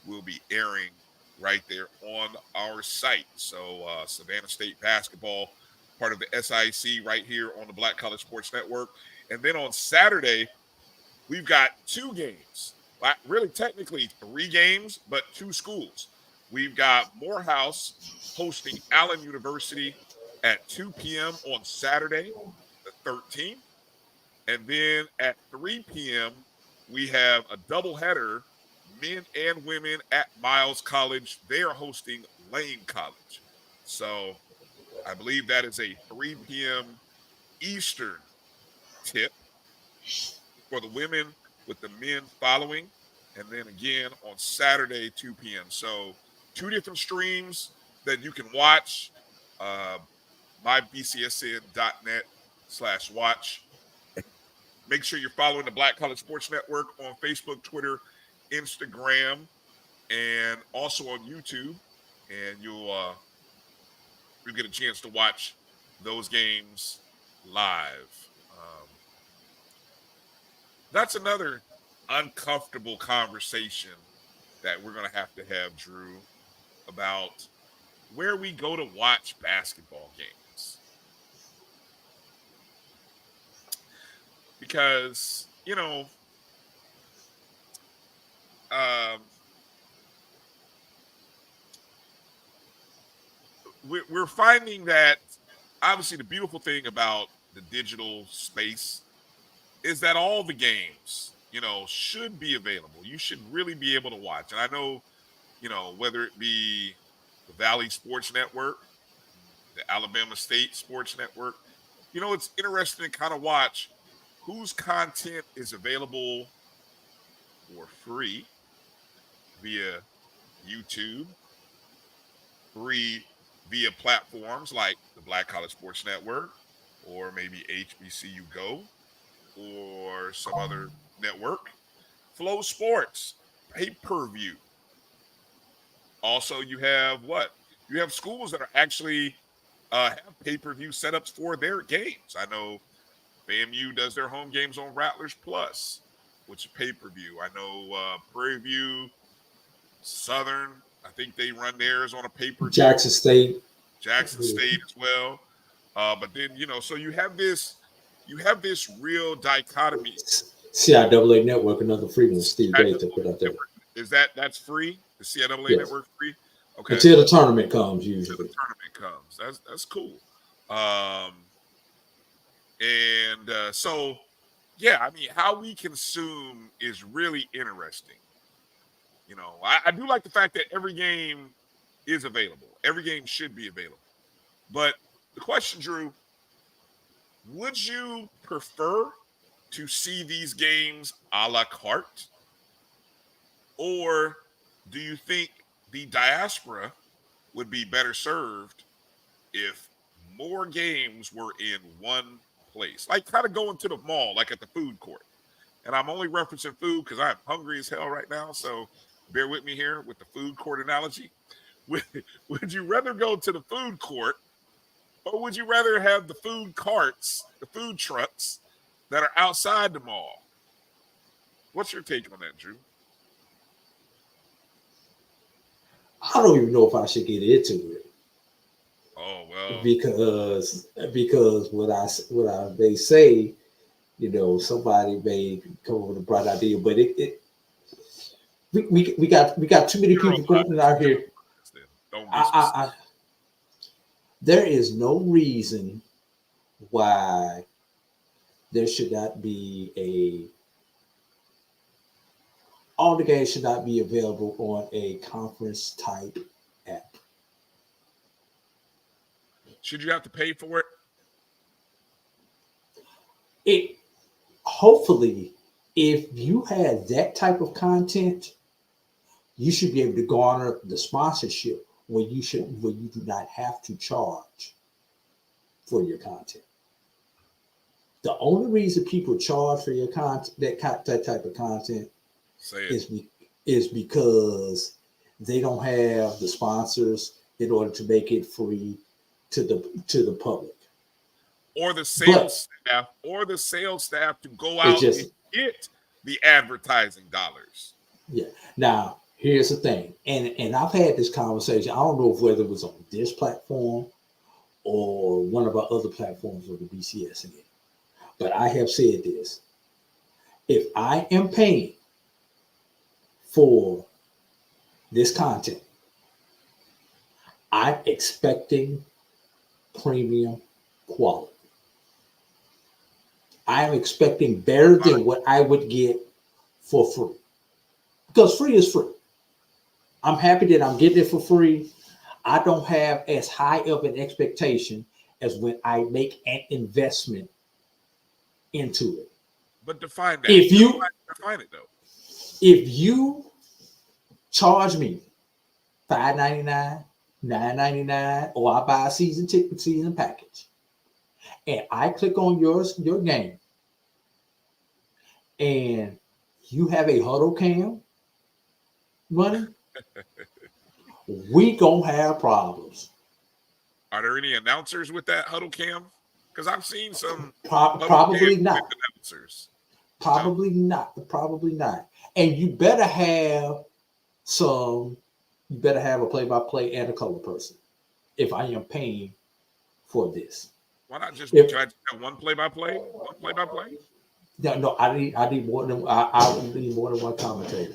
Speaker 2: will be airing right there on our site. So Savannah State basketball, part of the SIAC right here on the Black College Sports Network. And then on Saturday, we've got two games. Really, technically 3 games, but 2 schools. We've got Morehouse hosting Allen University at 2 p.m. on Saturday, the 13th. And then at 3 p.m., we have a doubleheader, men and women at Miles College. They are hosting Lane College. So I believe that is a 3 p.m. Eastern tip for the women, with the men following. And then again on Saturday, 2 p.m. So 2 different streams that you can watch. mybcsn.net/watch. Make sure you're following the Black College Sports Network on Facebook, Twitter, Instagram, and also on YouTube. And you'll get a chance to watch those games live. That's another uncomfortable conversation that we're going to have, Drew, about where we go to watch basketball games. Because, we're finding that obviously the beautiful thing about the digital space is that all the games, should be available. You should really be able to watch. And I know, whether it be the Valley Sports Network, the Alabama State Sports Network, it's interesting to kind of watch whose content is available for free via YouTube, free via platforms like the Black College Sports Network or maybe HBCU Go or some other network. Flow Sports, pay-per-view. Also, you have what? You have schools that are actually have pay-per-view setups for their games. I know FAMU does their home games on Rattlers Plus, which is pay-per-view. I know Prairie View, Southern, I think they run theirs on a pay-per-view.
Speaker 3: Jackson State
Speaker 2: as well. But then, so you have this real dichotomy.
Speaker 3: CIAA Network, another free one. Steve Gator put out there.
Speaker 2: That's free? The CIAA Network free? Okay.
Speaker 3: Until the tournament comes, usually.
Speaker 2: Until the tournament comes. That's cool. So, yeah, I mean, how we consume is really interesting. I do like the fact that every game is available. Every game should be available. But the question, Drew, would you prefer to see these games a la carte? Or do you think the diaspora would be better served if more games were in one place? Like kind of going to the mall, like at the food court. And I'm only referencing food because I'm hungry as hell right now. So bear with me here with the food court analogy. Would you rather go to the food court, or would you rather have the food carts, the food trucks that are outside the mall? What's your take on that, Drew?
Speaker 3: I don't even know if I should get into it.
Speaker 2: Oh well,
Speaker 3: because what they say, somebody may come up with a bright idea, but we got too many people going out here. There is no reason why there should not be all the games should not be available on a conference type app.
Speaker 2: Should you have to pay for
Speaker 3: it? Hopefully, if you had that type of content, you should be able to garner the sponsorship where you do not have to charge for your content. The only reason people charge for your content, that type of content, is because they don't have the sponsors in order to make it free to the public,
Speaker 2: or the sales staff to go out and get the advertising dollars.
Speaker 3: Yeah. Now, here's the thing, and I've had this conversation. I don't know whether it was on this platform or one of our other platforms of the BCSN, but I have said this: if I am paying for this content, I'm expecting premium quality. I'm expecting better than what I would get for free, because free is free. I'm happy that I'm getting it for free. I don't have as high of an expectation as when I make an investment into it.
Speaker 2: But define that. Define it though.
Speaker 3: If you charge me $5.99, $9.99, or I buy a season package, and I click on your game, and you have a huddle cam running, we gonna have problems.
Speaker 2: Are there any announcers with that huddle cam? Because I've seen some.
Speaker 3: Probably not.
Speaker 2: Announcers.
Speaker 3: Probably not. And you better have a play-by-play and a color person if I am paying for this.
Speaker 2: Why not just try to have one play-by-play? One play-by-play?
Speaker 3: No, I need more than I need more than one commentator.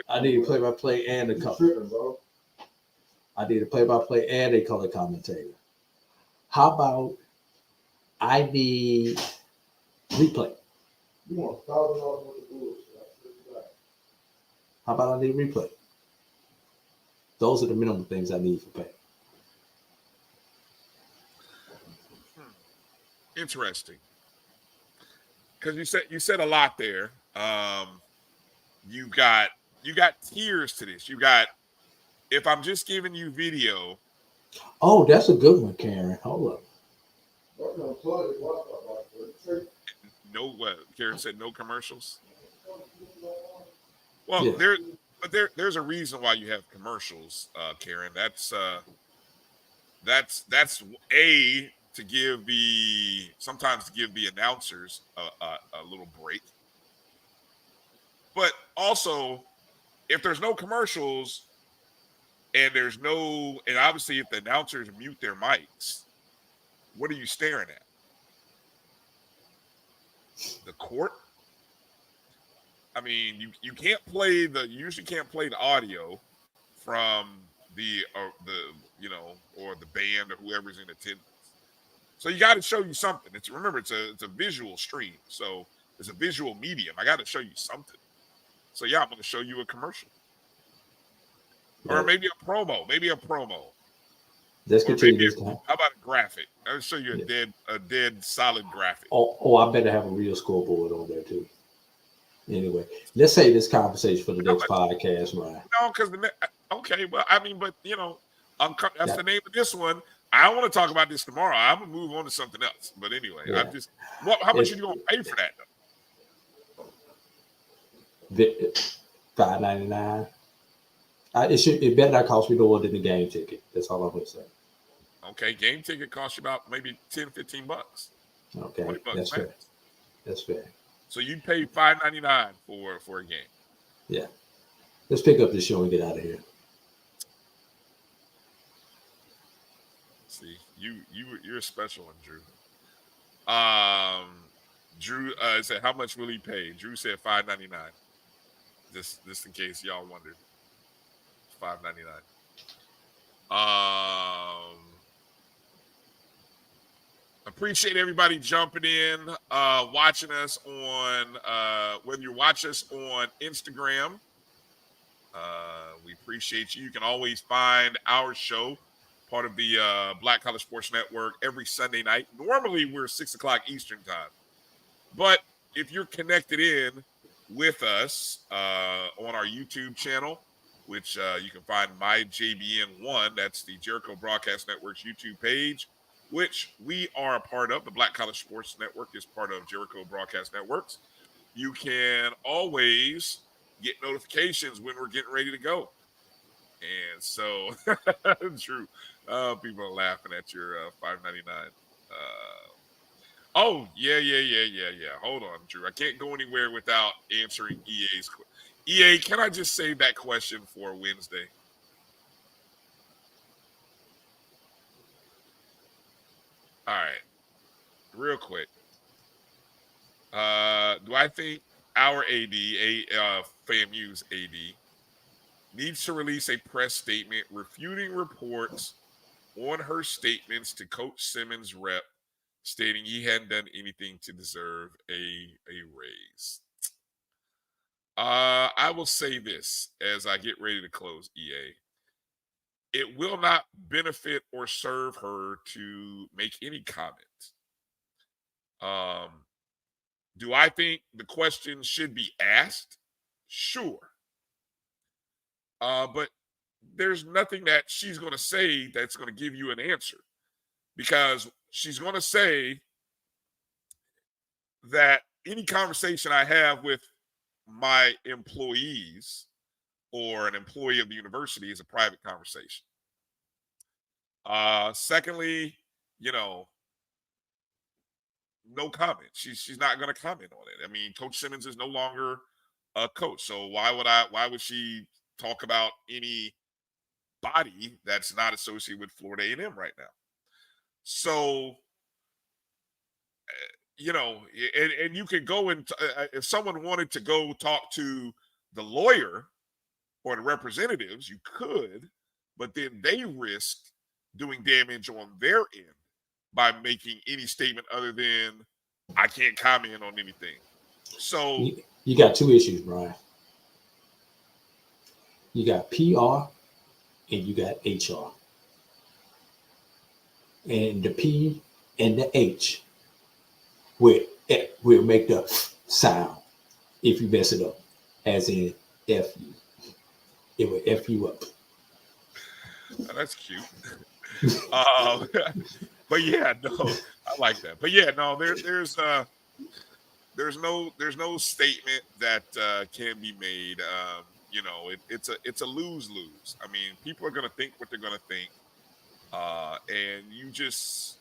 Speaker 3: I need a play-by-play and a color. I need a play-by-play and a color commentator. How about I need replay? How about I need replay? Those are the minimum things I need for pay.
Speaker 2: Interesting. Because you said a lot there. You've got you got tiers to this. You got, if I'm just giving you video.
Speaker 3: Oh, that's a good one, Karen. Hold up.
Speaker 2: No, what Karen said, no commercials. Well,
Speaker 3: Yeah.
Speaker 2: there's a reason why you have commercials, Karen. That's a to give sometimes to give the announcers a little break, but also if there's no commercials and obviously if the announcers mute their mics, what are you staring at? The court. I mean, you can't play you usually can't play the audio from the band or whoever's in attendance. So you got to show you something. Remember, it's a visual stream, so it's a visual medium. I got to show you something. So yeah, I'm going to show you a commercial, or maybe a promo.
Speaker 3: Let's continue this time.
Speaker 2: How about a graphic? I'll show you a dead solid graphic.
Speaker 3: Oh, I better have a real scoreboard on there too. Anyway, let's save this conversation for the next podcast, Ryan.
Speaker 2: No, because okay, well, I mean, but that's the name of this one. I don't want to talk about this tomorrow. I'm gonna move on to something else. But anyway, how much are you gonna pay for that though?
Speaker 3: $5.99. It better not cost me more than the game ticket. That's all I'm gonna say.
Speaker 2: Okay, game ticket costs you about maybe $10-15.
Speaker 3: Okay,
Speaker 2: $20
Speaker 3: that's fair. That's fair.
Speaker 2: So you pay $5.99 for a game.
Speaker 3: Yeah. Let's pick up this show and get out of here.
Speaker 2: See, you're a special one, Drew. Drew said, how much will he pay? Drew said $5.99. Just in case y'all wondered. $5.99. Appreciate everybody jumping in, watching us on whether you watch us on Instagram. We appreciate you. You can always find our show, part of the Black College Sports Network, every Sunday night. Normally we're 6:00 Eastern time, but if you're connected in with us on our YouTube channel, which you can find MyJBN 1, that's the Jericho Broadcast Network's YouTube page, which we are a part of. The Black College Sports Network is part of Jericho Broadcast Networks. You can always get notifications when we're getting ready to go. And so, Drew, people are laughing at your $5.99. Oh, yeah. Hold on, Drew. I can't go anywhere without answering EA's question. EA, can I just save that question for Wednesday? All right, real quick. Do I think our AD, FAMU's AD, needs to release a press statement refuting reports on her statements to Coach Simmons' rep, stating he hadn't done anything to deserve a raise? I will say this as I get ready to close, EA. It will not benefit or serve her to make any comment. Do I think the question should be asked? Sure. But there's nothing that she's going to say that's going to give you an answer, because she's going to say that any conversation I have with my employees or an employee of the university is a private conversation. Secondly, no comment. She's not going to comment on it. I mean, Coach Simmons is no longer a coach, so why would she talk about any body that's not associated with Florida A&M right now? So, and you could go and if someone wanted to go talk to the lawyer or the representatives, you could, but then they risk doing damage on their end by making any statement other than I can't comment on anything. So
Speaker 3: you got two issues, Brian. You got PR and you got HR. And the P and the H will make the sound if you mess it up, as in F you. It will F you up.
Speaker 2: Oh, that's cute. But yeah, no, I like that. But yeah, no, there's no statement that can be made. It's a lose-lose. I mean, people are gonna think what they're gonna think, and you just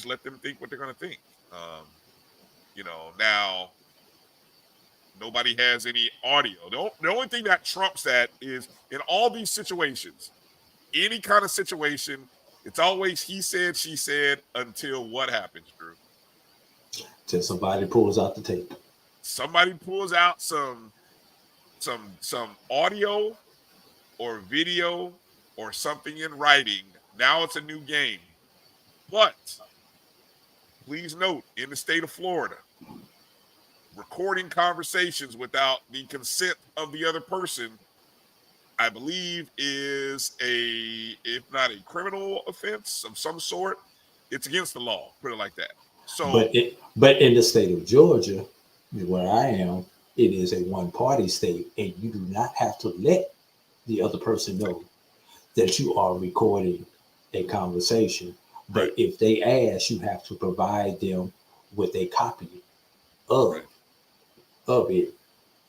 Speaker 2: let them think what they're gonna think. Now nobody has any audio. The only thing that trumps that is in all these situations, any kind of situation, it's always he said, she said until what happens, Drew?
Speaker 3: Till somebody pulls out the tape.
Speaker 2: Somebody pulls out some audio or video or something in writing. Now it's a new game. But please note, in the state of Florida, recording conversations without the consent of the other person, I believe, is if not a criminal offense of some sort, it's against the law. Put it like that. So,
Speaker 3: but in the state of Georgia, where I am, it is a one-party state, and you do not have to let the other person know that you are recording a conversation. But
Speaker 2: right.
Speaker 3: If they ask, you have to provide them with a copy of it,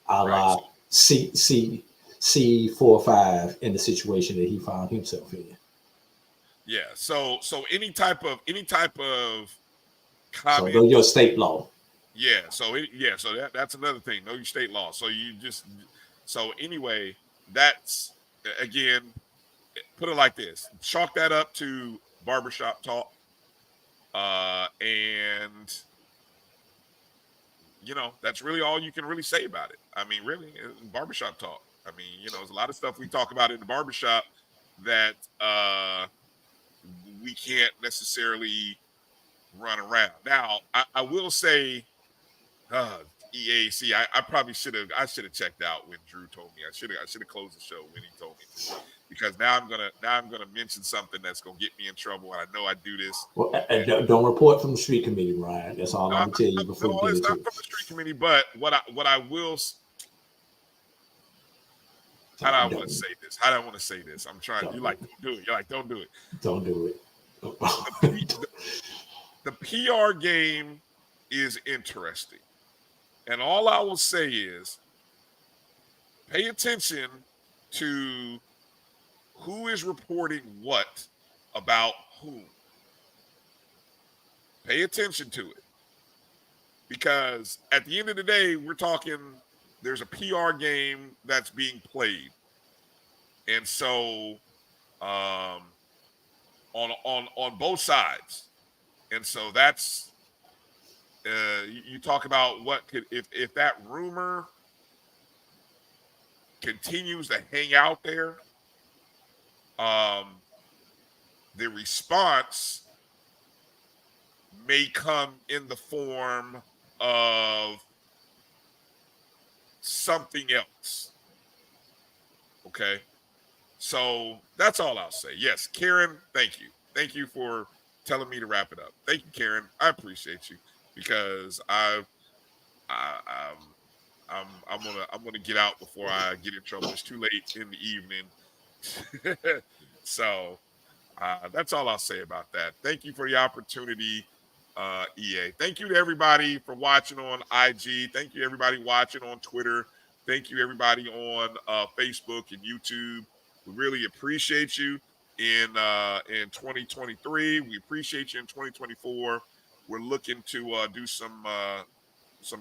Speaker 3: a la C4-5 in the situation that he found himself in.
Speaker 2: Yeah. So any type of comment.
Speaker 3: So know your state law.
Speaker 2: Yeah. So that's another thing. Know your state law. So anyway, that's again, put it like this: chalk that up to barbershop talk, and that's really all you can really say about it. I mean, really, barbershop talk. I mean, there's a lot of stuff we talk about in the barbershop that we can't necessarily run around. Now, I will say, EAC, I probably should have checked out when Drew told me. I should have closed the show when he told me, because now I'm gonna mention something that's gonna get me in trouble, and I know I do this.
Speaker 3: Well, don't report from the street committee, Ryan. That's all I'm gonna tell you before you get
Speaker 2: it's
Speaker 3: into
Speaker 2: not
Speaker 3: it.
Speaker 2: from the street committee, but what I will. How do I want to say this? I'm trying. You're like, don't do it. You're like, don't do it.
Speaker 3: Don't do it.
Speaker 2: The PR game is interesting. And all I will say is pay attention to who is reporting what about whom. Pay attention to it. Because at the end of the day, we're talking, there's a PR game that's being played. And so on both sides. And so that's you talk about what could, if that rumor continues to hang out there, the response may come in the form of something else. Okay. So that's all I'll say. Yes, Karen, thank you. Thank you for telling me to wrap it up. Thank you, Karen. I appreciate you, because I'm gonna get out before I get in trouble. It's too late in the evening. So that's all I'll say about that. Thank you for the opportunity, EA. Thank you to everybody for watching on IG. Thank you everybody watching on Twitter. Thank you everybody on Facebook and YouTube. We really appreciate you in 2023. We appreciate you in 2024. We're looking to do some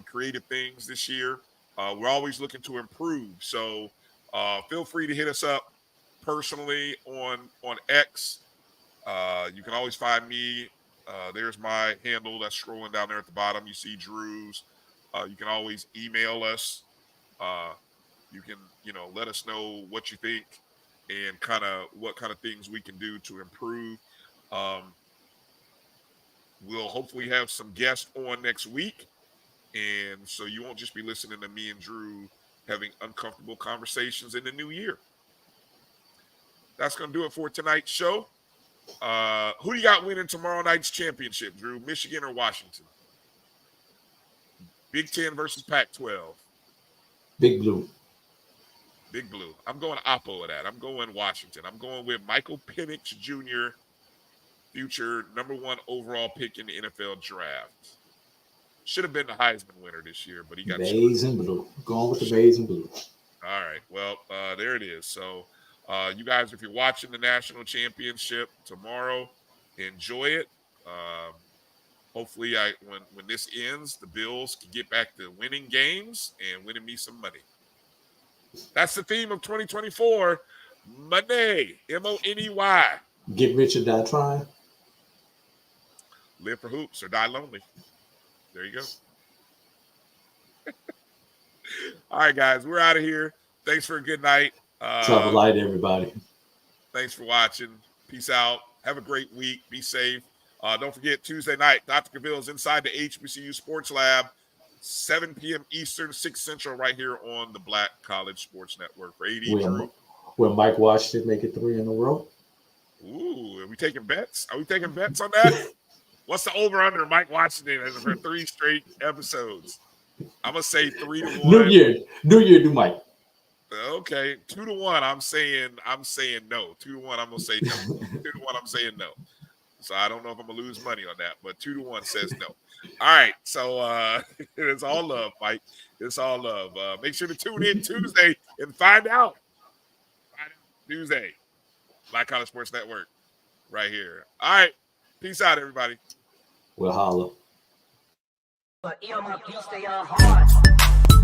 Speaker 2: creative things this year. We're always looking to improve. So feel free to hit us up personally on X. You can always find me. There's my handle that's scrolling down there at the bottom. You see Drew's. You can always email us. You can, let us know what you think and what kind of things we can do to improve. We'll hopefully have some guests on next week. And so you won't just be listening to me and Drew having uncomfortable conversations in the new year. That's going to do it for tonight's show. Who do you got winning tomorrow night's championship, Drew? Michigan or Washington? Big Ten versus Pac-12.
Speaker 3: Big Blue.
Speaker 2: Big Blue. I'm going Oppo of that. I'm going Washington. I'm going with Michael Penix Jr., future #1 overall pick in the NFL draft. Should have been the Heisman winner this year, but he got
Speaker 3: Maize and blue. Going with the maize and blue.
Speaker 2: All right. Well, there it is. So, you guys, if you're watching the national championship tomorrow, enjoy it. Hopefully, when this ends, the Bills can get back to winning games and winning me some money. That's the theme of 2024. Money. MONEY.
Speaker 3: Get rich or die trying.
Speaker 2: Live for hoops or die lonely. There you go. All right, guys, we're out of here. Thanks for a good night.
Speaker 3: Travel light, everybody.
Speaker 2: Thanks for watching. Peace out. Have a great week. Be safe. Don't forget, Tuesday night, Dr. Cavill's inside the HBCU Sports Lab, 7 p.m. Eastern, 6 Central, right here on the Black College Sports Network. For AD Drew.
Speaker 3: Will Mike Washington make it 3 in a row?
Speaker 2: Ooh, are we taking bets? Are we taking bets on that? What's the over-under Mike Washington for 3 straight episodes? I'm going to say 3-1.
Speaker 3: New Year, do Mike.
Speaker 2: Okay, 2-1. I'm saying no. 2-1. I'm gonna say no. 2-1. I'm saying no. So I don't know if I'm gonna lose money on that, but 2-1 says no. All right. So it's all love, Mike. It's all love. Make sure to tune in Tuesday and find out. Tuesday, Black College Sports Network, right here. All right. Peace out, everybody.
Speaker 3: We'll holler.
Speaker 1: But you stay hard.